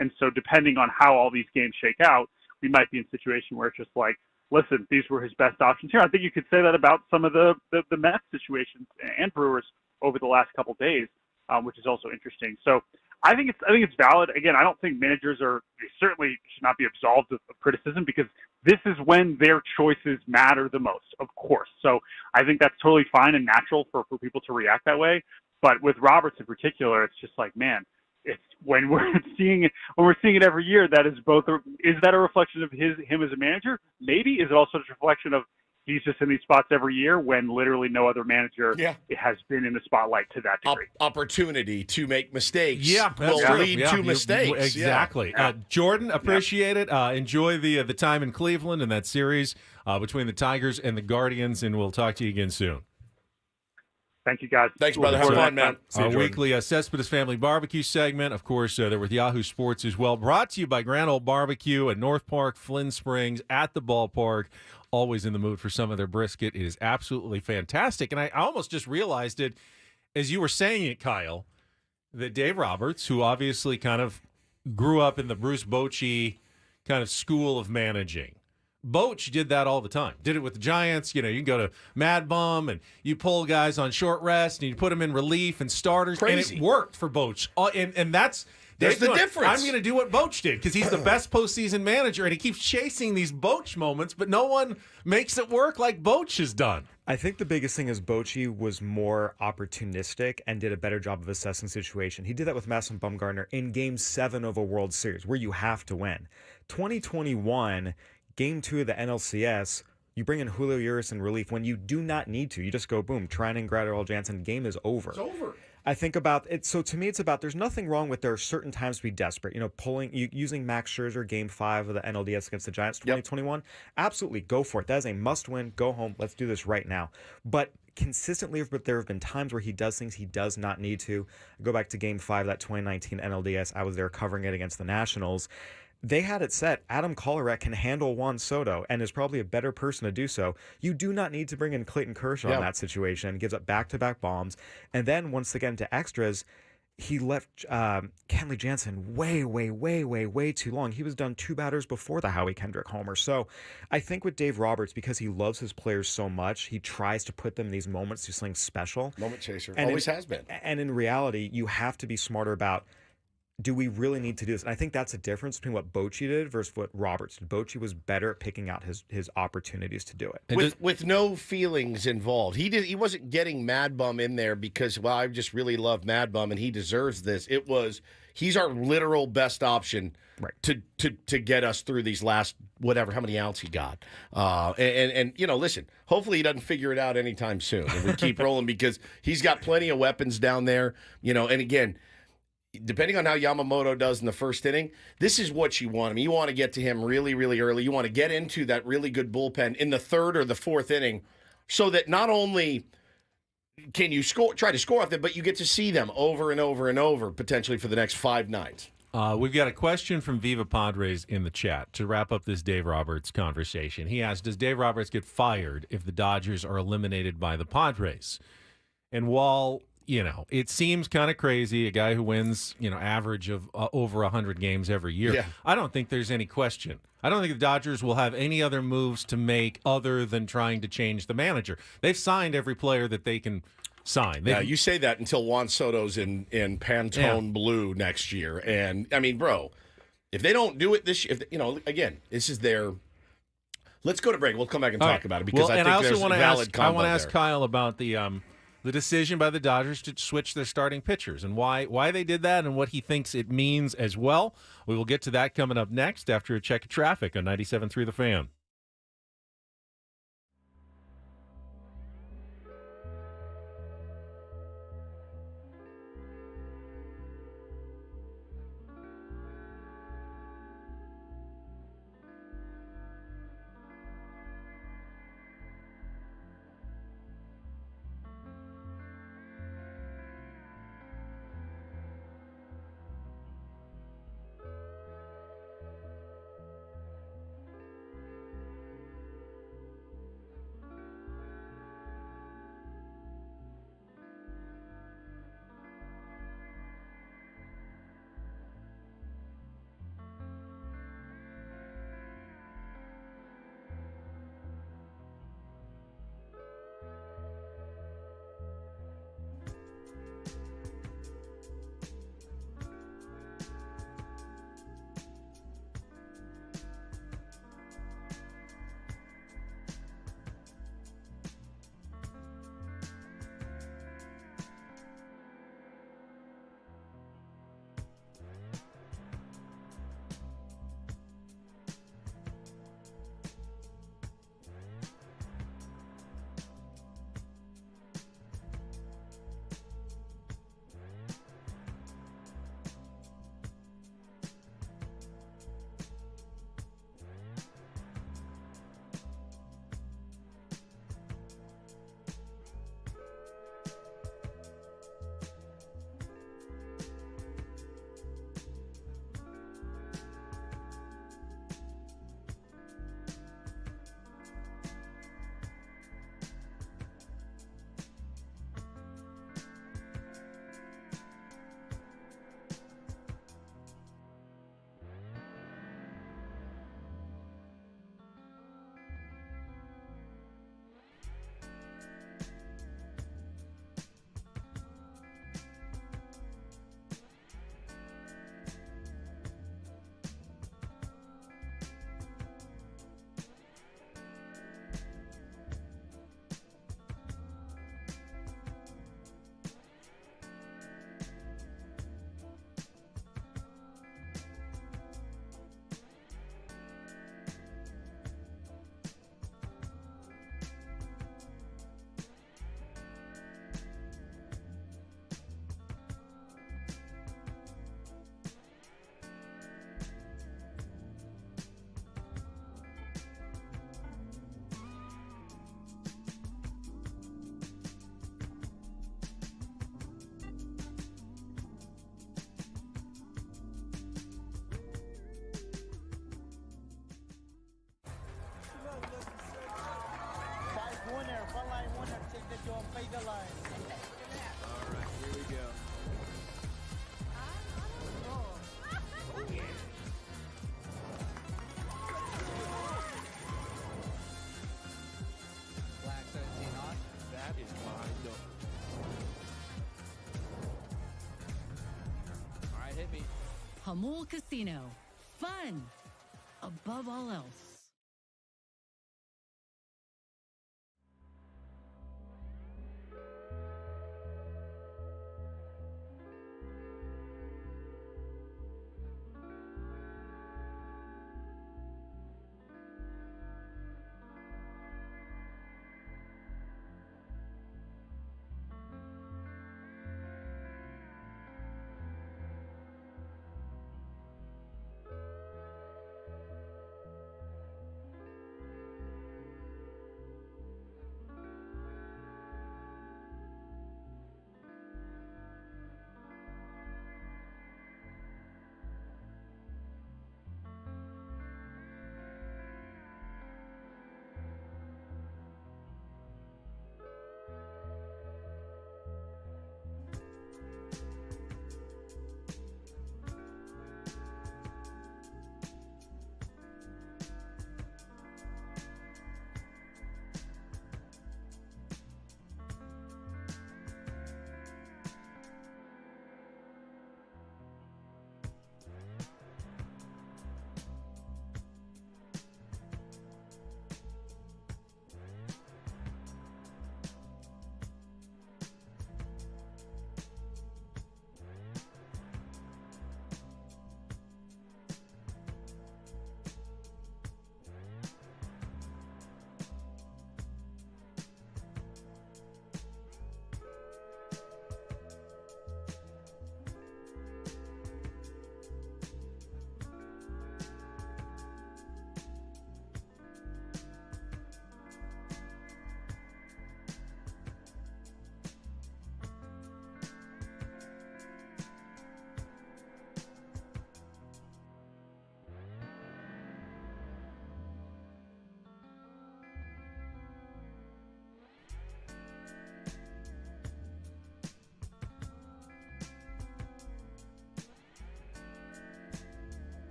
And so depending on how all these games shake out, we might be in a situation where it's just like, listen, these were his best options here. I think you could say that about some of the Mets situations and Brewers over the last couple of days, which is also interesting. So I think it's valid. Again, I don't think managers they certainly should not be absolved of criticism, because this is when their choices matter the most, of course. So I think that's totally fine and natural for people to react that way. But with Roberts in particular, it's just like, man, it's when we're seeing it every year, that is is that a reflection of him as a manager? Maybe. Is it also a reflection of he's just in these spots every year when literally no other manager has been in the spotlight to that degree? Opportunity to make mistakes will lead to mistakes. Exactly. Yeah. Jordan, appreciate it. Enjoy the time in Cleveland and that series between the Tigers and the Guardians, and we'll talk to you again soon. Thank you, guys. Thanks, brother. Have fun, man. Our weekly Cespedes Family Barbecue segment. Of course, they're with Yahoo Sports as well. Brought to you by Grand Ole Barbecue at North Park, Flynn Springs, at the ballpark. Always in the mood for some of their brisket. It is absolutely fantastic. And I almost just realized it as you were saying it, Kyle, that Dave Roberts, who obviously kind of grew up in the Bruce Bochy kind of school of managing, Boch did that all the time. Did it with the Giants. You can go to Mad Bum and you pull guys on short rest and you put them in relief and starters. Crazy. And it worked for Boch. And that's There's the difference. I'm going to do what Boch did because he's the best postseason manager, and he keeps chasing these Boch moments, but no one makes it work like Boch has done. I think the biggest thing is Bochy was more opportunistic and did a better job of assessing situation. He did that with Madison Bumgarner in Game 7 of a World Series, where you have to win. 2021, Game 2 of the NLCS, you bring in Julio Urias in relief when you do not need to. You just go, boom, Trinan, Gratterall, Jansen, game is over. It's over. I think about it. So to me, it's about there's nothing wrong with there are certain times to be desperate. Using Max Scherzer Game 5 of the NLDS against the Giants 2021. Yep. Absolutely, go for it. That is a must-win. Go home. Let's do this right now. But consistently, there have been times where he does things he does not need to. Go back to Game 5 of that 2019 NLDS. I was there covering it against the Nationals. They had it set. Adam Kolarek can handle Juan Soto and is probably a better person to do so. You do not need to bring in Clayton Kershaw in that situation. Gives up back-to-back bombs. And then once they get into extras, he left Kenley Jansen way too long. He was done 2 batters before the Howie Kendrick homer. So I think with Dave Roberts, because he loves his players so much, he tries to put them in these moments to something special. Moment chaser. And always has been. And in reality, you have to be smarter about, do we really need to do this? And I think that's a difference between what Bochy did versus what Roberts did. Bochy was better at picking out his opportunities to do it. With no feelings involved. He wasn't getting Mad Bum in there because, well, I just really love Mad Bum and he deserves this. It was, he's our literal best option to get us through these last, whatever, how many outs he got. And listen, hopefully he doesn't figure it out anytime soon. And we keep rolling because he's got plenty of weapons down there, and again, depending on how Yamamoto does in the first inning, this is what you want him. You want to get to him really, really early. You want to get into that really good bullpen in the 3rd or the 4th inning so that not only can you try to score off them, but you get to see them over and over and over potentially for the next 5 nights. We've got a question from Viva Padres in the chat to wrap up this Dave Roberts conversation. He asked, does Dave Roberts get fired if the Dodgers are eliminated by the Padres? And while it seems kind of crazy, a guy who wins, average of over 100 games every year. Yeah. I don't think there's any question. I don't think the Dodgers will have any other moves to make other than trying to change the manager. They've signed every player that they can sign. Yeah, you say that until Juan Soto's in Pantone blue next year. And, I mean, bro, if they don't do it this year, again, this is their... Let's go to break. We'll come back and talk about it because I think there's a valid combo. I want to ask Kyle about the decision by the Dodgers to switch their starting pitchers and why they did that and what he thinks it means as well. We will get to that coming up next after a check of traffic on 97.3 The Fan. Hamul Casino. Fun above all else.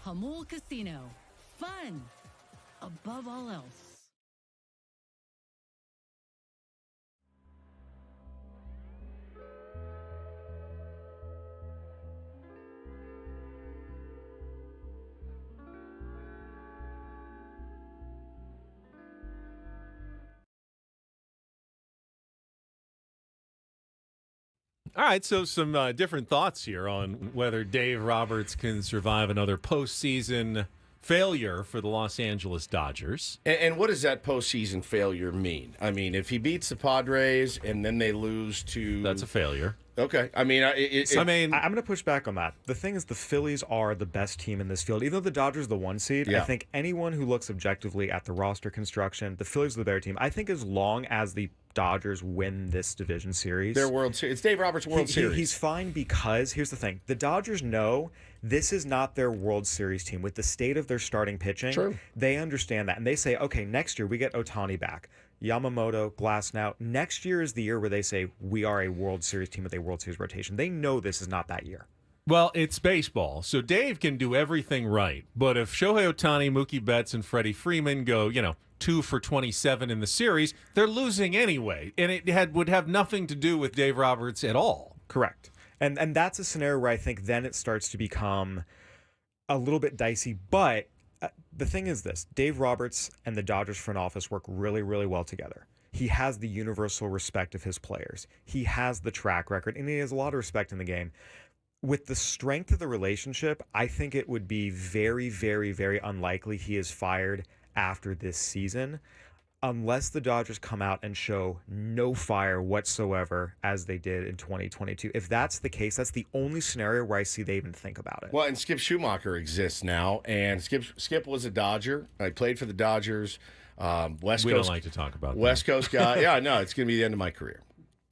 Hamul Casino. Fun above all else. All right, so some different thoughts here on whether Dave Roberts can survive another postseason failure for the Los Angeles Dodgers. And what does that postseason failure mean? I mean, if he beats the Padres and then they lose to... That's a failure. Okay. I mean, I'm going to push back on that. The thing is, the Phillies are the best team in this field. Even though the Dodgers are the 1 seed, Yeah. I think anyone who looks objectively at the roster construction, the Phillies are the better team. I think as long as the Dodgers win this division series, Their World Series. It's Dave Roberts' World Series. He's fine because, here's the thing, the Dodgers know this is not their World Series team. With the state of their starting pitching, True. They understand that. And they say, okay, next year we get Otani back. Yamamoto, Glasnow. Next year is the year where they say we are a World Series team with a World Series rotation. They know this is not that year. Well, it's baseball, so Dave can do everything right. But if Shohei Otani, Mookie Betts, and Freddie Freeman go, 2 for 27 in the series, they're losing anyway. And it would have nothing to do with Dave Roberts at all. Correct. And that's a scenario where I think then it starts to become a little bit dicey, but the thing is this: Dave Roberts and the Dodgers front office work really, really well together. He has the universal respect of his players. He has the track record, and he has a lot of respect in the game. With the strength of the relationship, I think it would be very, very, very unlikely he is fired after this season, unless the Dodgers come out and show no fire whatsoever as they did in 2022. If that's the case, that's the only scenario where I see they even think about it. Well, and Skip Schumacher exists now, and Skip was a Dodger. I played for the Dodgers. West we Coast, don't like to talk about West Coast guy. Yeah, no, it's going to be the end of my career.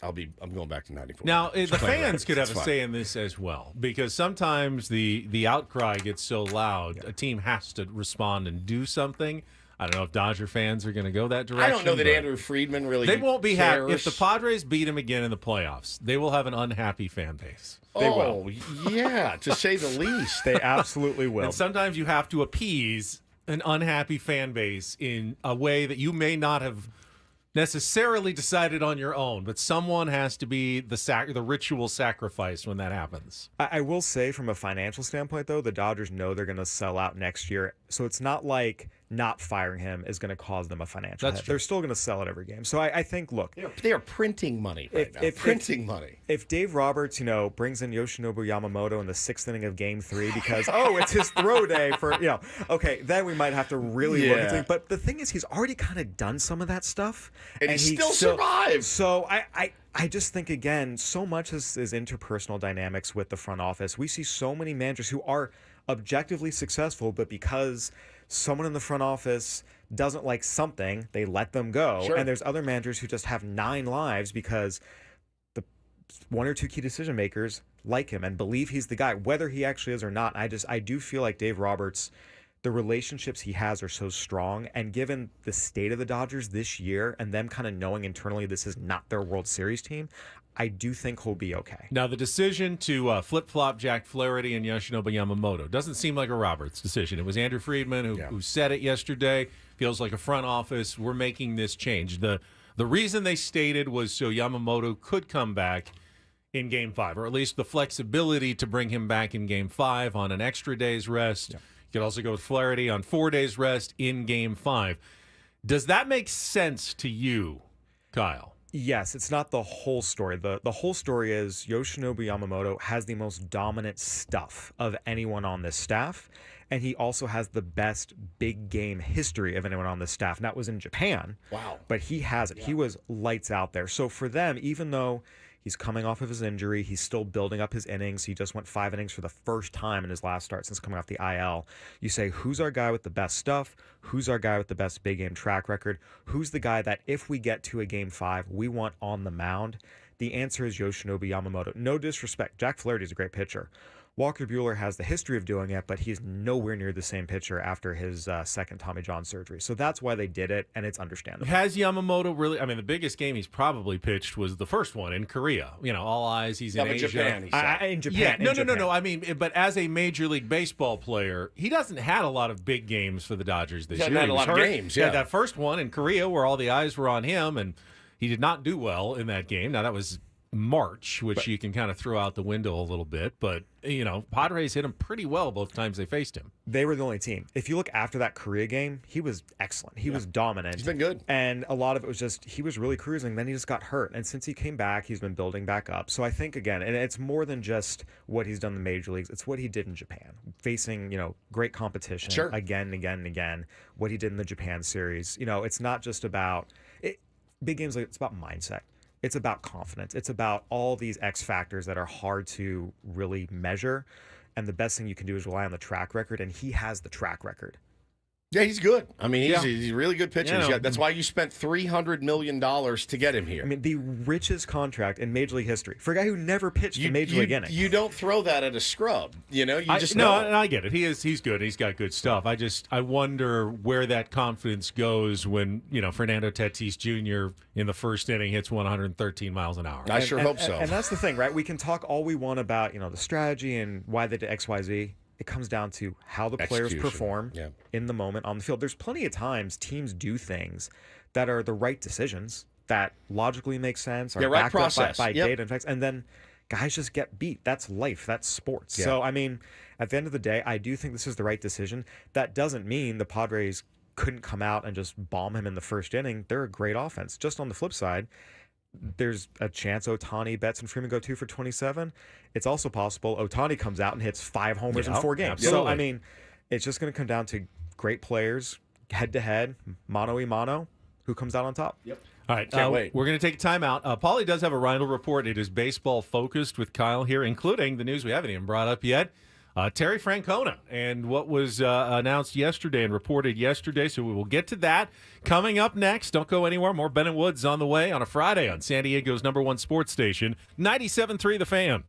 I'm going back to 94. Now, the fans could have It's a fine. say in this as well, because sometimes the outcry gets so loud, a team has to respond and do something. I don't know if Dodger fans are going to go that direction. I don't know that Andrew Friedman really They won't be happy. cares. If the Padres beat him again in the playoffs, they will have an unhappy fan base. They will. Yeah, to say the least. They absolutely will. And sometimes you have to appease an unhappy fan base in a way that you may not have necessarily decided on your own, but someone has to be the ritual sacrifice when that happens. I will say, from a financial standpoint, though, the Dodgers know they're going to sell out next year. So it's not like not firing him is going to cause them a financial hit. They're still going to sell it every game. So I think, look. They are printing money right now. Printing money. If Dave Roberts, brings in Yoshinobu Yamamoto in the 6th inning of Game 3 because, it's his throw day for, okay, then we might have to really look at things. But the thing is, he's already kind of done some of that stuff. And he still survived. So I just think, again, so much is interpersonal dynamics with the front office. We see so many managers who are objectively successful, but because someone in the front office doesn't like something, they let them go. Sure. And there's other managers who just have 9 lives because the 1 or 2 key decision makers like him and believe he's the guy, whether he actually is or not. I do feel like Dave Roberts, the relationships he has are so strong, and given the state of the Dodgers this year and them kind of knowing internally this is not their World Series team, I do think he'll be okay. Now, the decision to flip-flop Jack Flaherty and Yoshinobu Yamamoto doesn't seem like a Roberts decision. It was Andrew Friedman who said it yesterday. Feels like a front office. We're making this change. The reason they stated was so Yamamoto could come back in Game 5, or at least the flexibility to bring him back in Game 5 on an extra day's rest. Yeah. You could also go with Flaherty on 4 days rest in Game 5. Does that make sense to you, Kyle? Yes, it's not the whole story. The whole story is Yoshinobu Yamamoto has the most dominant stuff of anyone on this staff, and he also has the best big game history of anyone on this staff. And that was in Japan. Wow. But he has it. Yeah. He was lights out there. So for them, even though he's coming off of his injury, he's still building up his innings. He just went 5 innings for the first time in his last start since coming off the IL. You say, who's our guy with the best stuff? Who's our guy with the best big game track record? Who's the guy that if we get to a Game 5, we want on the mound? The answer is Yoshinobu Yamamoto. No disrespect. Jack Flaherty is a great pitcher. Walker Buehler has the history of doing it, but he's nowhere near the same pitcher after his second Tommy John surgery. So that's why they did it, and it's understandable. Has Yamamoto really? I mean, the biggest game he's probably pitched was the first one in Korea. All eyes. He's in Asia. Japan, in Japan. Yeah, no. I mean, but as a Major League Baseball player, he doesn't had a lot of big games for the Dodgers this year. He had a lot of games. Yeah, that first one in Korea where all the eyes were on him, and he did not do well in that game. Now that was March, which you can kind of throw out the window a little bit, but Padres hit him pretty well both times they faced him. They were the only team. If you look after that Korea game, he was excellent. He was dominant. He's been good. And a lot of it was just he was really cruising, then he just got hurt. And since he came back, he's been building back up. So I think, again, and it's more than just what he's done in the major leagues, it's what he did in Japan, facing, great competition again and again and again, what he did in the Japan series. It's not just about big games, it's about mindset. It's about confidence. It's about all these X factors that are hard to really measure. And the best thing you can do is rely on the track record. And he has the track record. Yeah, he's good. I mean, he's a really good pitcher. That's why you spent $300 million to get him here. I mean, the richest contract in Major League history for a guy who never pitched in Major League innings. You don't throw that at a scrub. I get it. He's good. He's got good stuff. I wonder where that confidence goes when Fernando Tatis Jr. in the first inning hits 113 miles an hour. I sure hope so. And that's the thing, right? We can talk all we want about the strategy and why they did X, Y, Z. It comes down to how the players perform in the moment on the field. There's plenty of times teams do things that are the right decisions that logically make sense, are backed up by data and facts, and then guys just get beat. That's life. That's sports. Yeah. So, I mean, at the end of the day, I do think this is the right decision. That doesn't mean the Padres couldn't come out and just bomb him in the first inning. They're a great offense. Just on the flip side, there's a chance Otani, Betts, and Freeman go 2 for 27. It's also possible Otani comes out and hits 5 homers in 4 games. Absolutely. So, I mean, it's just going to come down to great players, head-to-head, mano-a-mano, who comes out on top. Yep. All right, Can't wait. We're going to take a timeout. Paulie does have a Reindl report. It is baseball-focused with Kyle here, including the news we haven't even brought up yet. Terry Francona and what was announced yesterday and reported yesterday. So we will get to that coming up next. Don't go anywhere. More Ben and Woods on the way on a Friday on San Diego's #1 sports station, 97.3 The Fan.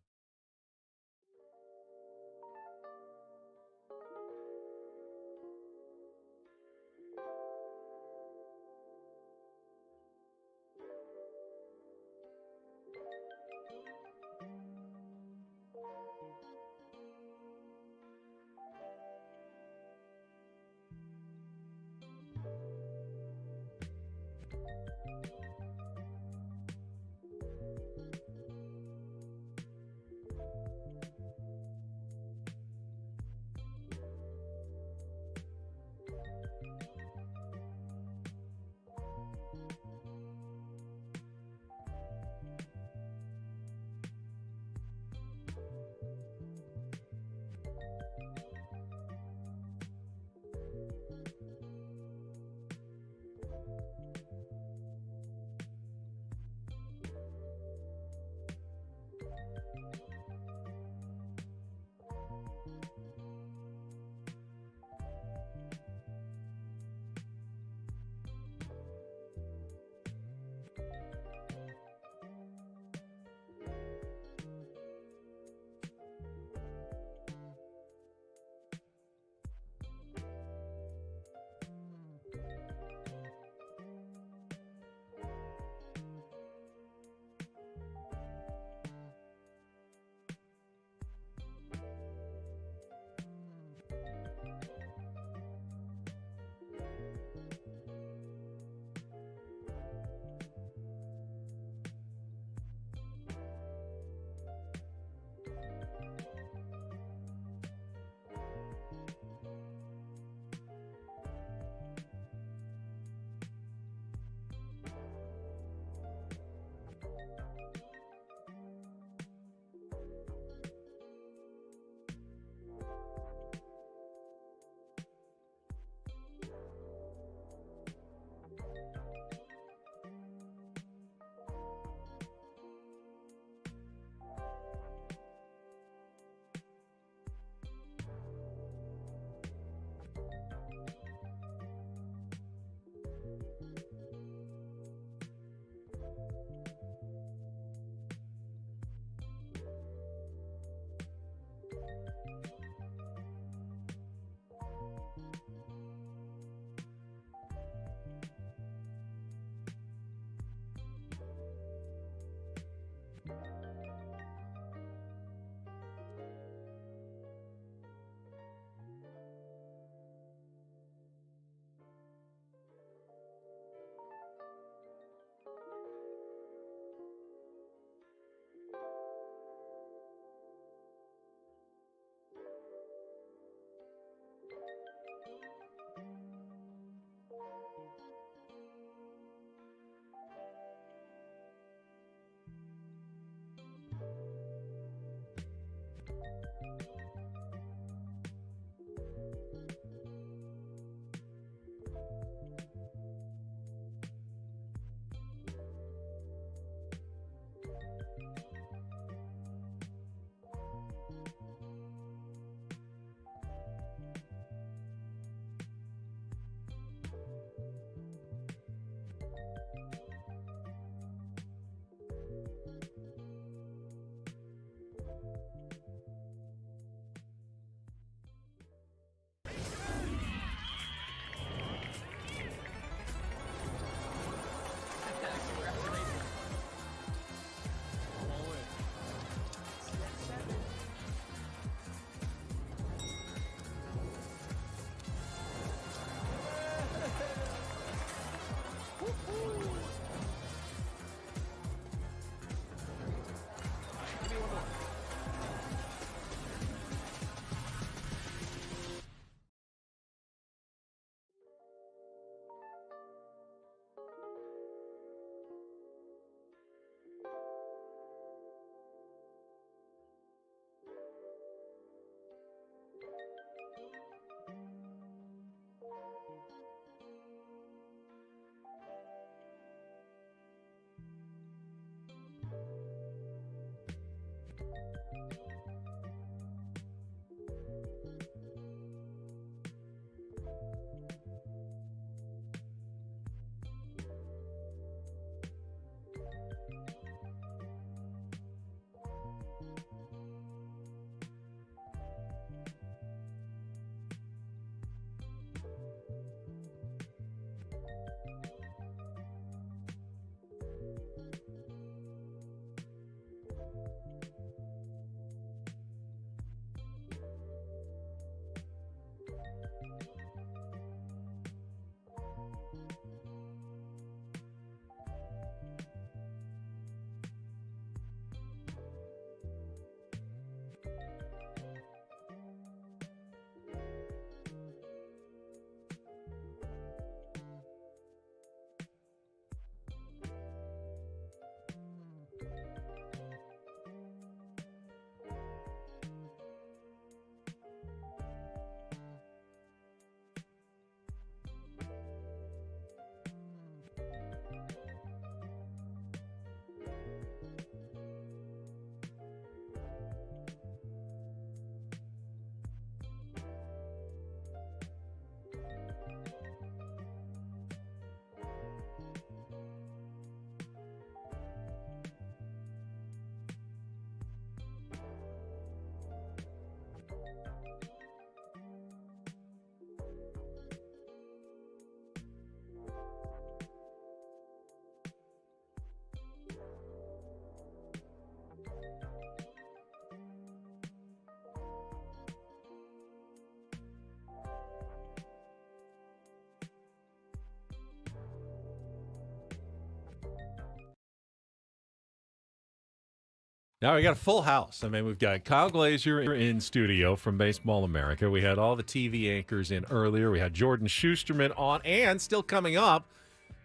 Now we got a full house. I mean, we've got Kyle Glazier in studio from Baseball America. We had all the TV anchors in earlier. We had Jordan Schusterman on, and still coming up,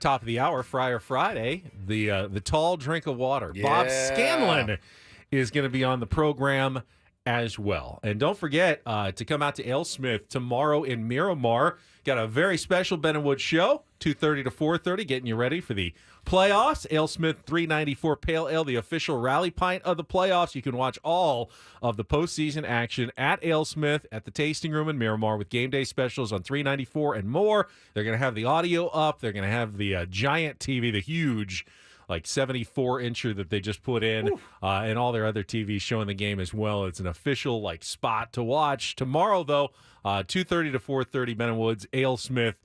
top of the hour, Friar Friday, the tall drink of water. Yeah. Bob Scanlan is going to be on the program as well. And don't forget to come out to AleSmith tomorrow in Miramar. Got a very special Ben & Wood show, 2:30 to 4:30, getting you ready for the playoffs. AleSmith 394 Pale Ale, the official rally pint of the playoffs. You can watch all of the postseason action at AleSmith at the tasting room in Miramar with game day specials on 394 and more. They're going to have the audio up. They're going to have the giant TV, the huge like 74-incher that they just put in, and all their other TVs showing the game as well. It's an official like spot to watch. Tomorrow, though, 2:30 to 4:30, Ben & Woods, AleSmith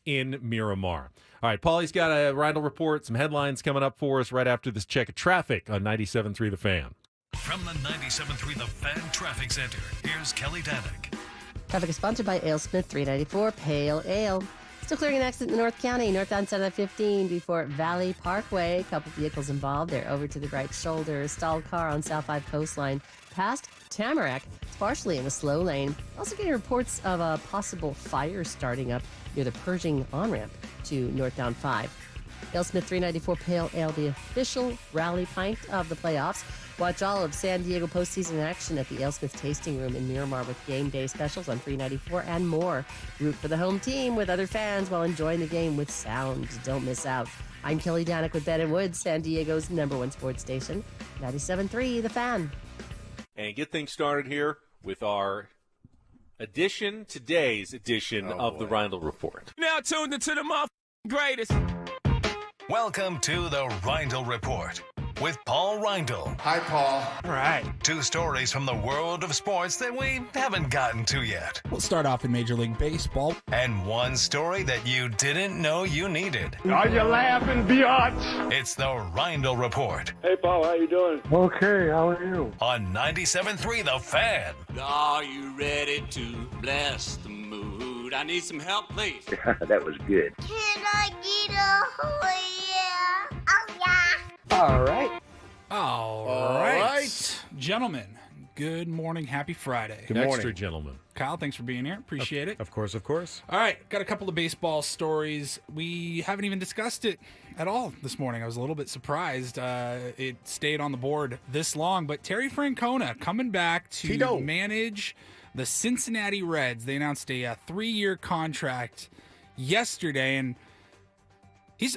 in Miramar. All right, Paulie's got a Reindl report, some headlines coming up for us right after this check of traffic on 97.3 The Fan. From the 97.3 The Fan Traffic Center, here's Kelly Danick. Traffic is sponsored by AleSmith 394 Pale Ale. Still clearing an accident in North County, northbound side of 15 before Valley Parkway. A couple vehicles involved. They're over to the right shoulder. Stalled car on South 5 Coastline past Tamarack. It's partially in a slow lane. Also getting reports of a possible fire starting up near the Pershing on-ramp to northbound 5. AleSmith 394 Pale Ale, the official rally pint of the playoffs. Watch all of San Diego postseason action at the AleSmith Tasting Room in Miramar with game day specials on 394 and more. Root for the home team with other fans while enjoying the game with sound. Don't miss out. I'm Kelly Danick with Ben & Woods, San Diego's #1 sports station, 97.3 The Fan. And get things started here with our today's edition of the Reindl Report. Now tuned into the greatest. Welcome to the Reindl Report with Paul Reindl. Hi, Paul. All right. 2 stories from the world of sports that we haven't gotten to yet. We'll start off in Major League Baseball. And 1 story that you didn't know you needed. Are you laughing, biatch? It's the Reindl Report Hey, Paul, how you doing? Okay, how are you? on 97.3 The Fan. Are you ready to bless the mood? I need some help, please. That was good. Can I get a yeah? Oh, yeah. All right. All right. Gentlemen, good morning. Happy Friday. Good morning. Extra gentlemen. Kyle, thanks for being here. Appreciate it. Of course, of course. All right, got a couple of baseball stories. We haven't even discussed it at all this morning. I was a little bit surprised it stayed on the board this long, but Terry Francona coming back to manage the Cincinnati Reds. They announced a 3-year contract yesterday, and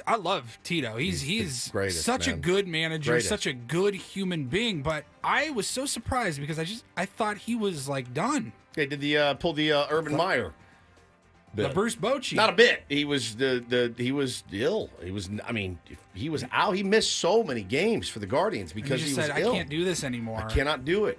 I love Tito. He's greatest, such man. a good manager, Greatest. such a good human being, but I was so surprised because I thought he was like done. They did pull the Urban Meyer. The Bruce Bochy. Not a bit. He was he was ill. He was out. He missed so many games for the Guardians because he he just was said, ill. I can't do this anymore. I cannot do it.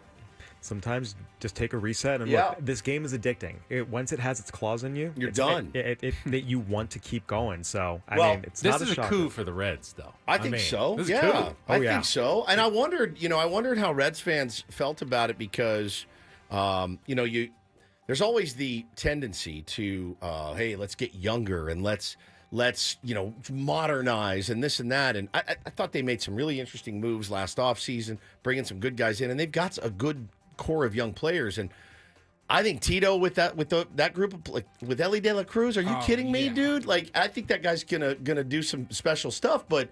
Sometimes just take a reset and Yeah. look. This game is addicting. Once it has its claws in you, You're it's- done. That you want to keep going. So I Well, mean, it's This not is a a shocker. coup for the Reds, though. I think so. This is Yeah, a coup. I yeah. think so. And I wondered how Reds fans felt about it because, there's always the tendency to, hey, let's get younger and let's modernize and this and that. And I thought they made some really interesting moves last offseason, bringing some good guys in, and they've got a good core of young players. And I think Tito with that group of with Ellie De La Cruz, are you kidding me, dude? Like, I think that guy's gonna do some special stuff. But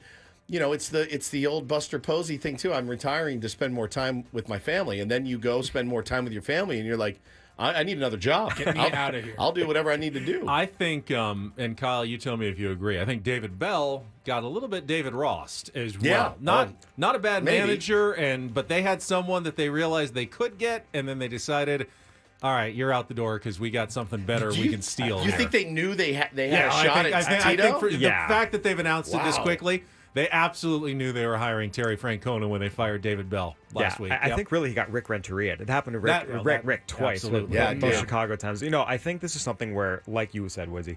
it's the old Buster Posey thing too. I'm retiring to spend more time with my family, and then you go spend more time with your family, and you're like, I need another job. Get me out of here. I'll do whatever I need to do. I think, and Kyle, you tell me if you agree. I think David Bell got a little bit David Ross as well. Yeah. Not a bad Maybe. manager, but they had someone that they realized they could get, and then they decided, all right, you're out the door because we got something better we can steal. You here. think they knew they had a shot I at think Tito? for the fact that they've announced it this Wow. quickly, they absolutely knew they were hiring Terry Francona when they fired David Bell last week. I think really he got Rick Renteria. It happened to Rick twice with absolutely. both Chicago times. I think this is something where, like you said, Wizzy,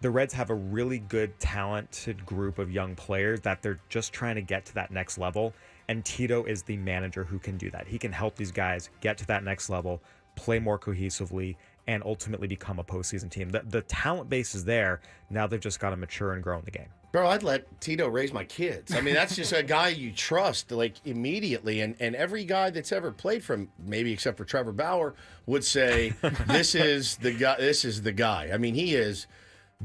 the Reds have a really good, talented group of young players that they're just trying to get to that next level. And Tito is the manager who can do that. He can help these guys get to that next level, play more cohesively, and ultimately become a postseason team. The talent base is there. Now they've just got to mature and grow in the game. Bro, I'd let Tito raise my kids. I mean, that's just a guy you trust, like, immediately. And every guy that's ever played from, maybe except for Trevor Bauer, would say, this is the guy. This is the guy. I mean, he is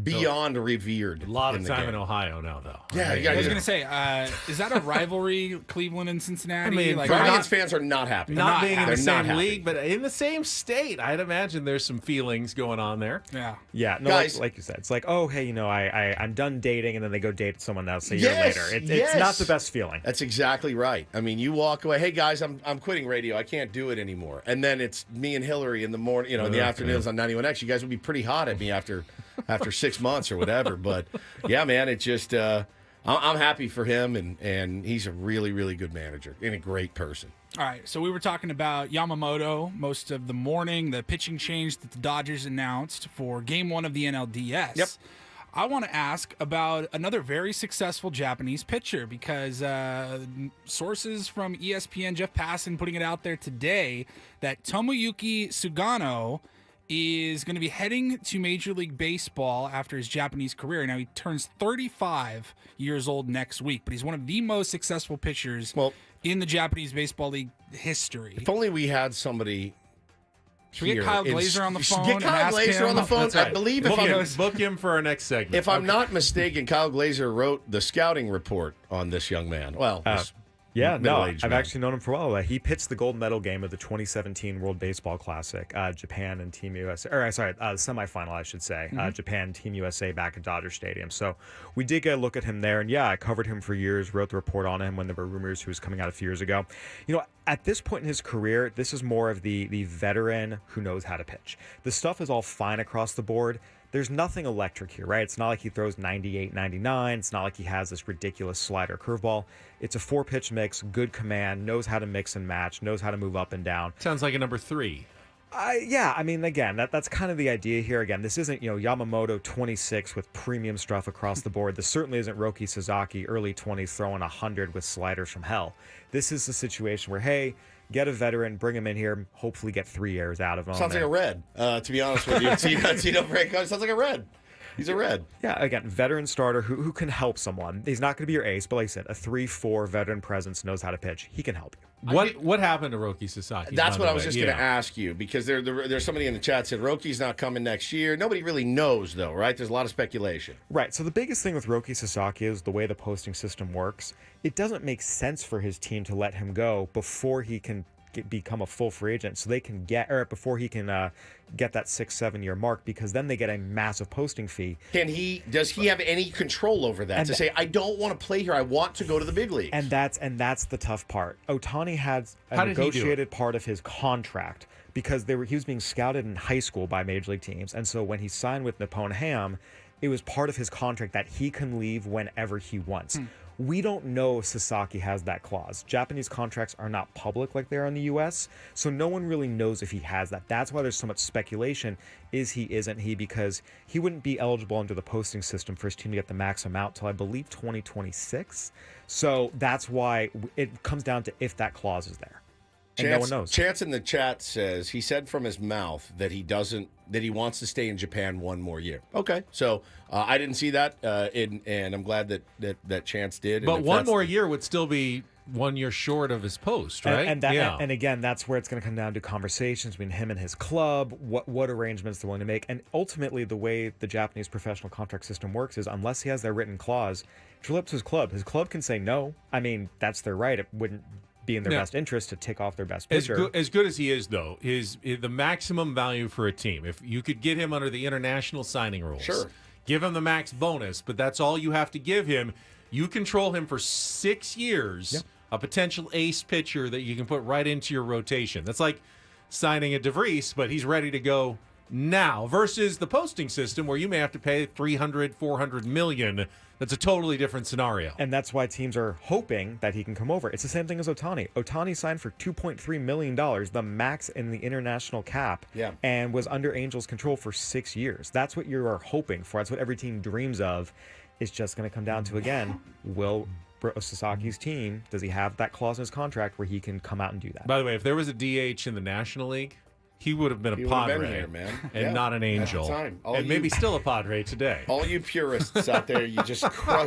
beyond revered. A lot of time in Ohio now, though. Yeah, I was going to say, is that a rivalry, Cleveland and Cincinnati? I mean, Guardians fans are not happy. Not being in the They're not same happy. league, but in the same state, I'd imagine there's some feelings going on there. Yeah. Yeah, no, Guys- like you said, it's like, oh, hey, I'm done dating, and then they go date someone else a year later. It's not the best feeling. That's exactly right. I mean, you walk away, hey, guys, I'm quitting radio. I can't do it anymore. And then it's me and Hillary in the morning, in the afternoons on 91X. You guys would be pretty hot at me after 6 months or whatever. But, yeah, man, it just I'm happy for him, and he's a really, really good manager and a great person. All right, so we were talking about Yamamoto most of the morning, the pitching change that the Dodgers announced for Game 1 of the NLDS. Yep. I want to ask about another very successful Japanese pitcher because sources from ESPN, Jeff Passan, putting it out there today that Tomoyuki Sugano is going to be heading to Major League Baseball after his Japanese career. Now, he turns 35 years old next week, but he's one of the most successful pitchers in the Japanese Baseball League history. If only we had somebody. Should we get Kyle Glazer on the phone? Get Kyle Glazer on the phone. Right. I believe book him for our next segment. If I'm not mistaken, Kyle Glazer wrote the scouting report on this young man. Well, this Yeah, no, middle-aged I've man. actually known him for a while. He pitched the gold medal game of the 2017 World Baseball Classic, Japan and Team USA, or sorry, semifinal, I should say, Japan, Team USA back at Dodger Stadium. So we did get a look at him there, and yeah, I covered him for years, wrote the report on him when there were rumors he was coming out a few years ago. At this point in his career, this is more of the veteran who knows how to pitch. The stuff is all fine across the board. There's nothing electric here, right? It's not like he throws 98, 99. It's not like he has this ridiculous slider curveball. It's a 4-pitch mix, good command, knows how to mix and match, knows how to move up and down. Sounds like a number 3. Yeah, I mean, again, that's kind of the idea here. Again, this isn't, Yamamoto 26 with premium stuff across the board. This certainly isn't Roki Sasaki, early 20s, throwing 100 with sliders from hell. This is a situation where, hey, get a veteran, bring him in here, hopefully get 3 errors out of him. Sounds like a red, to be honest with you. Tito Branco sounds like a red. He's a red. Yeah, again, veteran starter who can help someone. He's not going to be your ace, but like I said, a 3-4 veteran presence, knows how to pitch. He can help you. What happened to Roki Sasaki? That's what I was just going to ask you, because there's somebody in the chat said Roki's not coming next year. Nobody really knows, though, right? There's a lot of speculation. Right. So the biggest thing with Roki Sasaki is the way the posting system works. It doesn't make sense for his team to let him go before he can become a full free agent, so they can before he can get that 6-7 year mark, because then they get a massive posting fee. Does he have any control over that to say, I don't want to play here, I want to go to the big leagues? And that's the tough part. Otani had a negotiated part of his contract because he was being scouted in high school by major league teams, and so when he signed with Nippon Ham, it was part of his contract that he can leave whenever he wants. We don't know if Sasaki has that clause. Japanese contracts are not public like they are in the U.S., so no one really knows if he has that. That's why there's so much speculation. Is he, isn't he? Because he wouldn't be eligible under the posting system for his team to get the max amount till, I believe, 2026. So that's why it comes down to if that clause is there. And no one knows. Chance in the chat says he said from his mouth that he wants to stay in Japan one more year. Okay, so I didn't see that, and I'm glad that Chance did. But one more year would still be 1 year short of his post, right? And again, that's where it's going to come down to conversations between him and his club, what arrangements they're willing to make. And ultimately, the way the Japanese professional contract system works is unless he has that written clause, it's up to his club. His club can say no. I mean, that's their right. It wouldn't be in their best interest to take off their best pitcher. As good as he is, though, the maximum value for a team, if you could get him under the international signing rules, sure, give him the max bonus, but that's all you have to give him. You control him for 6 years, a potential ace pitcher that you can put right into your rotation. That's like signing a DeVries, but he's ready to go now, versus the posting system where you may have to pay $300, $400 million. That's a totally different scenario. And that's why teams are hoping that he can come over. It's the same thing as Otani. Otani signed for $2.3 million, the max in the international cap, and was under Angels' control for 6 years. That's what you are hoping for. That's what every team dreams of. It's just going to come down to, again, will Sasaki's team, does he have that clause in his contract where he can come out and do that? By the way, if there was a DH in the National League, he would have been He a would have Padre, been here, man. and Yeah, not an Angel, at the time. and maybe still a Padre today. All you purists out there, you just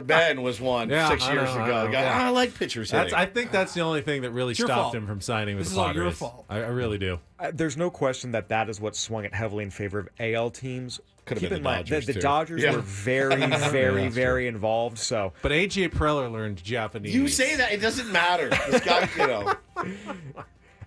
Ben was one 6 years ago. I like pitchers hitting. I think that's the only thing that really stopped fault. him from signing with This the is all Padres. your fault. I really do. There's no question that is what swung it heavily in favor of AL teams. Could have Keep been in the mind, Dodgers, the too. Dodgers Yeah. were very, very, very involved. So, But AJ Preller learned Japanese. You say that, it doesn't matter. This guy,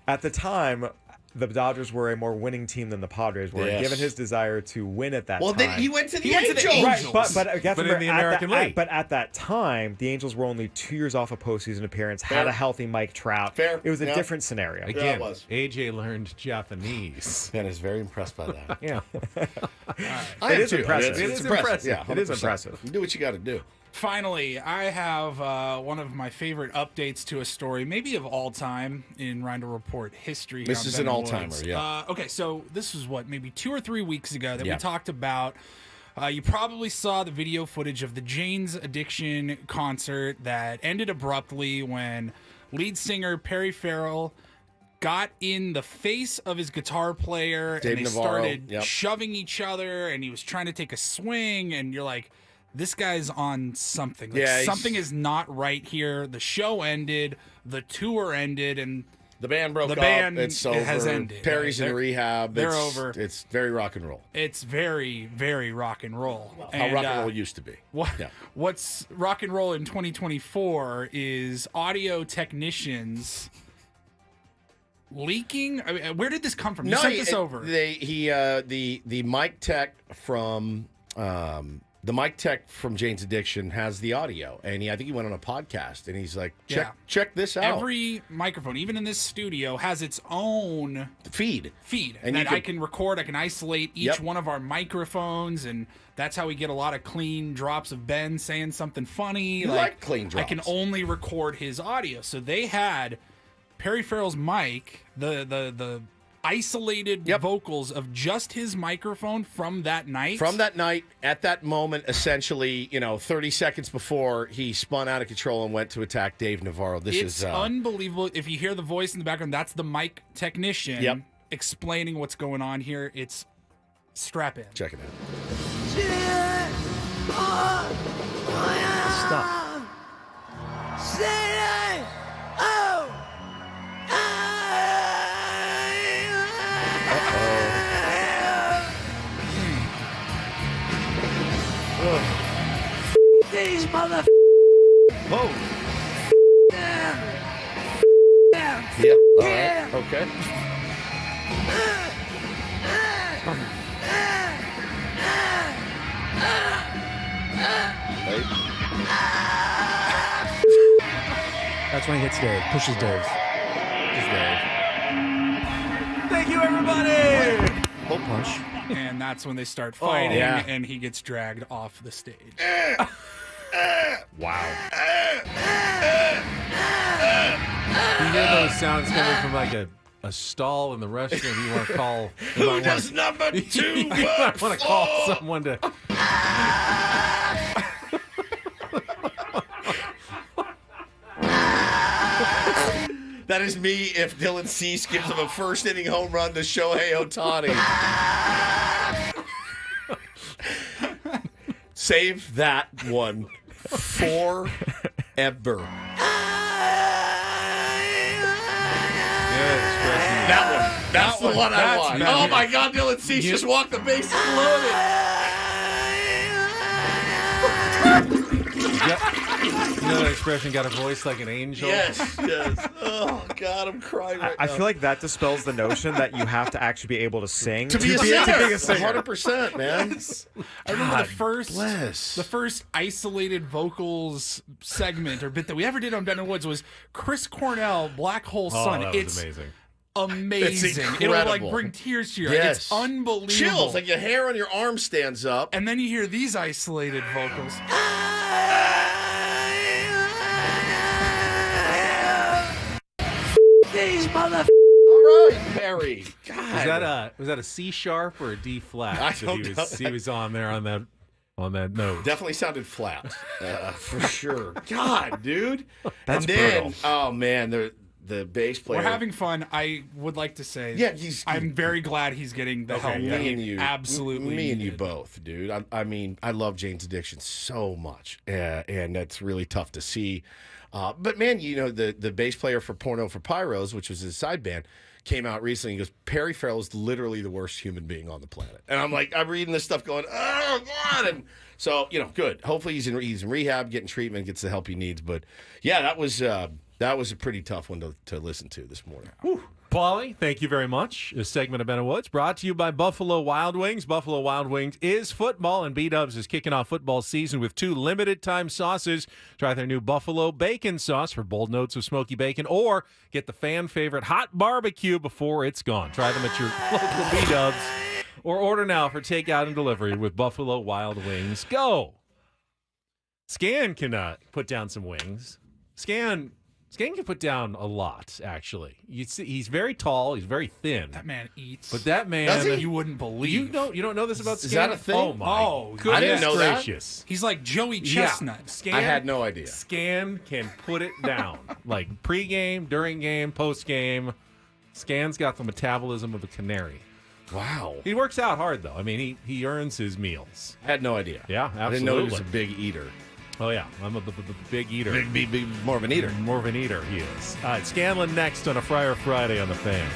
at the time, the Dodgers were a more winning team than the Padres were. Yes. Given his desire to win at that Well, time. then he went to the Angels. Right, but you have to in remember, the American League. but at that time, the Angels were only 2 years off a postseason appearance, had Fair. a healthy Mike Trout. Fair. It was a Yeah. different scenario. Again, it was. AJ learned Japanese. Ben is very impressed by that. Yeah. I It am is too. impressive. It's impressive. Yeah, It is 100%. impressive. You do what you got to do. Finally, I have one of my favorite updates to a story, maybe of all time in Reindl Report history. here This on is Ben an and all-timer, Woods. yeah. Okay, so this was maybe 2 or 3 weeks ago that Yeah. we talked about. You probably saw the video footage of the Jane's Addiction concert that ended abruptly when lead singer Perry Farrell got in the face of his guitar player Dave and they Navarro, started yep. shoving each other, and he was trying to take a swing, and you're like, this guy's on something. Like, Yeah, he's- something is not right here. The show ended, the tour ended, and The band broke up. band It's over. has ended. Perry's in They're- rehab. they're It's- over. It's very rock and roll. it's very, very rock and roll. How rock and roll used to be. Yeah. What's rock and roll in 2024 is audio technicians leaking. I mean, where did this come from? You sent this over. The mic tech from Jane's Addiction has the audio, and I think he went on a podcast, and he's like, check this out. Every microphone, even in this studio, has its own feed, and that I can record. I can isolate each Yep. one of our microphones, and that's how we get a lot of clean drops of Ben saying something funny. You like clean I can drops. only record his audio, so they had Perry Farrell's mic, the isolated vocals of just his microphone from that night. From that night, at that moment, essentially, 30 seconds before he spun out of control and went to attack Dave Navarro. It's unbelievable. If you hear the voice in the background, that's the mic technician explaining what's going on here. It's strap in. Check it out. Stop. These mother. Whoa. Yep. All right. Okay. That's when he hits Dave, pushes Dave. Thank you, everybody. Hole punch. And that's when they start fighting, yeah. and he gets dragged off the stage. Wow. You hear those sounds coming from like a stall in the restroom. You want to call? Who does number 2 You might want to call someone to. That is me if Dylan Cease gives him a first inning home run to Shohei Otani. Save that one forever. That one. That's the one I want. Oh my God, Dylan Cease just walked the bases loaded. You know that expression, got a voice like an angel? Yes. Oh, God, I'm crying right now. I feel like that dispels the notion that you have to actually be able to sing To be a singer. 100%, man. I remember God the first bless. the first isolated vocals segment or bit that we ever did on Ben and Woods was Chris Cornell, Black Hole Sun. that was It's amazing. amazing. It's It'll like incredible. bring tears to your eyes. Yes. It's unbelievable. Chills, like your hair on your arm stands up. And then you hear these isolated vocals. These mother. All right, Perry. God. Was that a C sharp or a D flat? I that don't know. he was on there on that note. Definitely sounded flat, for sure. God, dude. That's and then, brutal. oh man, the bass player. We're having fun. I would like to say, Yeah, I'm very glad he's getting the help. Me and you, absolutely. Me and you both, dude. I mean, I love Jane's Addiction so much, and that's really tough to see. But man, you know, the bass player for Porno for Pyros, which was his side band, came out recently. He goes, Perry Farrell is literally the worst human being on the planet. And I'm like, I'm reading this stuff going, oh, God. And so, you know, good. Hopefully he's in rehab, getting treatment, gets the help he needs. But, yeah, that was a pretty tough one to listen to this morning. Whew. Paulie, thank you very much. This segment of Ben and Woods brought to you by Buffalo Wild Wings. Buffalo Wild Wings is football, and B-Dubs is kicking off football season with 2 limited-time sauces. Try their new Buffalo Bacon Sauce for bold notes of smoky bacon, or get the fan-favorite hot barbecue before it's gone. Try them at your local B-Dubs, or order now for takeout and delivery with Buffalo Wild Wings. Go! Scan can put down some wings. Scan can put down a lot, actually. You see, he's very tall. He's very thin. That man eats. But that man, you wouldn't believe. You don't know this about Scan? Is that a thing? Oh my! I didn't know gracious. that. He's like Joey Chestnut. Yeah. Scan, I had no idea. Scan can put it down, like pregame, during game, post game. Scan's got the metabolism of a canary. Wow. He works out hard though. I mean, he earns his meals. I had no idea. Yeah, absolutely. I didn't know he was a big eater. Oh, yeah. I'm a big eater. Big, more of an eater. More of an eater, he is. All right, Scanlan next on a Friar Friday on the Fan.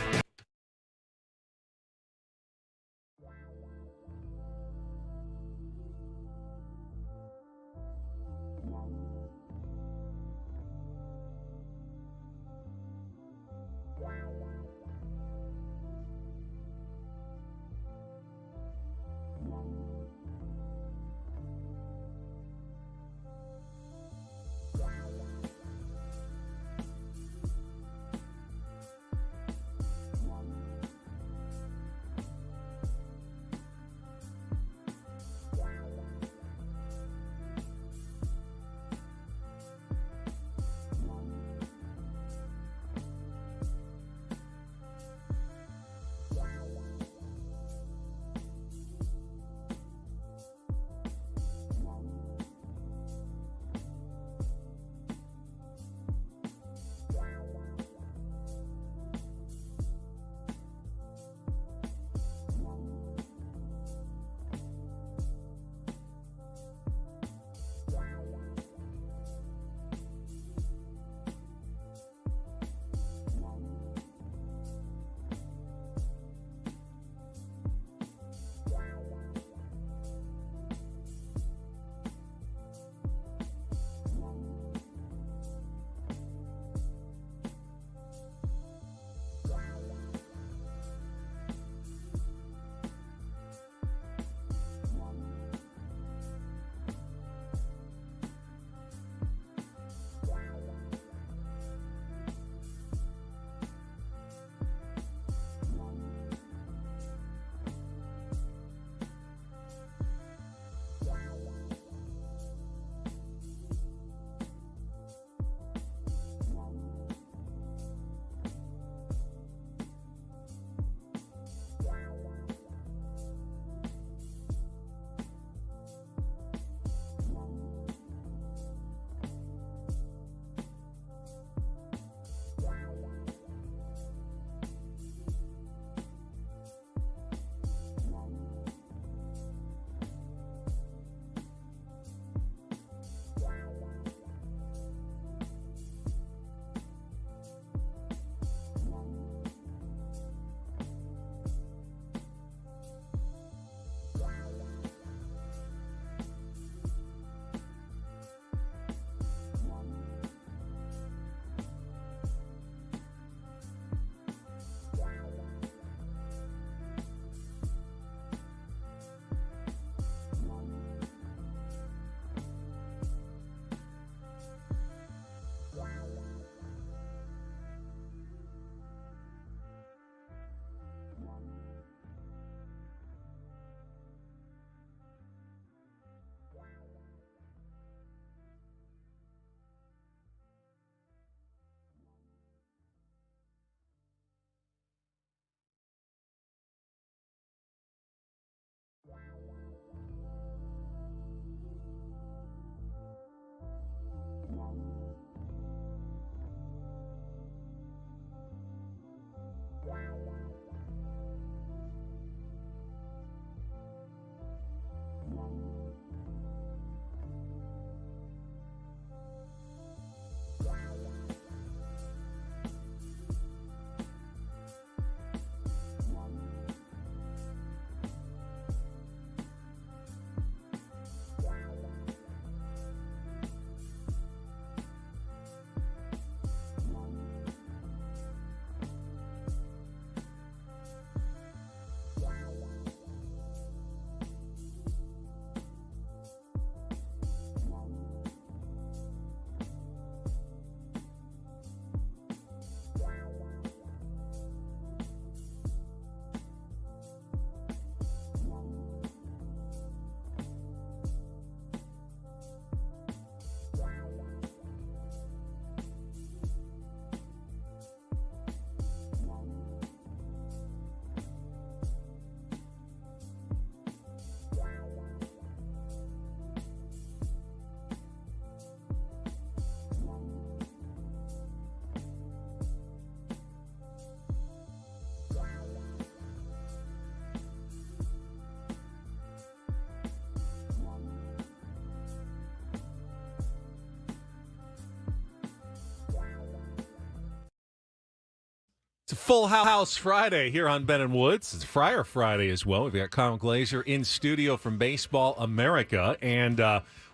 It's a full house Friday here on Ben and Woods. It's Friar Friday as well. We've got Kyle Glaser in studio from Baseball America, and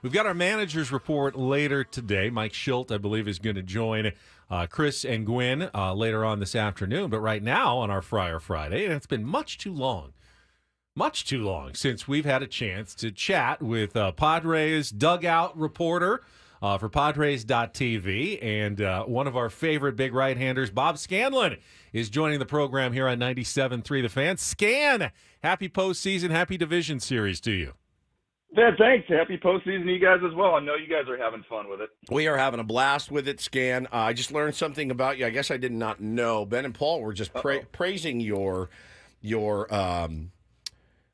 we've got our managers report later today. Mike Schilt, I believe, is going to join Chris and Gwen later on this afternoon. But right now on our Friar Friday, and it's been much too long since we've had a chance to chat with Padres dugout reporter for Padres.tv, and one of our favorite big right-handers, Bob Scanlan, is joining the program here on 97.3 The Fan. Scan, happy postseason, happy division series to you. Yeah, thanks. Happy postseason to you guys as well. I know you guys are having fun with it. We are having a blast with it, Scan. I just learned something about you. I guess I did not know. Ben and Paul were just praising your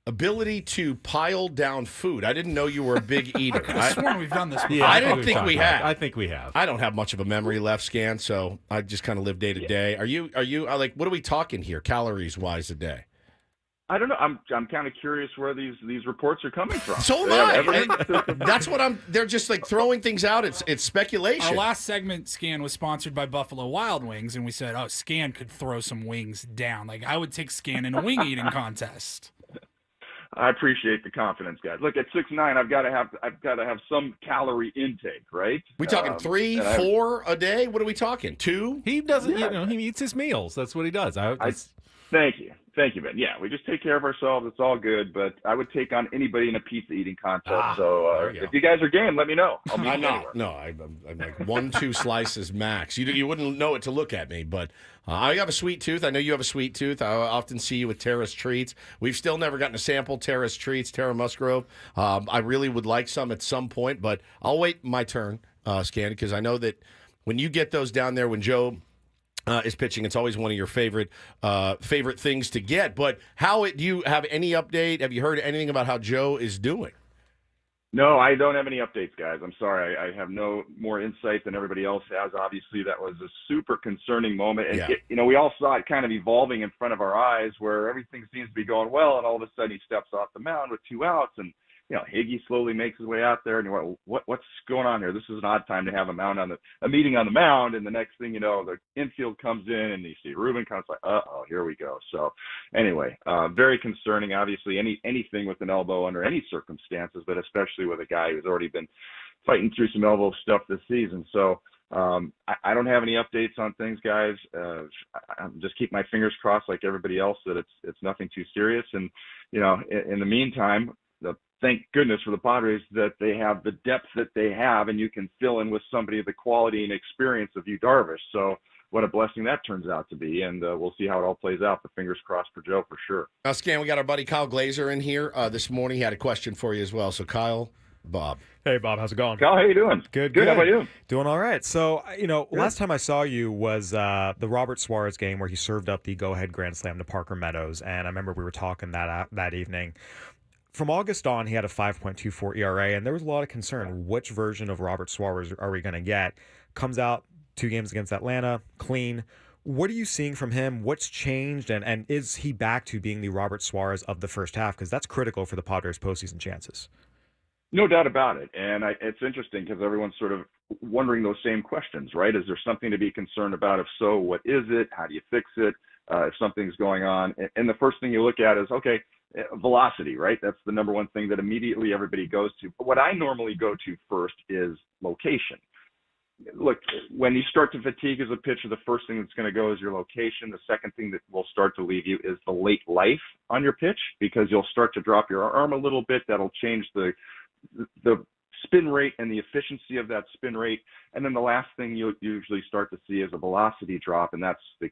ability to pile down food. I didn't know you were a big eater. I sworn we've done this before. Yeah, I didn't think we had. I think we have. I don't have much of a memory left, Scan, so I just kind of live day to day. Are you like, what are we talking here, calories wise a day? I don't know. I'm kind of curious where these reports are coming from. So am I. That's what they're just like throwing things out. It's speculation. Our last segment, Scan, was sponsored by Buffalo Wild Wings, and we said, oh, Scan could throw some wings down. Like, I would take Scan in a wing eating contest. I appreciate the confidence, guys. Look, at 6'9", I've got to have some calorie intake, right? We talking 3, 4 a day? What are we talking? 2? He doesn't. Yeah. He eats his meals. That's what he does. Thank you, Ben. Yeah, we just take care of ourselves. It's all good. But I would take on anybody in a pizza eating contest. So if you guys are game, let me know. I'll meet you anywhere. No, I'm like 1-2 slices max. You wouldn't know it to look at me, but I have a sweet tooth. I know you have a sweet tooth. I often see you with Terrace Treats. We've still never gotten to sample Terrace Treats, Terra Musgrove. I really would like some at some point, but I'll wait my turn, Scan, because I know that when you get those down there, when Joe is pitching, it's always one of your favorite things to get. But do you have any update? Have you heard anything about how Joe is doing? No, I don't have any updates, guys. I'm sorry. I have no more insight than everybody else has. Obviously, that was a super concerning moment. And, we all saw it kind of evolving in front of our eyes where everything seems to be going well, and all of a sudden he steps off the mound with 2 outs, and Higgy slowly makes his way out there, and you're like, what's going on here? This is an odd time to have a meeting on the mound, and the next thing you know, the infield comes in, and you see Ruben comes like, here we go. So anyway, very concerning. Obviously, anything with an elbow under any circumstances, but especially with a guy who's already been fighting through some elbow stuff this season. So I don't have any updates on things, guys. I'm just keep my fingers crossed like everybody else that it's nothing too serious. And in the meantime, thank goodness for the Padres that they have the depth that they have, and you can fill in with somebody of the quality and experience of Yu Darvish. So what a blessing that turns out to be, and we'll see how it all plays out. But fingers crossed for Joe for sure. Now, Scan, we got our buddy Kyle Glaser in here this morning. He had a question for you as well. So, Kyle, Bob. Hey, Bob, how's it going? Kyle, how you doing? Good. How about you? Doing all right. So, last time I saw you was the Robert Suarez game where he served up the go-ahead grand slam to Parker Meadows, and I remember we were talking that evening. From August on, he had a 5.24 ERA, and there was a lot of concern. Which version of Robert Suarez are we going to get? Comes out 2 games against Atlanta, clean. What are you seeing from him? What's changed, and is he back to being the Robert Suarez of the first half? Because that's critical for the Padres' postseason chances. No doubt about it. And it's interesting because everyone's sort of wondering those same questions, right? Is there something to be concerned about? If so, what is it? How do you fix it? If something's going on. And the first thing you look at is, okay, velocity, right? That's the number one thing that immediately everybody goes to. But what I normally go to first is location. Look, when you start to fatigue as a pitcher, the first thing that's going to go is your location. The second thing that will start to leave you is the late life on your pitch, because you'll start to drop your arm a little bit. That'll change the spin rate and the efficiency of that spin rate. And then the last thing you'll usually start to see is a velocity drop, and that's the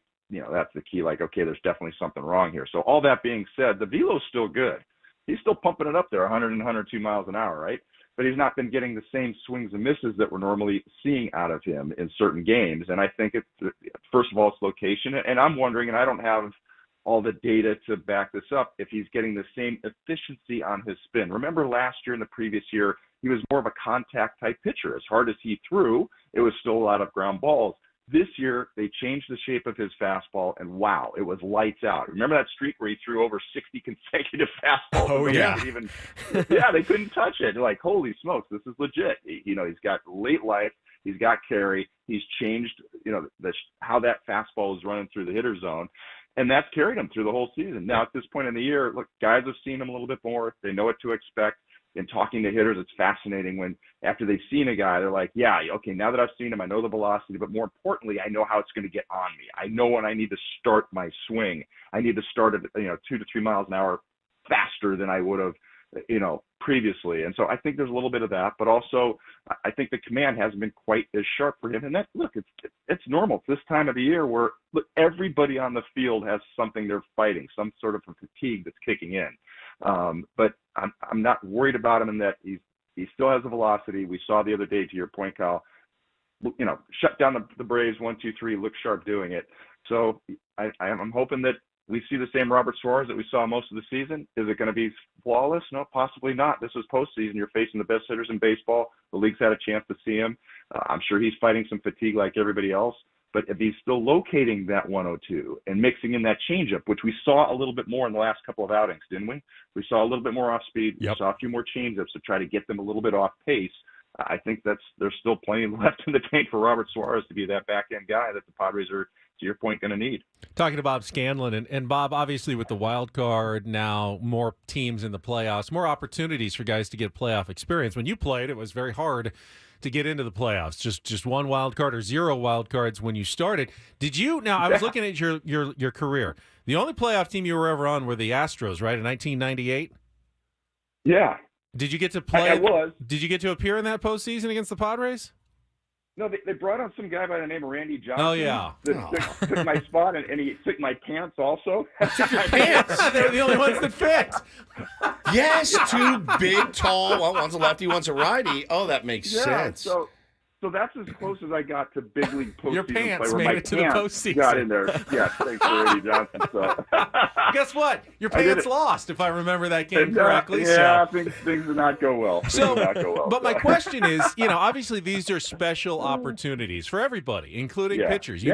key. Like, okay, there's definitely something wrong here. So all that being said, the velo's still good. He's still pumping it up there, 100 and 102 miles an hour, right? But he's not been getting the same swings and misses that we're normally seeing out of him in certain games. And I think first of all, it's location. And I'm wondering, and I don't have all the data to back this up, if he's getting the same efficiency on his spin. Remember last year and the previous year, he was more of a contact type pitcher. As hard as he threw, it was still a lot of ground balls. This year, they changed the shape of his fastball, and wow, it was lights out. Remember that streak where he threw over 60 consecutive fastballs? Oh, yeah. They couldn't touch it. They're like, holy smokes, this is legit. He's got late life. He's got carry. He's changed, how that fastball is running through the hitter zone. And that's carried him through the whole season. Now, at this point in the year, look, guys have seen him a little bit more. They know what to expect. In talking to hitters, it's fascinating when after they've seen a guy, they're like, yeah, okay, now that I've seen him, I know the velocity, but more importantly, I know how it's going to get on me. I know when I need to start my swing. I need to start at 2 to 3 miles an hour faster than I would have, previously. And so I think there's a little bit of that, but also I think the command hasn't been quite as sharp for him. And that, look, it's normal. It's this time of the year where everybody on the field has something they're fighting, some sort of a fatigue that's kicking in. But I'm not worried about him in that he still has the velocity. We saw the other day, to your point, Kyle, shut down the Braves 1-2-3, look sharp doing it. So I'm hoping that we see the same Robert Suarez that we saw most of the season. Is it going to be flawless? No, possibly not. This is postseason. You're facing the best hitters in baseball. The league's had a chance to see him. I'm sure he's fighting some fatigue like everybody else. But if he's still locating that 102 and mixing in that changeup, which we saw a little bit more in the last couple of outings, didn't we? We saw a little bit more off speed. Yep. We saw a few more changeups to try to get them a little bit off pace. I think there's still plenty left in the tank for Robert Suarez to be that back-end guy that the Padres are, to your point, going to need. Talking to Bob Scanlan, and Bob, obviously with the wild card now, more teams in the playoffs, more opportunities for guys to get playoff experience. When you played, it was very hard to get into the playoffs. Just one wild card or 0 wild cards when you started. Did you? Now, I was looking at your career. The only playoff team you were ever on were the Astros, right, in 1998? Yeah. Did you get to play? I was. Did you get to appear in that postseason against the Padres? No, they brought on some guy by the name of Randy Johnson. Oh, yeah. That took my spot, and he took my pants also. Took your pants? They were the only ones that fit. Yes, 2 big, tall, well, one's a lefty, one's a righty. Oh, that makes sense. So that's as close as I got to big league postseason. Your pants play, made it to the postseason. Got in there. Yeah, thanks for Randy Johnson. So. Guess what? Your pants lost, if I remember that game correctly. Yeah, things did not go well. But my question is, obviously these are special opportunities for everybody, including pitchers. You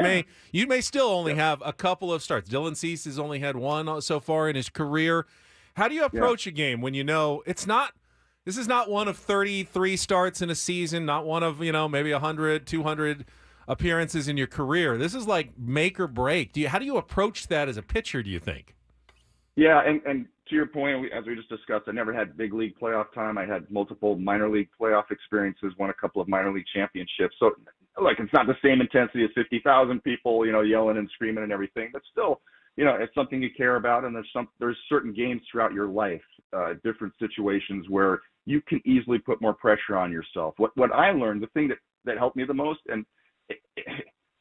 may still only have a couple of starts. Dylan Cease has only had 1 so far in his career. How do you approach a game when you know it's not? This is not one of 33 starts in a season, not one of, maybe 100, 200 appearances in your career. This is like make or break. How do you approach that as a pitcher, do you think? Yeah, and to your point, as we just discussed, I never had big league playoff time. I had multiple minor league playoff experiences, won a couple of minor league championships. So, it's not the same intensity as 50,000 people, yelling and screaming and everything, but still, it's something you care about, and there's certain games throughout your life, different situations where you can easily put more pressure on yourself. What I learned, the thing that helped me the most, and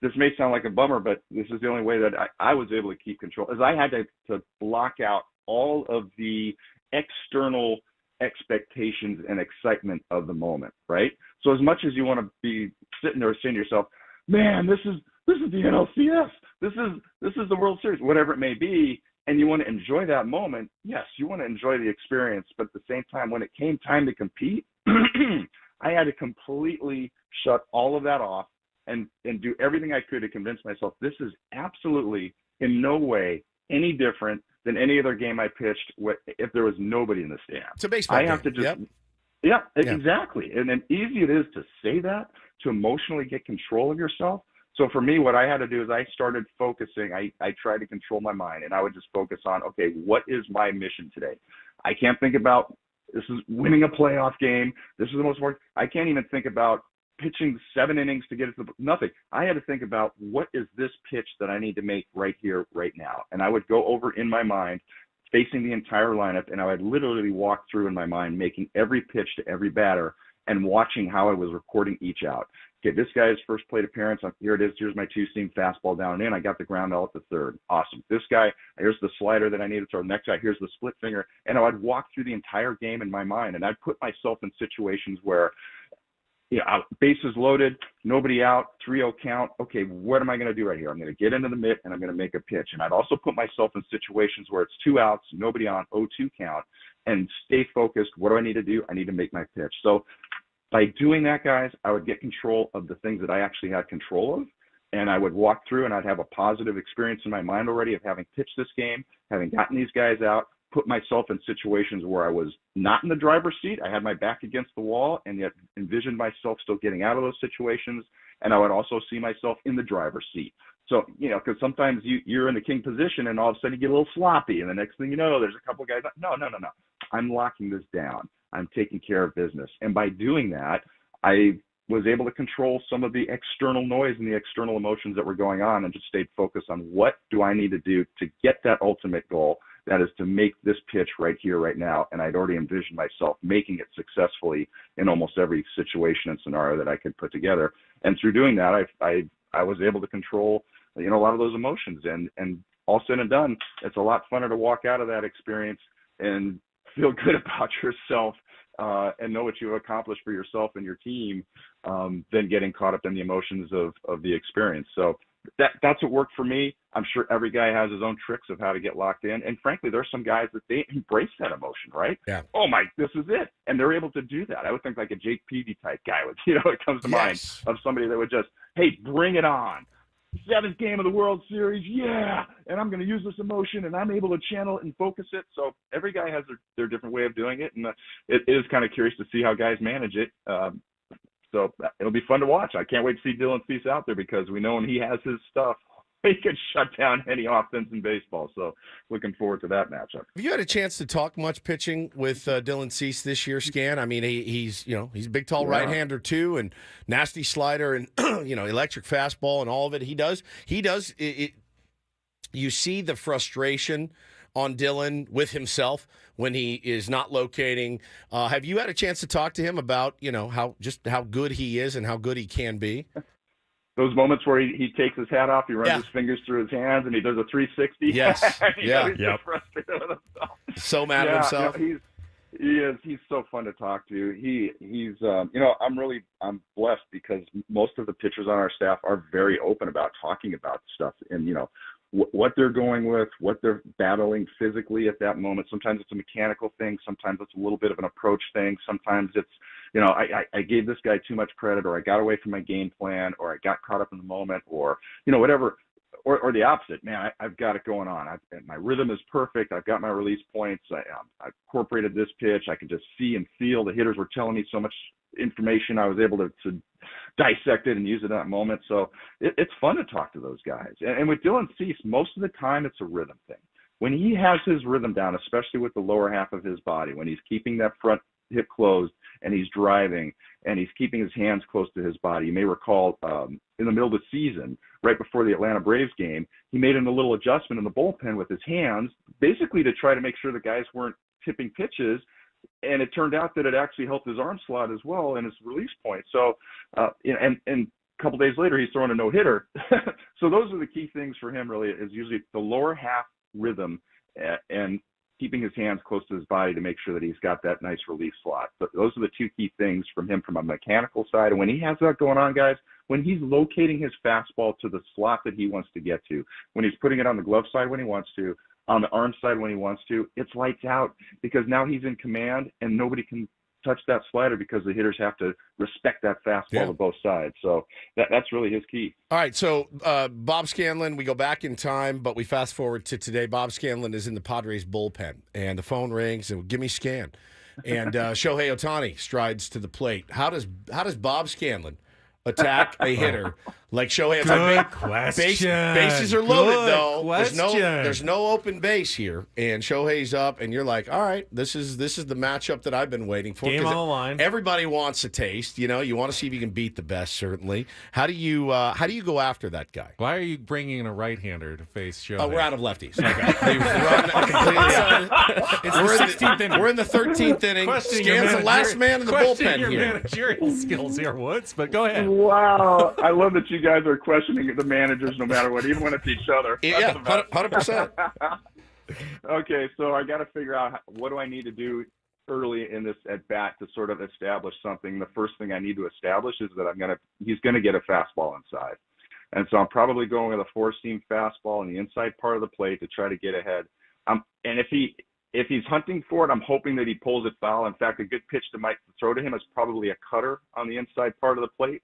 this may sound like a bummer, but this is the only way that I was able to keep control, is I had to block out all of the external expectations and excitement of the moment, right? So as much as you want to be sitting there saying to yourself, man, this is the NLCS, this is the World Series, whatever it may be, and you want to enjoy that moment, yes, you want to enjoy the experience, but at the same time, when it came time to compete, I had to completely shut all of that off and do everything I could to convince myself this is absolutely in no way any different than any other game I pitched if there was nobody in the stands. It's a baseball game. I have to just exactly. And then easy it is to say that, to emotionally get control of yourself. So for me, what I had to do is I started focusing. I tried to control my mind, and I would just focus on, okay, what is my mission today? I can't think about this is winning a playoff game. This is the most important. I can't even think about pitching 7 innings to get it to nothing. I had to think about what is this pitch that I need to make right here, right now. And I would go over in my mind, facing the entire lineup, and I would literally walk through in my mind, making every pitch to every batter and watching how I was recording each out. Okay, this guy's first plate appearance, here it is, here's my 2-seam fastball down and in, I got the ground out at the 3rd. Awesome. This guy, here's the slider that I needed to throw. Next guy, here's the split finger. And I'd walk through the entire game in my mind, and I'd put myself in situations where, bases loaded, nobody out, 3-0 count. Okay, what am I going to do right here? I'm going to get into the mitt, and I'm going to make a pitch. And I'd also put myself in situations where it's 2 outs, nobody on, 0-2 count, and stay focused. What do I need to do? I need to make my pitch. So by doing that, guys, I would get control of the things that I actually had control of, and I would walk through, and I'd have a positive experience in my mind already of having pitched this game, having gotten these guys out, put myself in situations where I was not in the driver's seat. I had my back against the wall and yet envisioned myself still getting out of those situations. And I would also see myself in the driver's seat. So, because sometimes you're in the king position and all of a sudden you get a little sloppy. And the next thing you know, there's a couple of guys. No. I'm locking this down. I'm taking care of business. And by doing that, I was able to control some of the external noise and the external emotions that were going on and just stayed focused on what do I need to do to get that ultimate goal. That is to make this pitch right here, right now. And I'd already envisioned myself making it successfully in almost every situation and scenario that I could put together. And through doing that, I was able to control, a lot of those emotions. And all said and done, it's a lot funner to walk out of that experience and feel good about yourself and know what you've accomplished for yourself and your team than getting caught up in the emotions of the experience. So that's what worked for me. I'm sure every guy has his own tricks of how to get locked in. And frankly, there's some guys that they embrace that emotion, right? Yeah. Oh this is it. And they're able to do that. I would think like a Jake Peavy type guy would, it comes to mind of somebody that would just, hey, bring it on. 7th game of the World Series. Yeah. And I'm going to use this emotion and I'm able to channel it and focus it. So every guy has their different way of doing it. And it is kind of curious to see how guys manage it. So it'll be fun to watch. I can't wait to see Dylan Cease out there because we know when he has his stuff, he can shut down any offense in baseball. So looking forward to that matchup. Have you had a chance to talk much pitching with Dylan Cease this year, Scan? I mean, he's a big, tall right-hander too, and nasty slider, and electric fastball, and all of it. He does. It, you see the frustration on Dylan with himself when he is not locating. Have you had a chance to talk to him about how good he is and how good he can be? Those moments where he takes his hat off, he runs his fingers through his hands, and he does a 360. Yes. He's so frustrated with himself. So mad at himself. He is. He's so fun to talk to. He's I'm blessed because most of the pitchers on our staff are very open about talking about stuff and what they're going with, what they're battling physically at that moment. Sometimes it's a mechanical thing. Sometimes it's a little bit of an approach thing. Sometimes it's, I gave this guy too much credit, or I got away from my game plan, or I got caught up in the moment, or, whatever, or the opposite. Man, I've got it going on. My rhythm is perfect. I've got my release points. I incorporated this pitch. I could just see and feel the hitters were telling me so much information. I was able to dissect it and use it in that moment. So it's fun to talk to those guys. And with Dylan Cease, most of the time it's a rhythm thing. When he has his rhythm down, especially with the lower half of his body, when he's keeping that front hip closed and he's driving and he's keeping his hands close to his body. You may recall in the middle of the season, right before the Atlanta Braves game, he made a little adjustment in the bullpen with his hands, basically to try to make sure the guys weren't tipping pitches. And it turned out that it actually helped his arm slot as well and his release point. So, and a couple days later, he's throwing a no-hitter. So those are the key things for him, really, is usually the lower half rhythm and keeping his hands close to his body to make sure that he's got that nice release slot. But those are the two key things from him from a mechanical side. And when he has that going on, guys, when he's locating his fastball to the slot that he wants to get to, when he's putting it on the glove side when he wants to, on the arm side when he wants to, it's lights out because now he's in command and nobody can touch that slider because the hitters have to respect that fastball to both sides. So that's really his key. All right, so Bob Scanlan, we go back in time, but we fast forward to today. Bob Scanlan is in the Padres bullpen, and the phone rings, and give me Scan. And Shohei Otani strides to the plate. How does Bob Scanlan attack a hitter like Shohei Otani? Good question. Bases are loaded, Good though. question. There's no open base here, and Shohei's up, and you're like, all right, this is the matchup that I've been waiting for. Game on the line. Everybody wants a taste. You want to see if you can beat the best. Certainly. How do you go after that guy? Why are you bringing in a right-hander to face Shohei? We're out of lefties. Okay. We've run completely out. It's the 16th inning. We're in the 13th inning. Scan's the last man in the bullpen your here. managerial skills here, Woods, but go ahead. Wow. I love that you guys are questioning the managers no matter what, even when it's each other. Yeah, 100%. Okay, so I got to figure out what do I need to do early in this at bat to sort of establish something. The first thing I need to establish is that he's going to get a fastball inside. And so I'm probably going with a four-seam fastball in the inside part of the plate to try to get ahead. And if he's hunting for it, I'm hoping that he pulls it foul. In fact, a good pitch to might throw to him is probably a cutter on the inside part of the plate,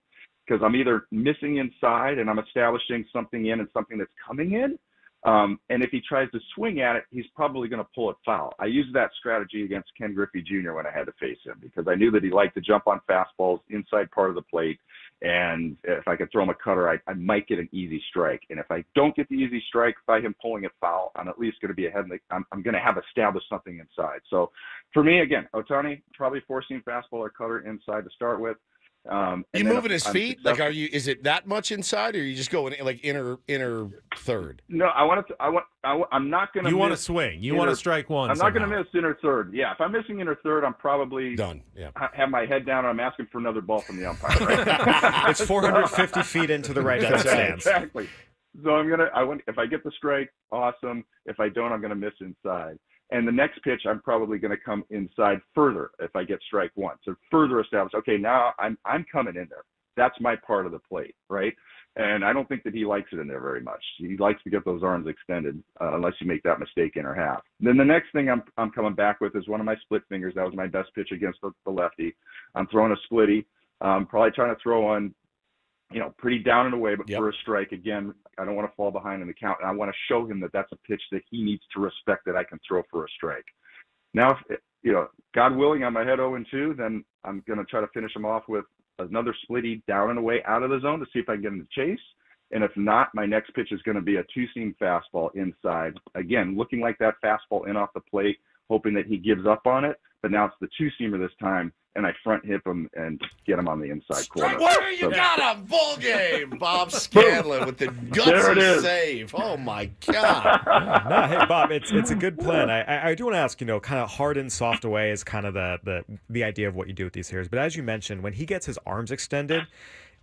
because I'm either missing inside and I'm establishing something in and something that's coming in, And if he tries to swing at it, he's probably going to pull it foul. I used that strategy against Ken Griffey Jr. when I had to face him because I knew that he liked to jump on fastballs inside part of the plate. And if I could throw him a cutter, I might get an easy strike. And if I don't get the easy strike by him pulling it foul, I'm at least going to be ahead. I'm going to have established something inside. So for me, again, Otani, probably four-seam fastball or cutter inside to start with. You moving his feet? Like, is it that much inside, or are you just going like inner third? No, I'm not going to. You want to swing. You want to strike one. I'm not going to miss inner third. Yeah, if I'm missing inner third, I'm probably done. Yeah, have my head down. And I'm asking for another ball from the umpire. Right? It's 450 feet into the right field stands. Exactly. So if I get the strike, awesome. If I don't, I'm gonna miss inside. And the next pitch, I'm probably going to come inside further if I get strike one. So further establish, okay, now I'm coming in there. That's my part of the plate, right? And I don't think that he likes it in there very much. He likes to get those arms extended unless you make that mistake inner half. Then the next thing I'm coming back with is one of my split fingers. That was my best pitch against the lefty. I'm throwing a splitty. Probably trying to throw on, pretty down and away, but for a strike. Again, I don't want to fall behind in the count, and I want to show him that that's a pitch that he needs to respect that I can throw for a strike. Now, if, God willing, I'm ahead 0-2, then I'm going to try to finish him off with another splitty down and away out of the zone to see if I can get him to chase. And if not, my next pitch is going to be a two-seam fastball inside. Again, looking like that fastball in off the plate, hoping that he gives up on it. But now it's the two-seamer this time, and I front hip him and get him on the inside corner. Where you got him? Bull game. Bob Scanlan with the gutsy save. Oh, my God. No, hey, Bob, it's a good plan. I do want to ask, kind of hard and soft away is kind of the idea of what you do with these hitters. But as you mentioned, when he gets his arms extended,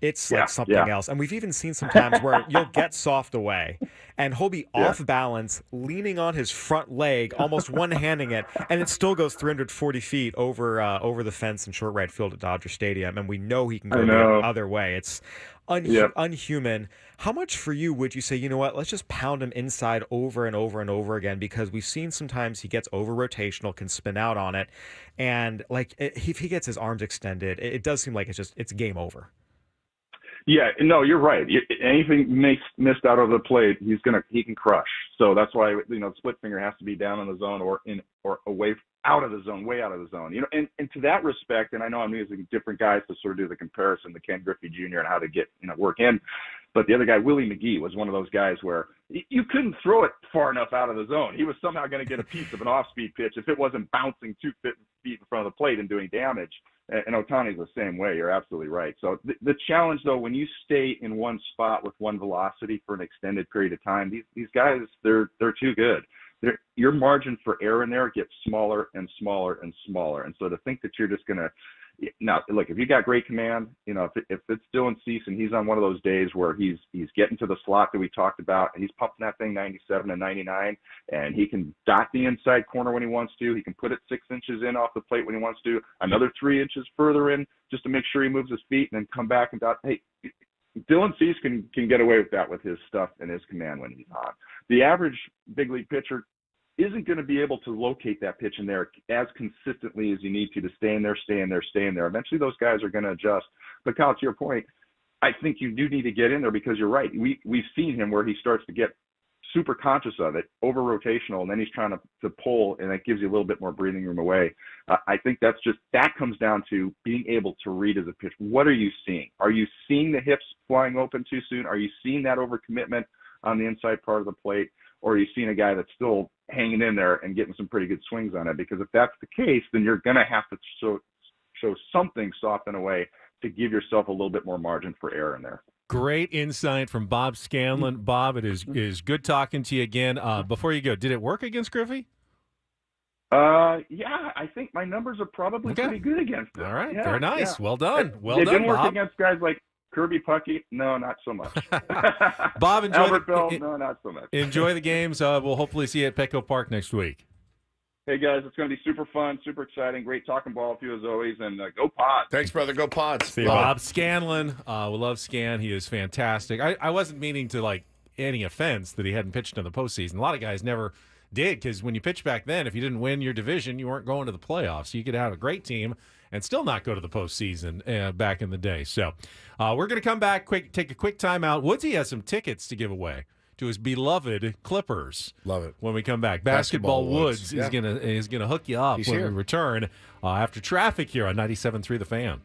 it's like something else. And we've even seen sometimes where you'll get soft away and he'll be off balance, leaning on his front leg, almost one-handing it, and it still goes 340 feet over the fence in short right field at Dodger Stadium. And we know he can go the other way. It's unhuman. How much for you would you say, you know what, let's just pound him inside over and over and over again? Because we've seen sometimes he gets over-rotational, can spin out on it. And if he gets his arms extended, it does seem like it's game over. Yeah, no, you're right. Anything missed out of the plate, he can crush. So that's why the split finger has to be down in the zone or away out of the zone, way out of the zone. And to that respect, and I know I'm using different guys to sort of do the comparison to Ken Griffey Jr. and how to get work in, but the other guy, Willie McGee, was one of those guys where you couldn't throw it far enough out of the zone. He was somehow going to get a piece of an off-speed pitch if it wasn't bouncing 2 feet in front of the plate and doing damage. And Otani's the same way. You're absolutely right. So the challenge, though, when you stay in one spot with one velocity for an extended period of time, these guys, they're too good. Your margin for error in there gets smaller and smaller and smaller. And so to think that you're just going to now, look, if you got great command, if it's Dylan Cease and he's on one of those days where he's getting to the slot that we talked about, and he's pumping that thing 97 and 99, and he can dot the inside corner when he wants to. He can put it 6 inches in off the plate when he wants to, another 3 inches further in just to make sure he moves his feet, and then come back and dot. Hey, Dylan Cease can get away with that with his stuff and his command when he's on. The average big league pitcher isn't going to be able to locate that pitch in there as consistently as you need to stay in there. Eventually those guys are going to adjust. But Kyle, to your point, I think you do need to get in there because you're right. We've seen him where he starts to get super conscious of it, over rotational, and then he's trying to pull, and that gives you a little bit more breathing room away. I think that comes down to being able to read as a pitch. What are you seeing? Are you seeing the hips flying open too soon? Are you seeing that overcommitment on the inside part of the plate? Or are you seeing a guy that's still hanging in there and getting some pretty good swings on it? Because if that's the case, then you're going to have to show something soft in a way to give yourself a little bit more margin for error in there. Great insight from Bob Scanlan. Bob, it is good talking to you again. Before you go, did it work against Griffey? Yeah, I think my numbers are probably pretty good against him. All right, yeah, very nice. Yeah. Well done. It didn't work against guys like Kirby Puckey? No, not so much. Bob, enjoy Albert Bell? No, not so much. Enjoy the games. We'll hopefully see you at Petco Park next week. Hey, guys, it's going to be super fun, super exciting. Great talking ball with you as always, and go Pods. Thanks, brother. Go Pods. See you, Bob Scanlan. We love Scan. He is fantastic. I wasn't meaning to, any offense that he hadn't pitched in the postseason. A lot of guys never did because when you pitched back then, if you didn't win your division, you weren't going to the playoffs. You could have a great team and still not go to the postseason back in the day. So we're going to come back, take a quick timeout. Woodsy has some tickets to give away to his beloved Clippers. Love it. When we come back, Basketball Woods Yeah. is gonna hook you up He's when here. we return after traffic here on 97.3 The Fan.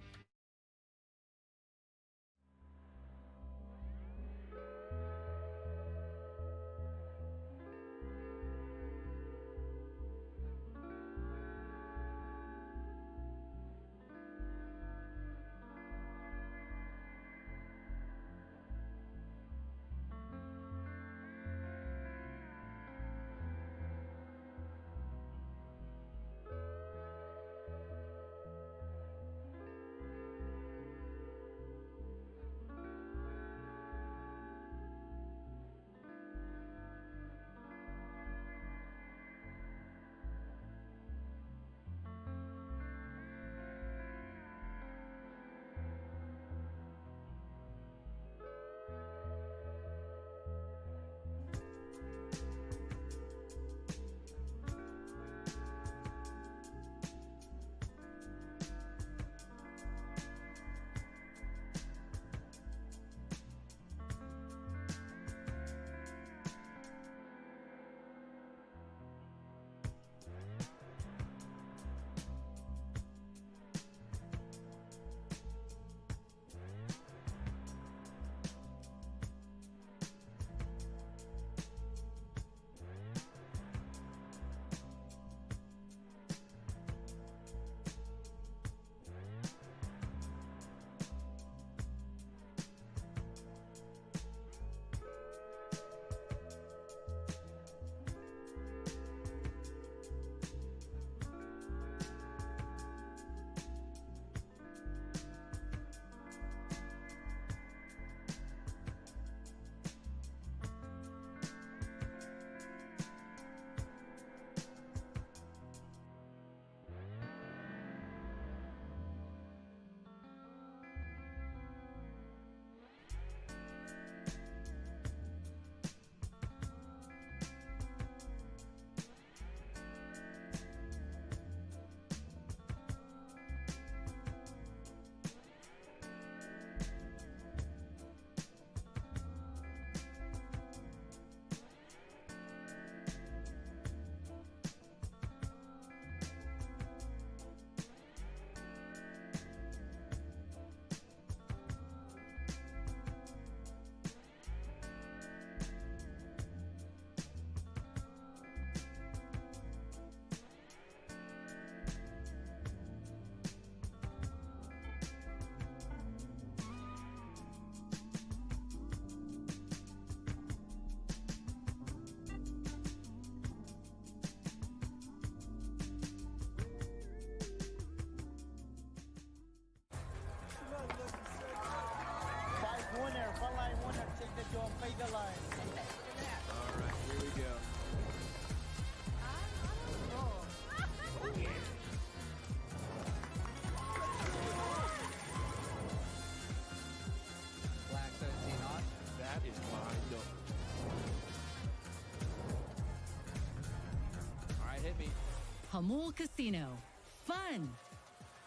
Hamul Casino. Fun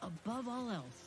above all else.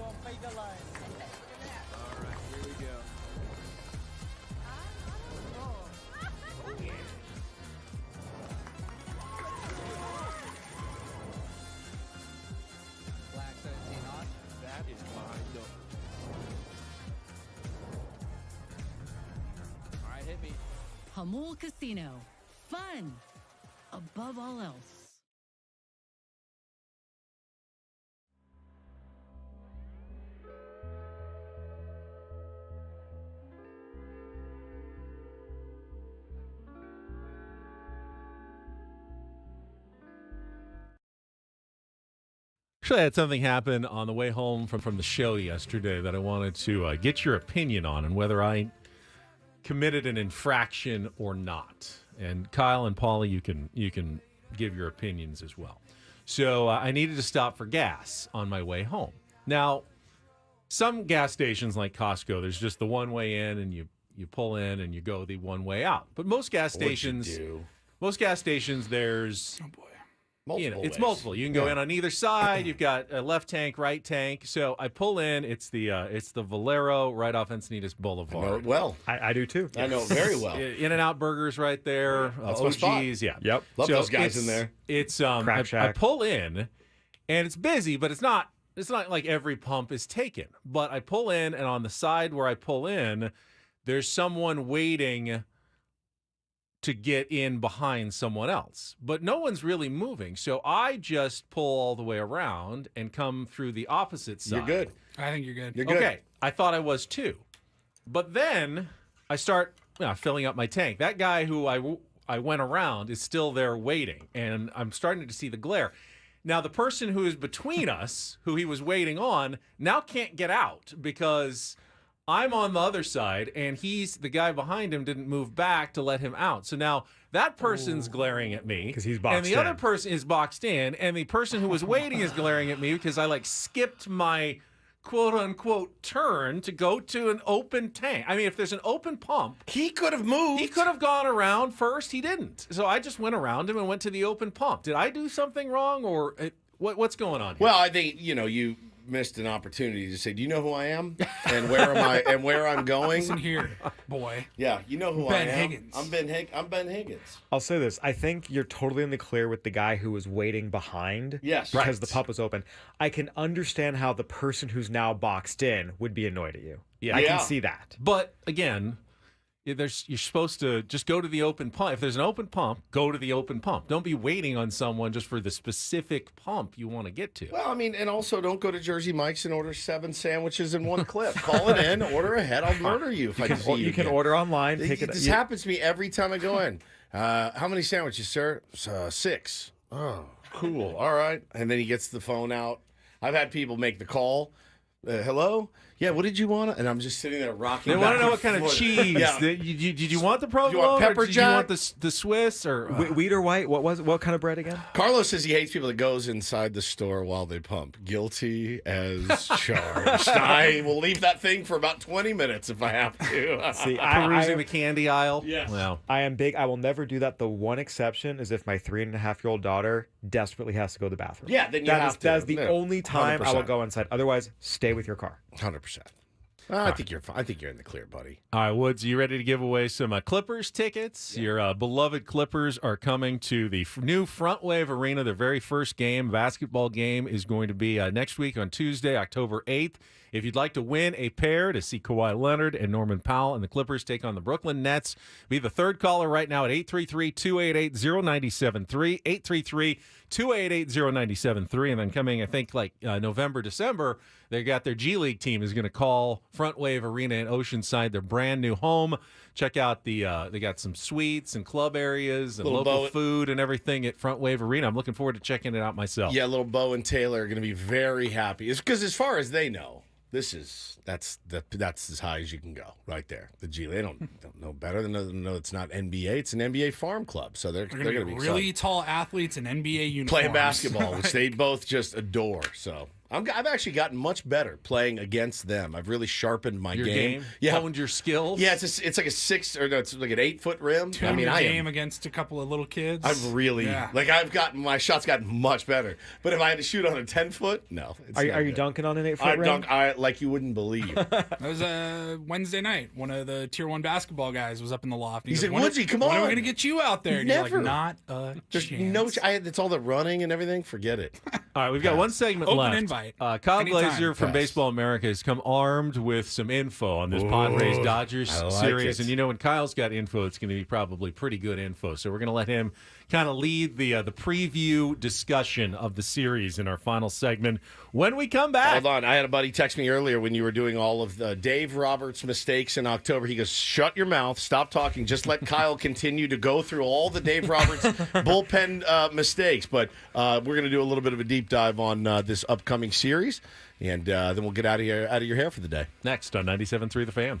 All right, here we go. Black 17 on. That is my number. All right, hit me. Hamul Casino. Fun above all else. Actually, I had something happen on the way home from the show yesterday that I wanted to get your opinion on and whether I committed an infraction or not. And Kyle and Paulie, you can give your opinions as well. So I needed to stop for gas on my way home. Now, some gas stations like Costco, there's just the one way in, and you pull in and you go the one way out. But most gas stations, there's Multiple it's ways. multiple. You can go in on either side. You've got a left tank, right tank. So I pull in. It's the Valero right off Encinitas Boulevard. I know it well. I do too. I know it very well. In-N-Out Burgers right there. That's my spot. OGs, yeah. Yep. Love those guys in there. It's Crack I Shack. pull in, and it's busy, but it's not like every pump is taken. But I pull in, and on the side where I pull in, there's someone waiting to get in behind someone else. But no one's really moving. So I just pull all the way around and come through the opposite side. You're good. I think you're good. You're good. Okay. I thought I was too. But then I start filling up my tank. That guy who I went around is still there waiting, and I'm starting to see the glare. Now, the person who is between us, who he was waiting on, now can't get out because I'm on the other side, and the guy behind him didn't move back to let him out. So now that person's glaring at me because he's boxed and the other person is boxed in, and the person who was waiting is glaring at me because I skipped my quote unquote turn to go to an open tank. I mean, if there's an open pump, he could have moved. He could have gone around first. He didn't. So I just went around him and went to the open pump. Did I do something wrong, or what's going on here? Well, I think you missed an opportunity to say, "Do you know who I am and where am I and where I'm going?" Listen here, boy. Yeah, you know who Ben I am. Higgins. I'm Ben Higgins. I'll say this. I think you're totally in the clear with the guy who was waiting behind. Yes. Because Right. the pump was open. I can understand how the person who's now boxed in would be annoyed at you. Yeah. I Yeah. can see that. But again, you're supposed to just go to the open pump. If there's an open pump, go to the open pump. Don't be waiting on someone just for the specific pump you want to get to. Well, I mean, and also don't go to Jersey Mike's and order 7 sandwiches in one clip. Call it in, order ahead. I'll murder you if I see you. You can again. order online. Pick it. This happens to me every time I go in. How many sandwiches, sir? 6. Oh, cool. All right. And then he gets the phone out. I've had people make the call. Hello? Yeah, what did you want? And I'm just sitting there rocking. They want to back know and what kind of forth. cheese. Yeah. Did you want the provolone? Do you want pepper or did you want jack? the Swiss or Wheat or white? What was it? What kind of bread again? Carlos says he hates people that goes inside the store while they pump. Guilty as charged. I will leave that thing for about 20 minutes if I have to. See, perusing the candy aisle? Yes. Well, I am big. I will never do that. The one exception is if my 3.5-year-old daughter desperately has to go to the bathroom. Yeah, then you have to. That is the Yeah, only time I will 100%. go inside. Otherwise, stay with your car. 100%. I think you're fine. I think you're in the clear, buddy. all right, Woods, you ready to give away some Clippers tickets? Yeah. Your beloved Clippers are coming to the new Front Wave Arena. Their very first basketball game, is going to be next week on Tuesday, October 8th. If you'd like to win a pair to see Kawhi Leonard and Norman Powell and the Clippers take on the Brooklyn Nets, be the third caller right now at 833-288-0973, 833-288-0973. And then coming, I think, November, December, they got their G League team is going to call Front Wave Arena in Oceanside their brand new home. Check out they got some suites and club areas and local food and everything at Front Wave Arena. I'm looking forward to checking it out myself. Yeah, little Bo and Taylor are going to be very happy. It's because as far as they know, that's as high as you can go right there. The G League, they don't know better than to know it's not NBA. It's an NBA farm club, so they're going to be really excited. tall athletes in NBA uniforms Playing basketball, which they both just adore. So I've actually gotten much better playing against them. I've really sharpened my Your game. Yeah, honed your skills. Yeah, it's like a 6 or no, it's like an 8-foot rim. Tuned your game against a couple of little kids. I've really I've gotten my shots gotten much better. But if I had to shoot on a 10-foot, no. Are you dunking on an 8-foot rim? I like you wouldn't believe. That was a Wednesday night. One of the Tier 1 basketball guys was up in the loft. He said, "Woodsy, come when on. are we going to get you out there?" And Never. you're like, not a There's chance. it's all the running and everything. Forget it. All right, we've got one segment Open left. invite. Kyle Anytime. Glazier from Yes. Baseball America has come armed with some info on this Padres Dodgers I like series. it. And you know, when Kyle's got info, it's going to be probably pretty good info. So we're going to let him kind of lead the preview discussion of the series in our final segment when we come back. Hold on. I had a buddy text me earlier when you were doing all of Dave Roberts' mistakes in October. He goes, shut your mouth. Stop talking. Just let Kyle continue to go through all the Dave Roberts bullpen mistakes. But we're going to do a little bit of a deep dive on this upcoming series. And then we'll get out of your hair for the day. Next on 97.3 The Fan.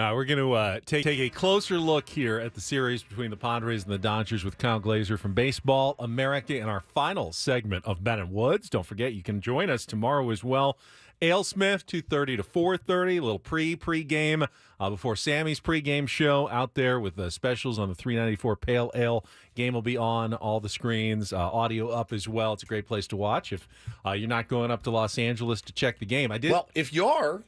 Now we're going to take a closer look here at the series between the Padres and the Dodgers with Kyle Glazer from Baseball America in our final segment of Ben and Woods. Don't forget, you can join us tomorrow as well. AleSmith, 2:30 to 4:30, a little pre-game before Sammy's pre-game show out there with the specials on the 394 Pale Ale. Game will be on all the screens, audio up as well. It's a great place to watch if you're not going up to Los Angeles to check the game. Well, if you are,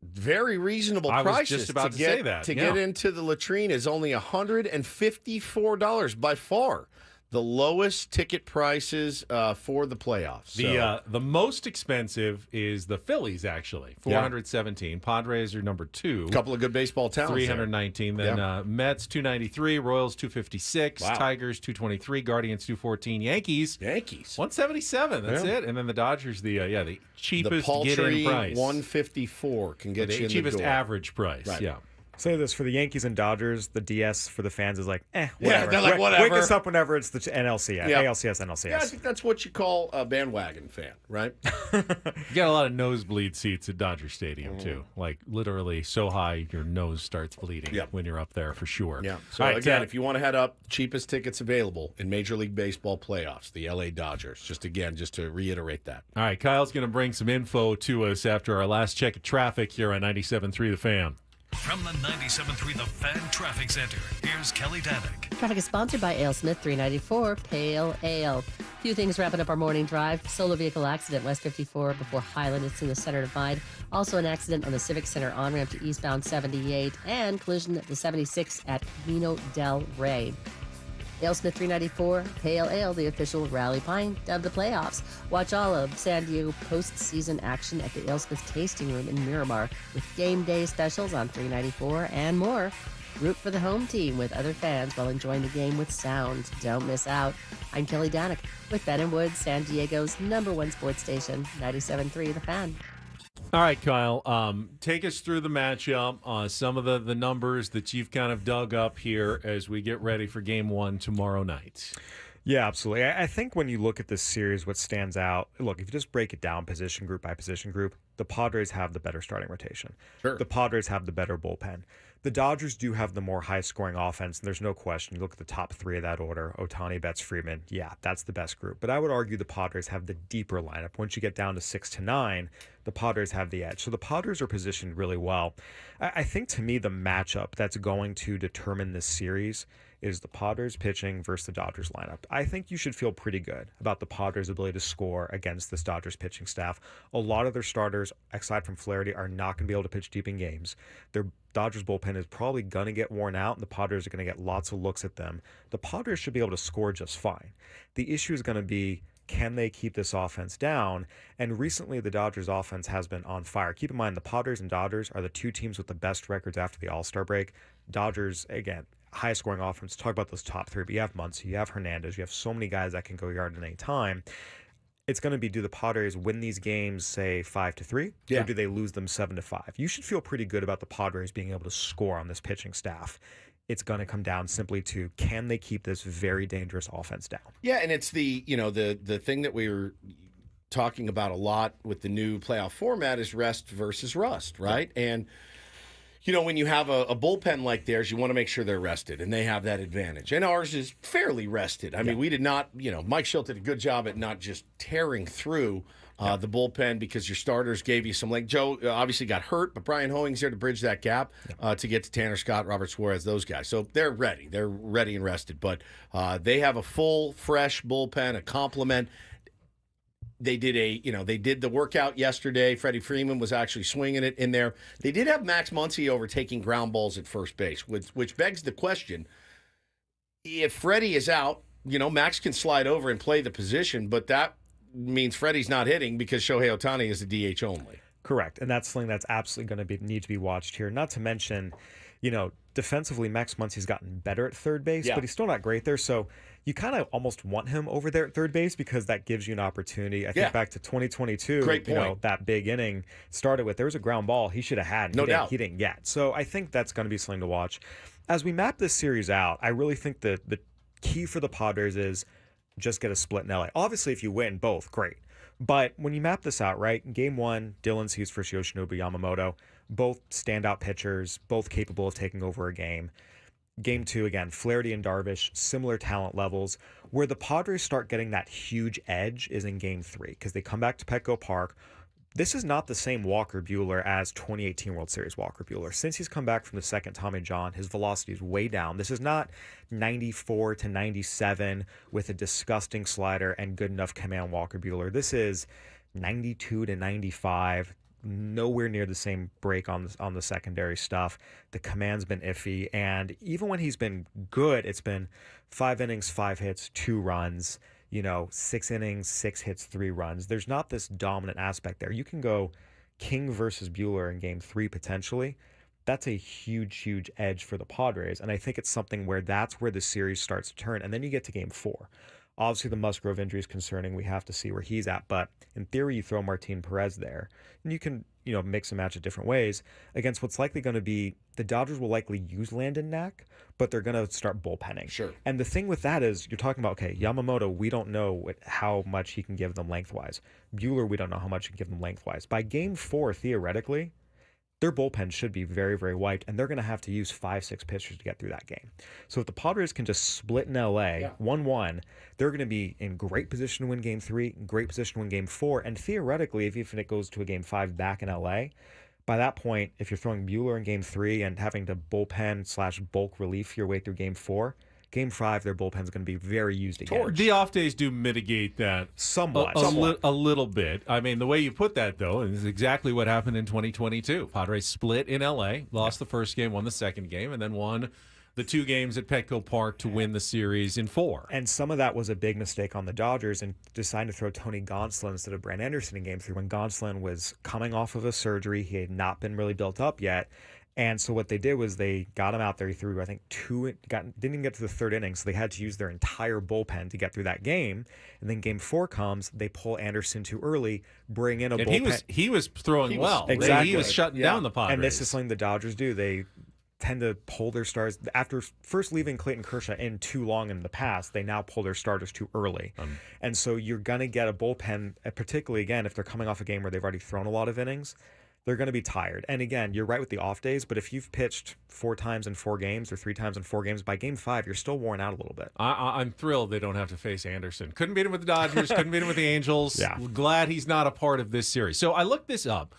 very reasonable I prices. was just about to say that. To get into the latrine is only $154 by far. The lowest ticket prices for the playoffs. The most expensive is the Phillies, actually, $417. Padres are number 2. A couple of good baseball talents. $319. Then Mets $293, Royals $256, Tigers $223, Guardians $214, Yankees $177. That's it. And then the Dodgers, the cheapest get-in price, $154 can get you in the cheapest door. average price. Right. Yeah. Say this, for the Yankees and Dodgers, the DS for the fans is like, whatever. Yeah, they're like, whatever. Wake us up whenever it's the NLCS, ALCS, NLCS. Yeah, I think that's what you call a bandwagon fan, right? You got a lot of nosebleed seats at Dodger Stadium, too. Like, literally so high your nose starts bleeding when you're up there, for sure. Yeah. So, again, if you want to head up, cheapest tickets available in Major League Baseball playoffs, the LA Dodgers. Just to reiterate that. All right, Kyle's going to bring some info to us after our last check of traffic here on 97.3 The Fan. From the 97.3 The Fan Traffic Center, here's Kelly Danick. Traffic is sponsored by AleSmith 394 Pale Ale. Few things wrapping up our morning drive. Solo vehicle accident West 54 before Highland. It's in the center divide. Also an accident on the Civic Center on-ramp to eastbound 78 and collision at the 76 at Camino del Rey. AleSmith 394 Pale Ale, the official rally pint of the playoffs. Watch all of San Diego postseason action at the AleSmith Tasting Room in Miramar with game day specials on 394 and more. Root for the home team with other fans while enjoying the game with sound. Don't miss out. I'm Kelly Danick with Ben and Woods, San Diego's #1 sports station, 97.3 The Fan. All right, Kyle, take us through the matchup, some of the numbers that you've kind of dug up here as we get ready for Game 1 tomorrow night. Yeah, absolutely. I think when you look at this series, what stands out, look, if you just break it down position group by position group, the Padres have the better starting rotation. Sure. The Padres have the better bullpen. The Dodgers do have the more high-scoring offense, and there's no question. You look at the top 3 of that order, Otani, Betts, Freeman, yeah, that's the best group. But I would argue the Padres have the deeper lineup. Once you get down to 6 to 9, the Padres have the edge. So the Padres are positioned really well. I think, to me, the matchup that's going to determine this series is the Padres pitching versus the Dodgers lineup. I think you should feel pretty good about the Padres' ability to score against this Dodgers pitching staff. A lot of their starters, aside from Flaherty, are not going to be able to pitch deep in games. Their Dodgers bullpen is probably going to get worn out, and the Padres are going to get lots of looks at them. The Padres should be able to score just fine. The issue is going to be, can they keep this offense down? And recently, the Dodgers offense has been on fire. Keep in mind, the Padres and Dodgers are the 2 teams with the best records after the All-Star break. Dodgers, again, highest scoring offense. Talk about those top 3, but you have Muncy, you have Hernandez, you have so many guys that can go yard at any time. It's going to be, do the Padres win these games, say 5-3, or do they lose them 7-5? You should feel pretty good about the Padres being able to score on this pitching staff. It's going to come down simply to, can they keep this very dangerous offense down? Yeah, and it's the thing that we were talking about a lot with the new playoff format is rest versus rust, right? And when you have a bullpen like theirs, you want to make sure they're rested, and they have that advantage. And ours is fairly rested. I mean, we did not, Mike Schilt did a good job at not just tearing through the bullpen because your starters gave you some length. Joe obviously got hurt, but Brian Hoeing's there to bridge that gap to get to Tanner Scott, Robert Suarez, those guys. So they're ready. They're ready and rested. But they have a full, fresh bullpen, a complement. They did the workout yesterday. Freddie Freeman was actually swinging it in there. They did have Max Muncy over taking ground balls at first base, which begs the question, if Freddie is out, Max can slide over and play the position, but that means Freddie's not hitting because Shohei Otani is the DH only. Correct, and that's something that's absolutely going to need to be watched here. Not to mention, defensively, Max Muncy's gotten better at third base, but he's still not great there, so you kind of almost want him over there at third base because that gives you an opportunity. I think back to 2022, Great point. That big inning started with, there was a ground ball he should have had. No doubt. He didn't get. So I think that's going to be something to watch. As we map this series out, I really think that the key for the Padres is just get a split in LA. Obviously, if you win both, great. But when you map this out, right, in Game 1, Dylan sees first Yoshinobu Yamamoto. Both standout pitchers, both capable of taking over a game. Game 2, again, Flaherty and Darvish, similar talent levels. Where the Padres start getting that huge edge is in Game 3 because they come back to Petco Park. This is not the same Walker Buehler as 2018 World Series Walker Buehler. Since he's come back from the second Tommy John, his velocity is way down. This is not 94 to 97 with a disgusting slider and good enough command Walker Buehler. This is 92 to 95. Nowhere near the same break on the secondary stuff. The command's been iffy, and even when he's been good, it's been 5 innings, 5 hits, 2 runs. 6 innings, 6 hits, 3 runs. There's not this dominant aspect there. You can go King versus Buehler in Game 3 potentially. That's a huge, huge edge for the Padres, and I think it's something where that's where the series starts to turn. And then you get to Game 4. Obviously, the Musgrove injury is concerning. We have to see where he's at. But in theory, you throw Martin Perez there, and you can, mix and match it different ways against what's likely going to be the Dodgers will likely use Landon Knack, but they're going to start bullpenning. Sure. And the thing with that is you're talking about, okay, Yamamoto, we don't know how much he can give them lengthwise. Buehler, we don't know how much he can give them lengthwise. By Game 4, theoretically, their bullpen should be very, very wiped, and they're going to have to use 5-6 pitchers to get through that game. So if the Padres can just split in LA, 1-1, they're going to be in great position to win Game 3, great position to win Game 4, and theoretically, if even it goes to a Game 5 back in LA, by that point, if you're throwing Buehler in Game 3 and having to bullpen/bulk relief your way through Game 4, Game 5, their bullpen's going to be very used again. The off days do mitigate that somewhat. A little bit. I mean, the way you put that, though, is exactly what happened in 2022. Padres split in L.A., lost the first game, won the second game, and then won the 2 games at Petco Park to win the series in 4. And some of that was a big mistake on the Dodgers and deciding to throw Tony Gonsolin instead of Brand Anderson in Game 3 when Gonsolin was coming off of a surgery. He had not been really built up yet. And so what they did was they got him out there. He threw, I think, didn't even get to the 3rd inning, so they had to use their entire bullpen to get through that game. And then Game 4 comes, they pull Anderson too early, bring in a bullpen. He was throwing well. Exactly. He was shutting down the Padres. And this is something the Dodgers do. They tend to pull their stars. After first leaving Clayton Kershaw in too long in the past, they now pull their starters too early. And so you're going to get a bullpen, particularly, again, if they're coming off a game where they've already thrown a lot of innings, they're going to be tired. And again, you're right with the off days, but if you've pitched 4 times in 4 games or 3 times in 4 games, by Game 5, you're still worn out a little bit. I'm thrilled they don't have to face Anderson. Couldn't beat him with the Dodgers, couldn't beat him with the Angels. Yeah. Glad he's not a part of this series. So I looked this up.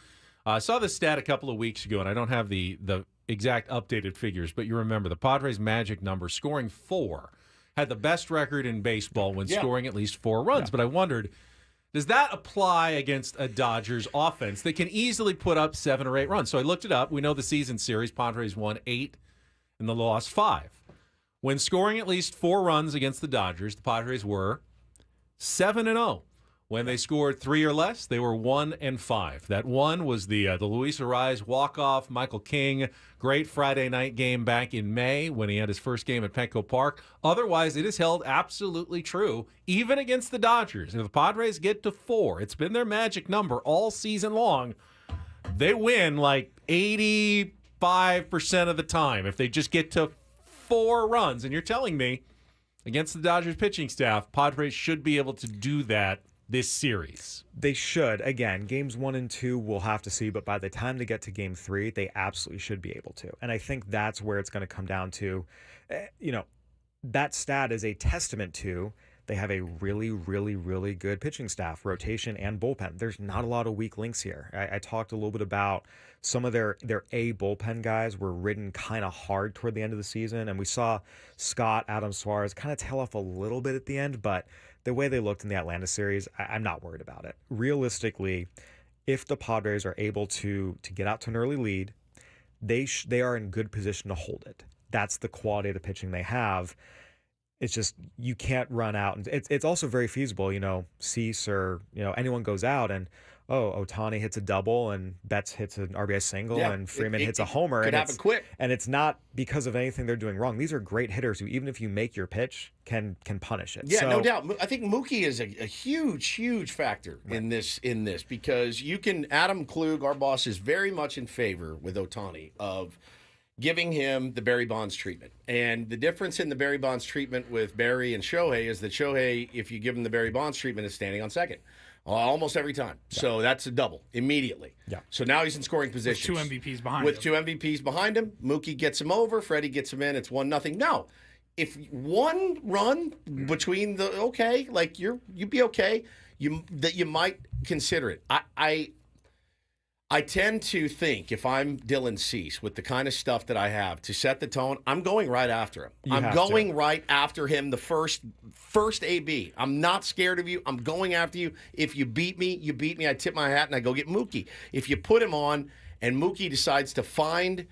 I saw this stat a couple of weeks ago, and I don't have the exact updated figures, but you remember the Padres' magic number, scoring 4, had the best record in baseball when scoring at least 4 runs. But I wondered, does that apply against a Dodgers offense that can easily put up 7 or 8 runs? So I looked it up. We know the season series, Padres won 8 and they lost 5. When scoring at least 4 runs against the Dodgers, the Padres were 7-0. When they scored 3 or less, they were 1-5. That one was the Luis Arraez walk-off, Michael King, great Friday night game back in May when he had his first game at Petco Park. Otherwise, it is held absolutely true, even against the Dodgers. If the Padres get to 4, it's been their magic number all season long, they win like 85% of the time if they just get to 4 runs. And you're telling me, against the Dodgers pitching staff, Padres should be able to do that this series. They should. Again, games 1 and 2 we'll have to see, but by the time they get to Game 3, they absolutely should be able to. And I think that's where it's going to come down to, that stat is a testament to they have a really, really, really good pitching staff, rotation and bullpen. There's not a lot of weak links here. I talked a little bit about some of their A bullpen guys were ridden kind of hard toward the end of the season, and we saw Scott, Adam Suarez kind of tail off a little bit at the end, but the way they looked in the Atlanta series, I'm not worried about it. Realistically, if the Padres are able to get out to an early lead, they are in good position to hold it. That's the quality of the pitching they have. It's just you can't run out, and it's also very feasible. Cease or anyone goes out and Otani hits a double and Betts hits an RBI single and Freeman hits a homer. Could happen quick. And it's not because of anything they're doing wrong. These are great hitters who, even if you make your pitch, can punish it. Yeah, no doubt. I think Mookie is a huge factor in this because you can. Adam Klug, our boss, is very much in favor with Otani of giving him the Barry Bonds treatment. And the difference in the Barry Bonds treatment with Barry and Shohei is that Shohei, if you give him the Barry Bonds treatment, is standing on second. Almost every time. Yeah. So that's a double immediately. Yeah. So now he's in scoring position. With 2 MVPs behind him. With 2 MVPs behind him, Mookie gets him over. Freddie gets him in. It's 1-0. Now, if one run between you'd be okay. You might consider it. I tend to think if I'm Dylan Cease with the kind of stuff that I have to set the tone, I'm going right after him. I'm going right after him the first AB. I'm not scared of you. I'm going after you. If you beat me, you beat me. I tip my hat and I go get Mookie. If you put him on and Mookie decides to find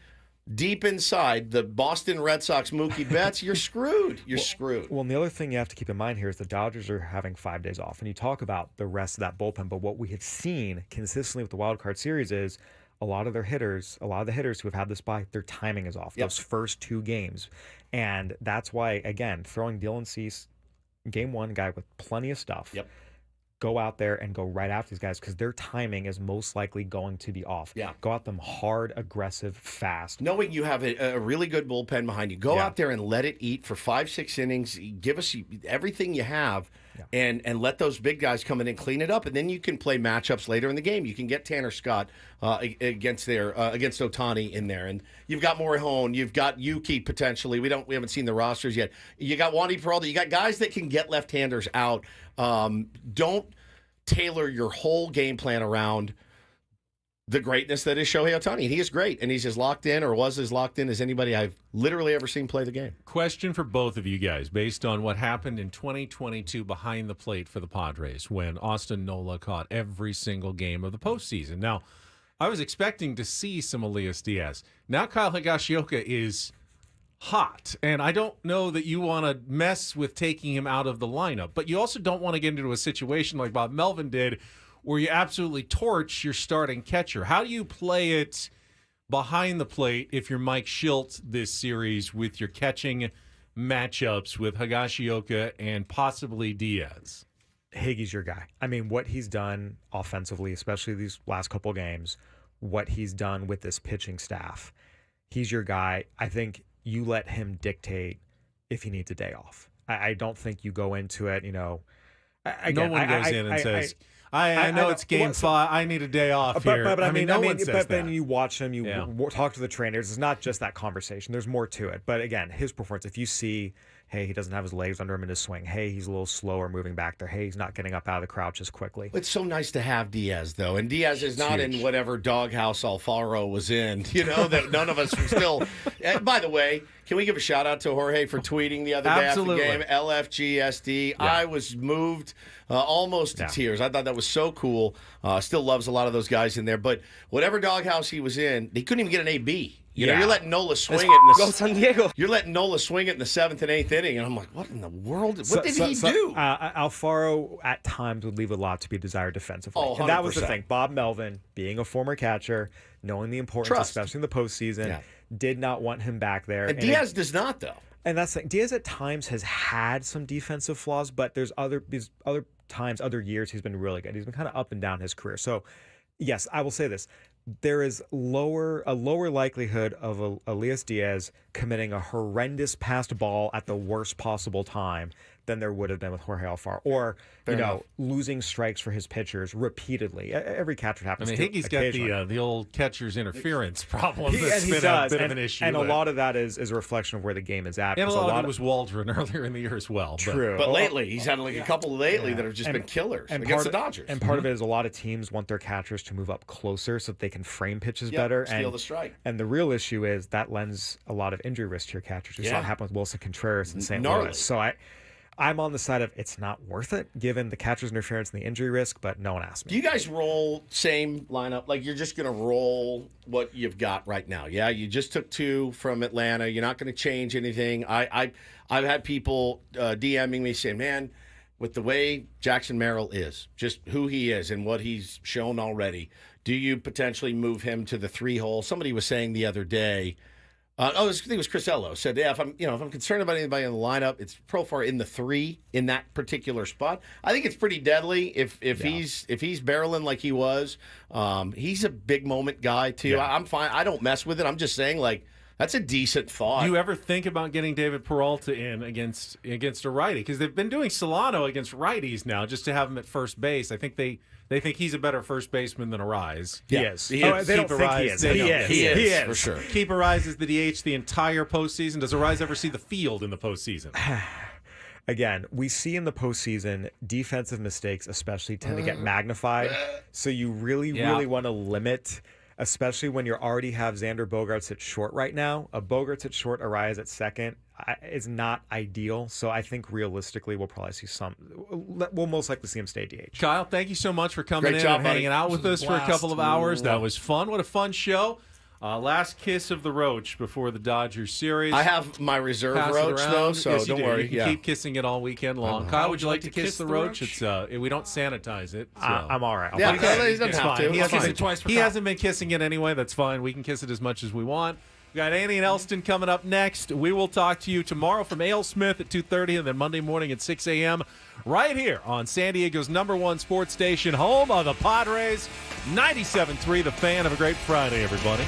deep inside the Boston Red Sox Mookie Betts, you're screwed. You're screwed. Well, and the other thing you have to keep in mind here is the Dodgers are having 5 days off. And you talk about the rest of that bullpen, but what we have seen consistently with the wild card series is a lot of the hitters who have had this bye, their timing is off. Those first 2 games. And that's why, again, throwing Dylan Cease, game 1, guy with plenty of stuff. Go out there and go right after these guys because their timing is most likely going to be off. Yeah. Go at them hard, aggressive, fast. Knowing you have a really good bullpen behind you, go out there and let it eat for 5-6 innings. Give us everything you have and let those big guys come in and clean it up. And then you can play matchups later in the game. You can get Tanner Scott against Otani in there. And you've got Morihone. You've got Yuki potentially. We haven't seen the rosters yet. You got Wandy Peralta. You got guys that can get left-handers out. Don't tailor your whole game plan around the greatness that is Shohei Otani. He is great, and he's as locked in or was as locked in as anybody I've literally ever seen play the game. Question for both of you guys, based on what happened in 2022 behind the plate for the Padres when Austin Nola caught every single game of the postseason. Now, I was expecting to see some Elias Diaz. Now Kyle Higashioka is hot, and I don't know that you want to mess with taking him out of the lineup, but you also don't want to get into a situation like Bob Melvin did where you absolutely torch your starting catcher. How do you play it behind the plate if you're Mike Schilt this series with your catching matchups with Higashioka and possibly Diaz? Higgy's your guy. I mean, what he's done offensively, especially these last couple games, what he's done with this pitching staff, he's your guy. I think you let him dictate if he needs a day off. I don't think you go into it, no one goes in and says, I know it's game 5. I need a day off here. But I mean, no one says that. Then you watch him, talk to the trainers. It's not just that conversation. There's more to it. But again, his performance, if you see, hey, he doesn't have his legs under him in his swing. Hey, he's a little slower moving back there. Hey, he's not getting up out of the crouch as quickly. It's so nice to have Diaz, though. And Diaz is not in whatever doghouse Alfaro was in, that none of us were still. By the way, can we give a shout out to Jorge for tweeting the other day after the game? LFGSD. Yeah. I was moved almost to tears. I thought that was so cool. Still loves a lot of those guys in there. But whatever doghouse he was in, he couldn't even get an AB. You're letting Nola swing it. Go San Diego. You're letting Nola swing it in the 7th and 8th inning, and I'm like, what in the world? What did he do? Alfaro at times would leave a lot to be desired defensively. Oh, 100%. And that was the thing. Bob Melvin, being a former catcher, knowing the importance, especially in the postseason, did not want him back there. And Diaz does not, though. And that's the thing. Diaz at times has had some defensive flaws, but there's other times, other years, he's been really good. He's been kind of up and down his career. So, yes, I will say this. There is a lower likelihood of Elias Diaz committing a horrendous passed ball at the worst possible time than there would have been with Jorge Alfaro, or losing strikes for his pitchers repeatedly. Every catcher happens. I mean, Higgy's got the old catcher's interference problem. That's been a bit of an issue, and a lot of that is a reflection of where the game is at. And a lot of it was Waldron earlier in the year as well. True, but lately he's had a couple lately that have just been killers against the Dodgers. And part of it is a lot of teams want their catchers to move up closer so that they can frame pitches better, steal the strike. And the real issue is that lends a lot of injury risk to your catchers. We saw it happen with Wilson Contreras in St. Louis. So I'm on the side of it's not worth it given the catcher's interference and the injury risk, but no one asked me. Do you guys roll same lineup? Like you're just going to roll what you've got right now? Yeah, you just took 2 from Atlanta. You're not going to change anything. I've had people DMing me saying, man, with the way Jackson Merrill is, just who he is and what he's shown already, do you potentially move him to the 3-hole? Somebody was saying the other day, I think it was Chris Ello said, if I'm concerned about anybody in the lineup, it's Profar in the 3 in that particular spot. I think it's pretty deadly if he's barreling like he was. He's a big moment guy too. I'm fine. I don't mess with it. I'm just saying That's a decent thought. Do you ever think about getting David Peralta in against a righty? Because they've been doing Solano against righties now just to have him at first base. I think they think he's a better first baseman than Arise. He is. They don't think he is. He is, for sure. Keep Arise as the DH the entire postseason. Does Arise ever see the field in the postseason? Again, we see in the postseason defensive mistakes especially tend to get magnified. So you really want to limit, especially when you already have Xander Bogaerts at short right now. A Bogaerts at short, Arias at second is not ideal. So I think realistically we'll probably see we'll most likely see him stay DH. Kyle, thank you so much for coming Great in job, and buddy. hanging out with us for a couple of hours. That was fun. What a fun show. Last kiss of the Roach before the Dodgers series. I have my reserve Pass it Roach, around. though, so Yes, you don't do. worry. You can keep kissing it all weekend long. Kyle, would you like to kiss the Roach? It's we don't sanitize it. So. I'm all right. He doesn't have to. He hasn't been kissing it anyway. That's fine. We can kiss it as much as we want. We got Andy and Elston coming up next. We will talk to you tomorrow from Ale Smith at 2:30 and then Monday morning at 6 a.m. right here on San Diego's #1 sports station, home of the Padres, 97.3 The Fan. Have a great Friday, everybody.